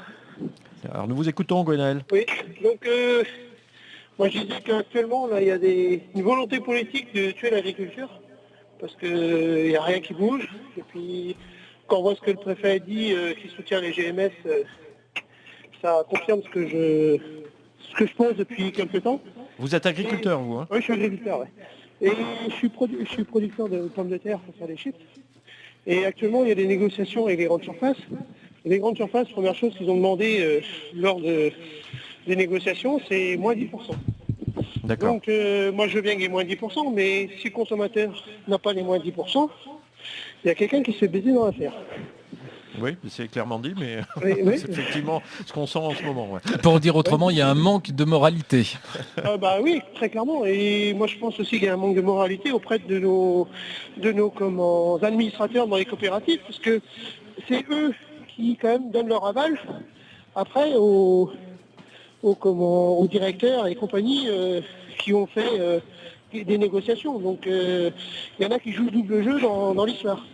Alors nous vous écoutons Gwenaël.
Oui, donc moi je dis qu'actuellement là, il y a une volonté politique de tuer l'agriculture parce qu'il n'y a rien qui bouge. Et puis quand on voit ce que le préfet a dit, qui soutient les GMS, ça confirme ce que je pense depuis quelques temps.
Vous êtes agriculteur, vous, hein?
Oui, je suis agriculteur, ouais. Et je suis producteur de pommes de terre pour faire des chips. Et actuellement, il y a des négociations avec les grandes surfaces. Et les grandes surfaces, première chose qu'ils ont demandé lors des négociations, c'est moins 10%.
D'accord.
Donc, moi, je veux bien qu'il y ait moins 10%, mais si le consommateur n'a pas les moins 10%, il y a quelqu'un qui se fait baiser dans l'affaire.
Oui, c'est clairement dit, mais
Oui.
c'est effectivement ce qu'on sent en ce moment. Ouais.
Pour dire autrement, il y a un manque de moralité.
Oui, très clairement. Et moi, je pense aussi qu'il y a un manque de moralité auprès de nos administrateurs dans les coopératives, parce que c'est eux qui, quand même, donnent leur aval après aux directeurs et compagnies qui ont fait des négociations. Donc, il y en a qui jouent le double jeu dans l'histoire.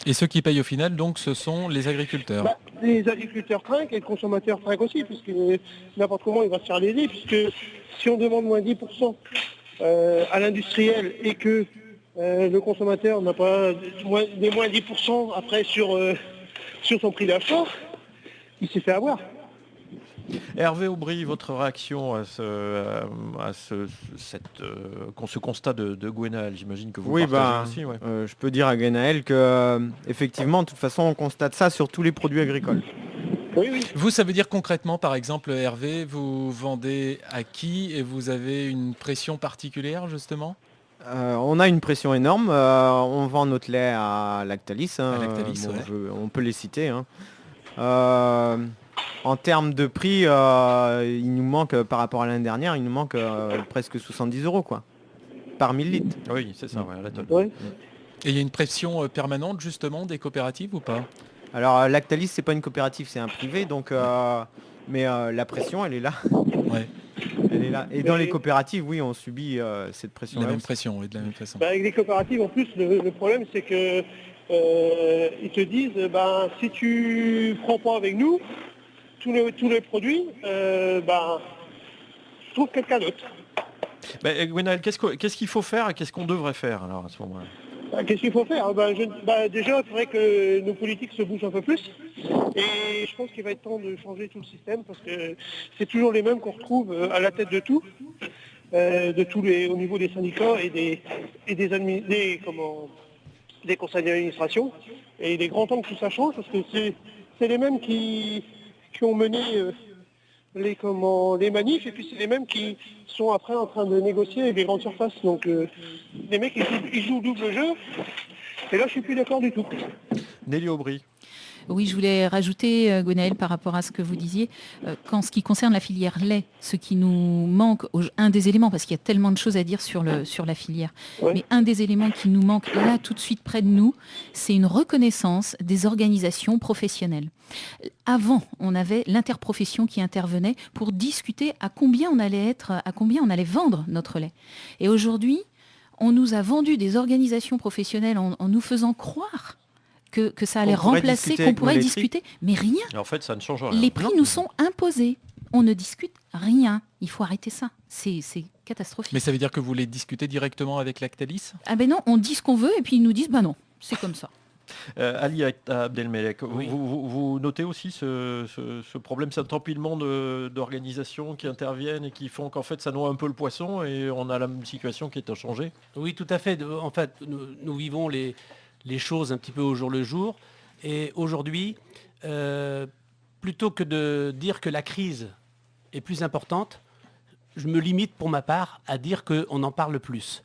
Et ceux qui payent au final, donc, ce sont les agriculteurs.
Les agriculteurs trinquent et le consommateur trinque aussi, puisque n'importe comment il va se faire léser, puisque si on demande moins 10% à l'industriel et que le consommateur n'a pas des moins 10% après sur son prix d'achat, il s'est fait avoir.
Hervé Aubry, votre réaction à ce constat de Gwenaël, j'imagine que vous partagez aussi. Ouais.
Je peux dire à Gwenaël que effectivement, de toute façon, on constate ça sur tous les produits agricoles.
Oui.
Vous, ça veut dire concrètement, par exemple, Hervé, vous vendez à qui et vous avez une pression particulière, justement ?
On a une pression énorme. On vend notre lait à Lactalis. On peut les citer. En termes de prix, il nous manque, par rapport à l'année dernière, il nous manque presque 70 € quoi, par 1000 litres.
Oui, c'est ça, à la tonne.
Oui.
Et il y a une pression permanente, justement, des coopératives ou pas ?
Alors, Lactalis, c'est pas une coopérative, c'est un privé, donc, mais la pression, elle est là.
Ouais.
Elle est là. Et dans les coopératives, oui, on subit cette pression.
La même pression, oui, de la même façon.
Avec les coopératives, en plus, le problème, c'est que ils te disent, si tu prends pas avec nous, tous les produits, je trouve quelqu'un d'autre.
Gwenaël, qu'est-ce qu'il faut faire et qu'est-ce qu'on devrait faire alors à ce moment-là ?
Qu'est-ce qu'il faut faire ? Déjà, il faudrait que nos politiques se bougent un peu plus. Et je pense qu'il va être temps de changer tout le système parce que c'est toujours les mêmes qu'on retrouve à la tête de tout, au niveau des syndicats et des conseils d'administration. Et il est grand temps que tout ça change parce que c'est les mêmes qui ont mené les manifs et puis c'est les mêmes qui sont après en train de négocier avec les grandes surfaces. Donc les mecs ils jouent double jeu et là je suis plus d'accord du tout.
Nelly Aubry.
Oui, je voulais rajouter, Gwenaël, par rapport à ce que vous disiez, qu'en ce qui concerne la filière lait, ce qui nous manque, un des éléments, parce qu'il y a tellement de choses à dire sur la filière, mais un des éléments qui nous manque là, tout de suite près de nous, c'est une reconnaissance des organisations professionnelles. Avant, on avait l'interprofession qui intervenait pour discuter à combien on allait vendre notre lait. Et aujourd'hui, on nous a vendu des organisations professionnelles en nous faisant croire que ça allait remplacer, qu'on pourrait discuter, mais rien.
Et en fait, ça ne change rien.
Les prix nous sont imposés. On ne discute rien. Il faut arrêter ça. C'est catastrophique.
Mais ça veut dire que vous voulez discuter directement avec Lactalis ?
Ah ben non, on dit ce qu'on veut et puis ils nous disent non, c'est comme ça.
Ali Abdelmelek,
Oui.
vous notez aussi ce problème, cet empilement d'organisations qui interviennent et qui font qu'en fait ça noie un peu le poisson et on a la même situation qui est inchangée ?
Oui, tout à fait. En fait, nous vivons les choses un petit peu au jour le jour. Et aujourd'hui, plutôt que de dire que la crise est plus importante, je me limite pour ma part à dire qu'on en parle plus.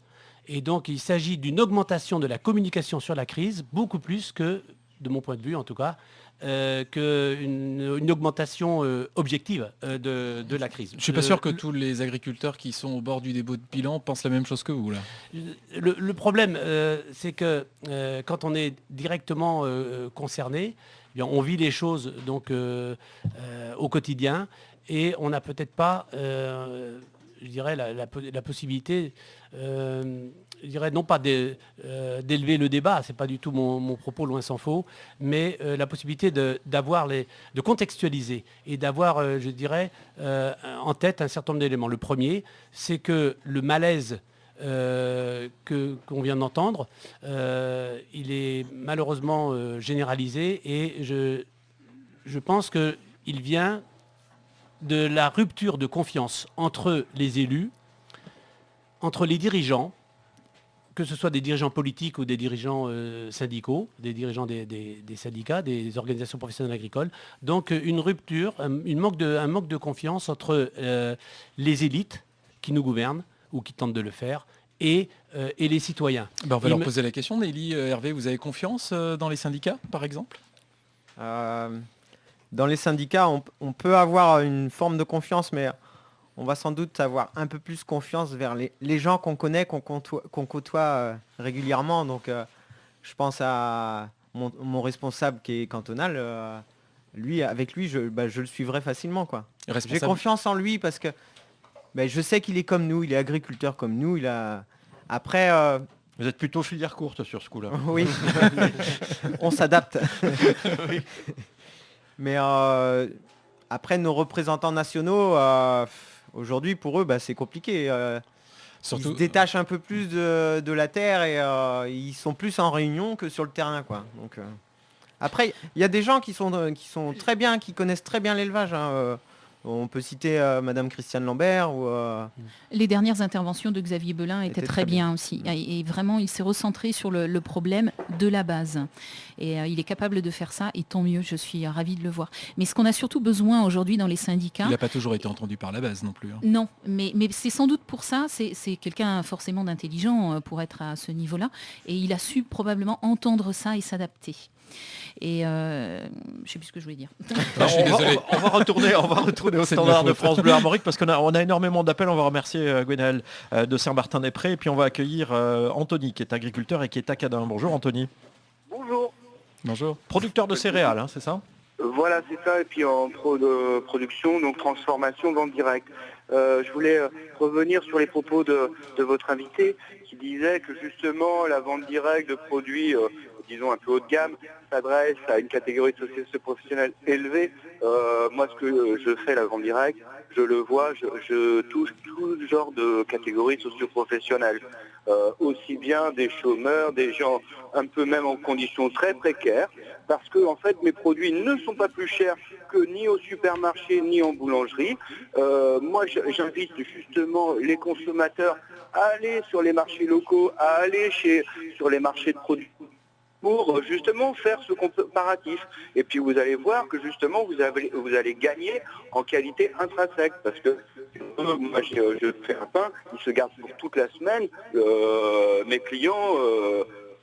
Et donc il s'agit d'une augmentation de la communication sur la crise, beaucoup plus que, de mon point de vue en tout cas, qu'une augmentation objective de la crise.
Je ne suis pas sûr que tous les agriculteurs qui sont au bord du dépôt de bilan pensent la même chose que vous, là.
Le problème, c'est que quand on est directement concerné, eh bien, on vit les choses donc, au quotidien et on n'a peut-être pas, je dirais, la possibilité, je dirais non pas d'élever le débat, c'est pas du tout mon propos, loin s'en faut, mais la possibilité de contextualiser et d'avoir, je dirais, en tête un certain nombre d'éléments. Le premier, c'est que le malaise qu'on vient d'entendre, il est malheureusement généralisé et je pense qu'il vient de la rupture de confiance entre les élus, entre les dirigeants, que ce soit des dirigeants politiques ou des dirigeants syndicaux, des dirigeants des syndicats, des organisations professionnelles agricoles. Donc une rupture, un manque de confiance entre les élites qui nous gouvernent ou qui tentent de le faire et les citoyens.
On va leur poser la question, Nelly, Hervé, vous avez confiance dans les syndicats, par exemple ?
Dans les syndicats, on peut avoir une forme de confiance, mais on va sans doute avoir un peu plus confiance vers les gens qu'on connaît, qu'on côtoie régulièrement. Donc je pense à mon responsable qui est cantonal. Avec lui, je le suivrai facilement, quoi. J'ai confiance en lui parce que je sais qu'il est comme nous, il est agriculteur comme nous. Après,
vous êtes plutôt filière courte sur ce coup-là.
Oui, on s'adapte. Oui. Mais après, nos représentants nationaux, aujourd'hui, pour eux, c'est compliqué. Surtout, ils se détachent un peu plus de la terre et ils sont plus en réunion que sur le terrain, quoi. Donc, après, il y a des gens qui sont très bien, qui connaissent très bien l'élevage. On peut citer Madame Christiane Lambert.
Les dernières interventions de Xavier Belin étaient très bien aussi. Et vraiment, il s'est recentré sur le problème de la base. Et il est capable de faire ça, et tant mieux, je suis ravie de le voir. Mais ce qu'on a surtout besoin aujourd'hui dans les syndicats...
Il n'a pas toujours été entendu par la base non plus.
Non, mais c'est sans doute pour ça, c'est quelqu'un forcément d'intelligent pour être à ce niveau-là. Et il a su probablement entendre ça et s'adapter. Et je ne sais plus ce que je voulais dire.
On va retourner au standard de France Bleu Armorique parce qu'on a énormément d'appels. On va remercier Gwenaël de Saint-Martin-des-Prés et puis on va accueillir Anthony qui est agriculteur et qui est à Cadin. Bonjour Anthony.
Bonjour.
Bonjour.
Producteur de céréales, c'est ça?
Voilà, c'est ça. Et puis en production, donc transformation, vente directe. Je voulais revenir sur les propos de votre invité qui disait que justement la vente directe de produits disons un peu haut de gamme, s'adresse à une catégorie de société professionnelle élevée. Moi, ce que je fais, la vente directe, je le vois, je touche tout genre de catégories socio-professionnelles. Aussi bien des chômeurs, des gens un peu même en conditions très précaires, parce que en fait mes produits ne sont pas plus chers que ni au supermarché ni en boulangerie. Moi j'invite justement les consommateurs à aller sur les marchés locaux, à aller sur les marchés de produits pour justement faire ce comparatif. Et puis vous allez voir que justement vous allez gagner en qualité intrinsèque, parce que moi je fais un pain, il se garde pour toute la semaine. Mes clients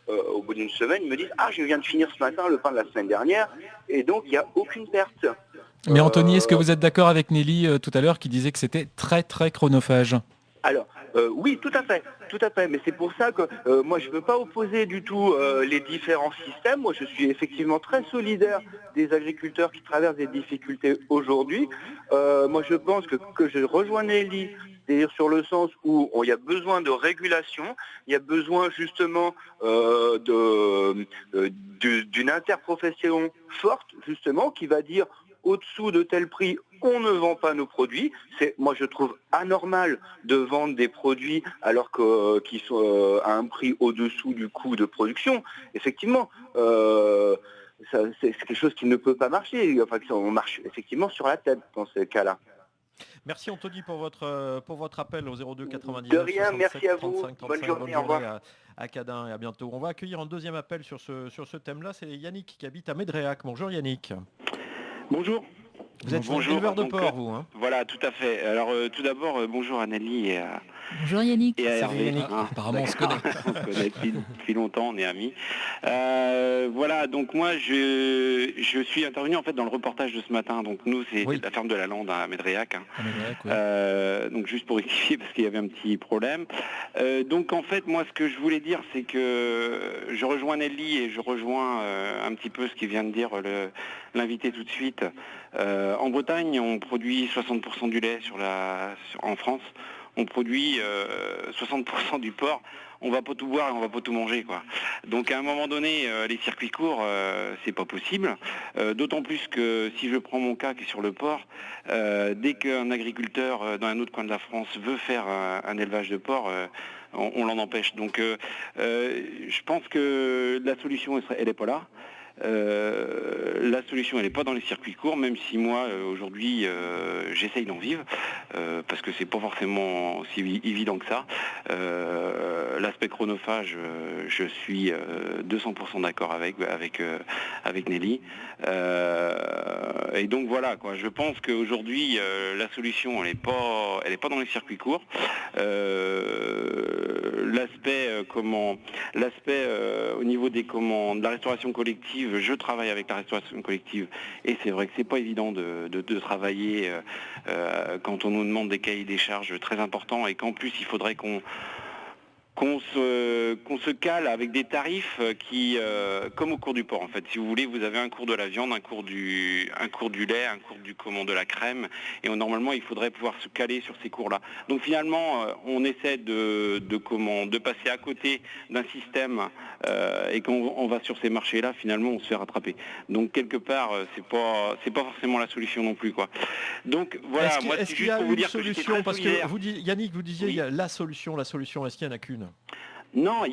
au bout d'une semaine ils me disent je viens de finir ce matin le pain de la semaine dernière, et donc il n'y a aucune perte.
Mais Anthony, est-ce que vous êtes d'accord avec Nelly tout à l'heure qui disait que c'était très très chronophage?
Alors, oui, tout à fait, mais c'est pour ça que moi je ne veux pas opposer du tout les différents systèmes. Moi je suis effectivement très solidaire des agriculteurs qui traversent des difficultés aujourd'hui. Moi je pense que je rejoins Nelly, c'est-à-dire sur le sens où il y a besoin de régulation, il y a besoin justement d'une interprofession forte justement qui va dire au-dessous de tel prix, on ne vend pas nos produits. Moi, je trouve anormal de vendre des produits alors qu'ils sont à un prix au-dessous du coût de production. Effectivement, c'est quelque chose qui ne peut pas marcher. Enfin, on marche effectivement sur la tête dans ces cas-là.
Merci Anthony pour votre appel au 02 99.
De rien,
67,
merci à vous.
35, 35,
bonne journée, au revoir.
À Cadin et à bientôt. On va accueillir un deuxième appel sur ce thème-là. C'est Yannick qui habite à Médréac. Bonjour Yannick.
Bonjour.
Vous êtes éleveur de porc, vous, hein?
Voilà, tout à fait. Alors tout d'abord, bonjour à Nelly et à...
Bonjour Yannick.
Et à Hervé.
Yannick. Apparemment on se connaît.
On se connaît depuis longtemps, on est amis. Voilà, donc moi je suis intervenu en fait dans le reportage de ce matin. Donc nous c'est la ferme de la Lande à Médréac. Donc juste pour rectifier parce qu'il y avait un petit problème. Donc en fait moi ce que je voulais dire c'est que je rejoins Nelly et je rejoins un petit peu ce qu'il vient de dire l'invité tout de suite. En Bretagne on produit 60% du lait en France. On produit 60% du porc, on va pas tout boire et on va pas tout manger, quoi. Donc à un moment donné, les circuits courts, c'est pas possible. D'autant plus que si je prends mon cas qui est sur le porc, dès qu'un agriculteur dans un autre coin de la France veut faire un élevage de porc, on l'en empêche. Donc je pense que la solution, elle n'est pas là. La solution elle n'est pas dans les circuits courts, même si moi aujourd'hui j'essaye d'en vivre parce que c'est pas forcément si évident que ça. L'aspect chronophage, je suis 200% d'accord avec Nelly. Et donc voilà quoi. Je pense qu'aujourd'hui la solution elle est pas dans les circuits courts. l'aspect au niveau de la restauration collective. Je travaille avec la restauration collective et c'est vrai que c'est pas évident de travailler quand on nous demande des cahiers des charges très importants et qu'en plus il faudrait qu'on se cale avec des tarifs qui, comme au cours du porc en fait, si vous voulez, vous avez un cours de la viande, un cours du lait, un cours de la crème, et normalement il faudrait pouvoir se caler sur ces cours-là. Donc finalement, on essaie de passer à côté d'un système et quand on va sur ces marchés-là, finalement on se fait rattraper. Donc quelque part, c'est pas forcément la solution non plus, quoi. Donc voilà, moi c'est juste pour vous dire que j'étais très solidaire.
Parce que Yannick, vous disiez, oui. Il y a la solution, est-ce qu'il y en a qu'une ?
Non,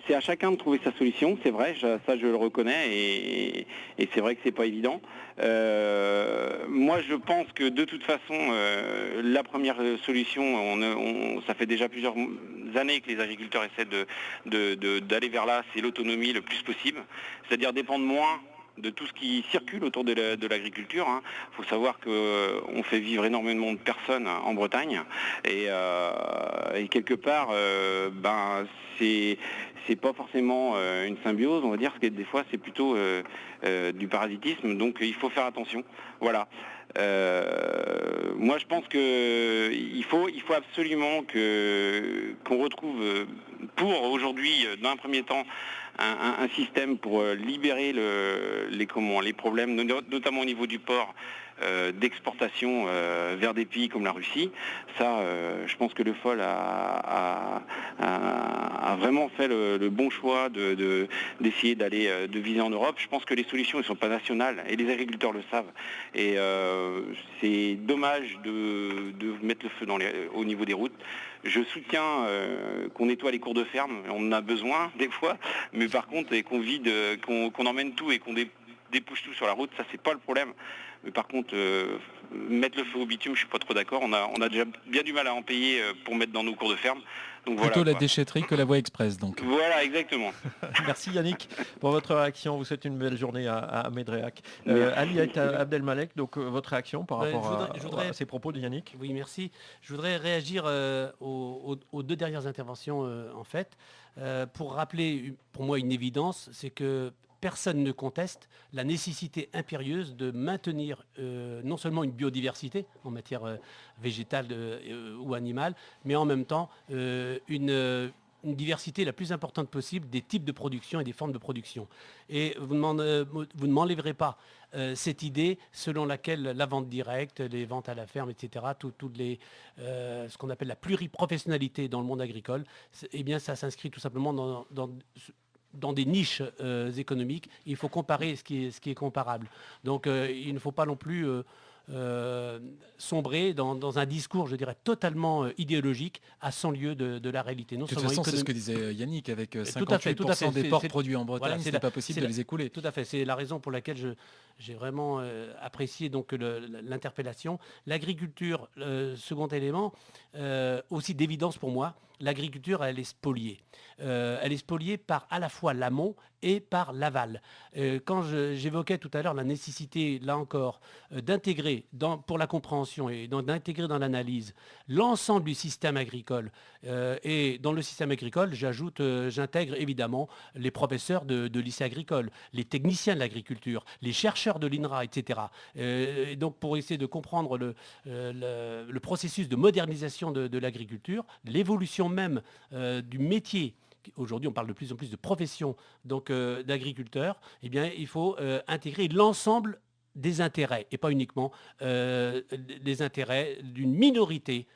c'est à chacun de trouver sa solution, c'est vrai, ça je le reconnais et c'est vrai que c'est pas évident. Moi je pense que de toute façon, la première solution, ça fait déjà plusieurs années que les agriculteurs essaient d'aller vers là, c'est l'autonomie le plus possible, c'est-à-dire dépendre moins de tout ce qui circule autour de l'agriculture. Il faut savoir qu'on fait vivre énormément de personnes en Bretagne et quelque part, c'est pas forcément une symbiose, on va dire, parce que des fois c'est plutôt du parasitisme, donc il faut faire attention. Voilà. Moi je pense qu'il faut absolument qu'on retrouve pour aujourd'hui, dans un premier temps, un système pour libérer les problèmes, notamment au niveau du porc, d'exportation vers des pays comme la Russie. Ça, je pense que le FOL a vraiment fait le bon choix d'essayer de viser en Europe. Je pense que les solutions ne sont pas nationales et les agriculteurs le savent. Et c'est dommage de mettre le feu au niveau des routes. Je soutiens qu'on nettoie les cours de ferme, on en a besoin des fois, mais par contre, et qu'on vide, qu'on emmène tout et qu'on dépouche tout sur la route, ça c'est pas le problème. Mais par contre, mettre le feu au bitume, je suis pas trop d'accord. On a déjà bien du mal à en payer pour mettre dans nos cours de ferme. Donc
plutôt
voilà,
la déchetterie que la voie express, donc.
Voilà, exactement.
Merci Yannick pour votre réaction. Vous souhaitez une belle journée à Médréac. Ali Abdelmalek, donc votre réaction par rapport à ces propos de Yannick.
Oui, merci. Je voudrais réagir aux deux dernières interventions, en fait, pour rappeler, pour moi, une évidence, c'est que personne ne conteste la nécessité impérieuse de maintenir non seulement une biodiversité en matière végétale ou animale, mais en même temps une diversité la plus importante possible des types de production et des formes de production. Et vous ne m'enlèverez pas cette idée selon laquelle la vente directe, les ventes à la ferme, etc., ce qu'on appelle la pluriprofessionnalité dans le monde agricole, eh bien ça s'inscrit tout simplement dans des niches économiques. Il faut comparer ce qui est comparable. Donc il ne faut pas non plus sombrer dans un discours, je dirais, totalement idéologique à 100 lieues de la réalité.
De toute façon, c'est ce que disait Yannick, avec 58% des porcs produits en Bretagne, ce n'est pas possible de les écouler.
Tout à fait, c'est la raison pour laquelle j'ai vraiment apprécié donc l'interpellation. L'agriculture, second élément, aussi d'évidence pour moi, l'agriculture, elle est spoliée. Elle est spoliée par à la fois l'amont et par l'aval. Quand j'évoquais tout à l'heure la nécessité, là encore, d'intégrer pour la compréhension et d'intégrer dans l'analyse l'ensemble du système agricole, et dans le système agricole, j'intègre évidemment les professeurs de lycée agricole, les techniciens de l'agriculture, les chercheurs de l'INRA, etc. Et donc pour essayer de comprendre le processus de modernisation de l'agriculture, l'évolution même du métier. Aujourd'hui, on parle de plus en plus de profession d'agriculteurs. Eh bien, il faut intégrer l'ensemble des intérêts, et pas uniquement les intérêts d'une minorité,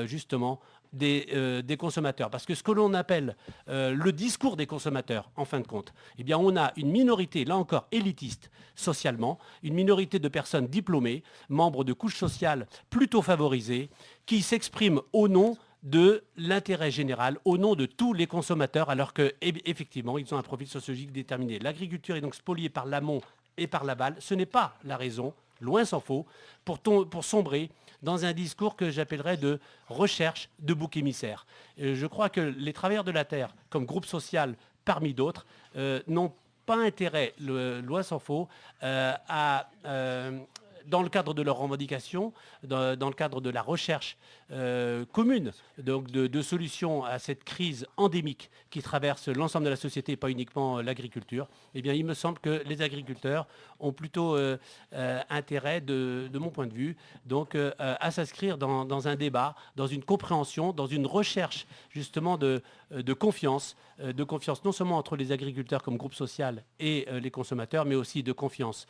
justement, des consommateurs. Parce que ce que l'on appelle le discours des consommateurs, en fin de compte, eh bien, on a une minorité, là encore, élitiste socialement, une minorité de personnes diplômées, membres de couches sociales plutôt favorisées, qui s'expriment au nom de l'intérêt général, au nom de tous les consommateurs, alors qu'effectivement, ils ont un profil sociologique déterminé. L'agriculture est donc spoliée par l'amont et par l'aval. Ce n'est pas la raison, loin s'en faut, pour sombrer dans un discours que j'appellerais de recherche de bouc émissaire. Je crois que les travailleurs de la terre, comme groupe social parmi d'autres, n'ont pas intérêt, loin s'en faut, à dans le cadre de leurs revendications, dans le cadre de la recherche commune donc de solutions à cette crise endémique qui traverse l'ensemble de la société et pas uniquement l'agriculture, eh bien, il me semble que les agriculteurs ont plutôt intérêt, de mon point de vue, donc, à s'inscrire dans un débat, dans une compréhension, dans une recherche justement de confiance non seulement entre les agriculteurs comme groupe social et les consommateurs, mais aussi de confiance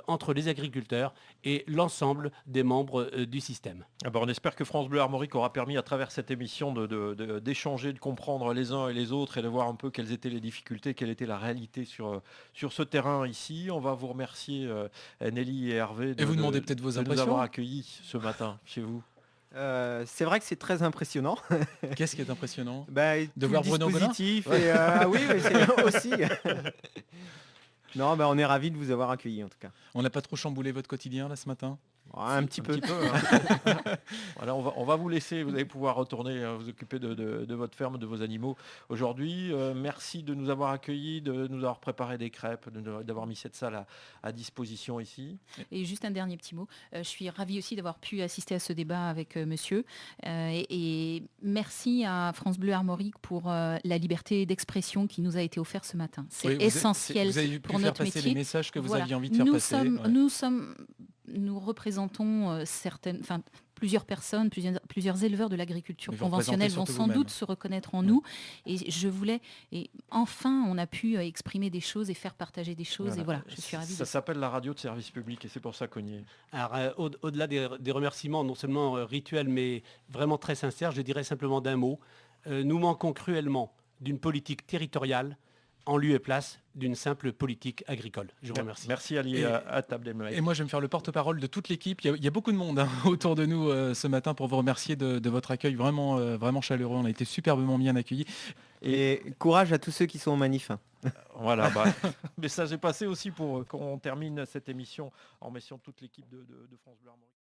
entre les agriculteurs et l'ensemble des membres du système.
On espère que France Bleu Armorique aura permis à travers cette émission d'échanger, de comprendre les uns et les autres et de voir un peu quelles étaient les difficultés, quelle était la réalité sur ce terrain ici. On va vous remercier Nelly et Hervé
et vous demandez peut-être vos impressions,
de nous avoir accueillis ce matin chez vous.
C'est vrai que c'est très impressionnant.
Qu'est-ce qui est impressionnant
de voir Bruno dispositif et, oui, c'est aussi. Non, on est ravis de vous avoir accueillis en tout cas.
On n'a pas trop chamboulé votre quotidien là ce matin?
Un petit peu.
Voilà, on va vous laisser, vous allez pouvoir retourner vous occuper de votre ferme, de vos animaux aujourd'hui. Merci de nous avoir accueillis, de nous avoir préparé des crêpes, d'avoir mis cette salle à disposition ici.
Et juste un dernier petit mot, je suis ravie aussi d'avoir pu assister à ce débat avec monsieur et merci à France Bleu Armorique pour la liberté d'expression qui nous a été offerte ce matin. C'est essentiel pour notre métier.
Vous avez pu faire passer les messages que vous aviez envie de faire passer.
Nous représentons plusieurs personnes, plusieurs éleveurs de l'agriculture conventionnelle vont sans doute se reconnaître en nous. Et enfin, on a pu exprimer des choses et faire partager des choses. Voilà. Et voilà, je suis ravie.
Ça s'appelle la radio de service public et c'est pour ça qu'on y est.
Alors, au-delà des remerciements, non seulement rituels, mais vraiment très sincères, je dirais simplement d'un mot. Nous manquons cruellement d'une politique territoriale en lieu et place d'une simple politique agricole. Je vous remercie.
Merci Ali à table.
Et moi je vais me faire le porte-parole de toute l'équipe. Il y a beaucoup de monde autour de nous ce matin pour vous remercier de votre accueil vraiment chaleureux. On a été superbement bien accueillis.
Et courage à tous ceux qui sont en manif.
Voilà, message est passé aussi pour qu'on termine cette émission en remerciant toute l'équipe de France Bleu Armorique.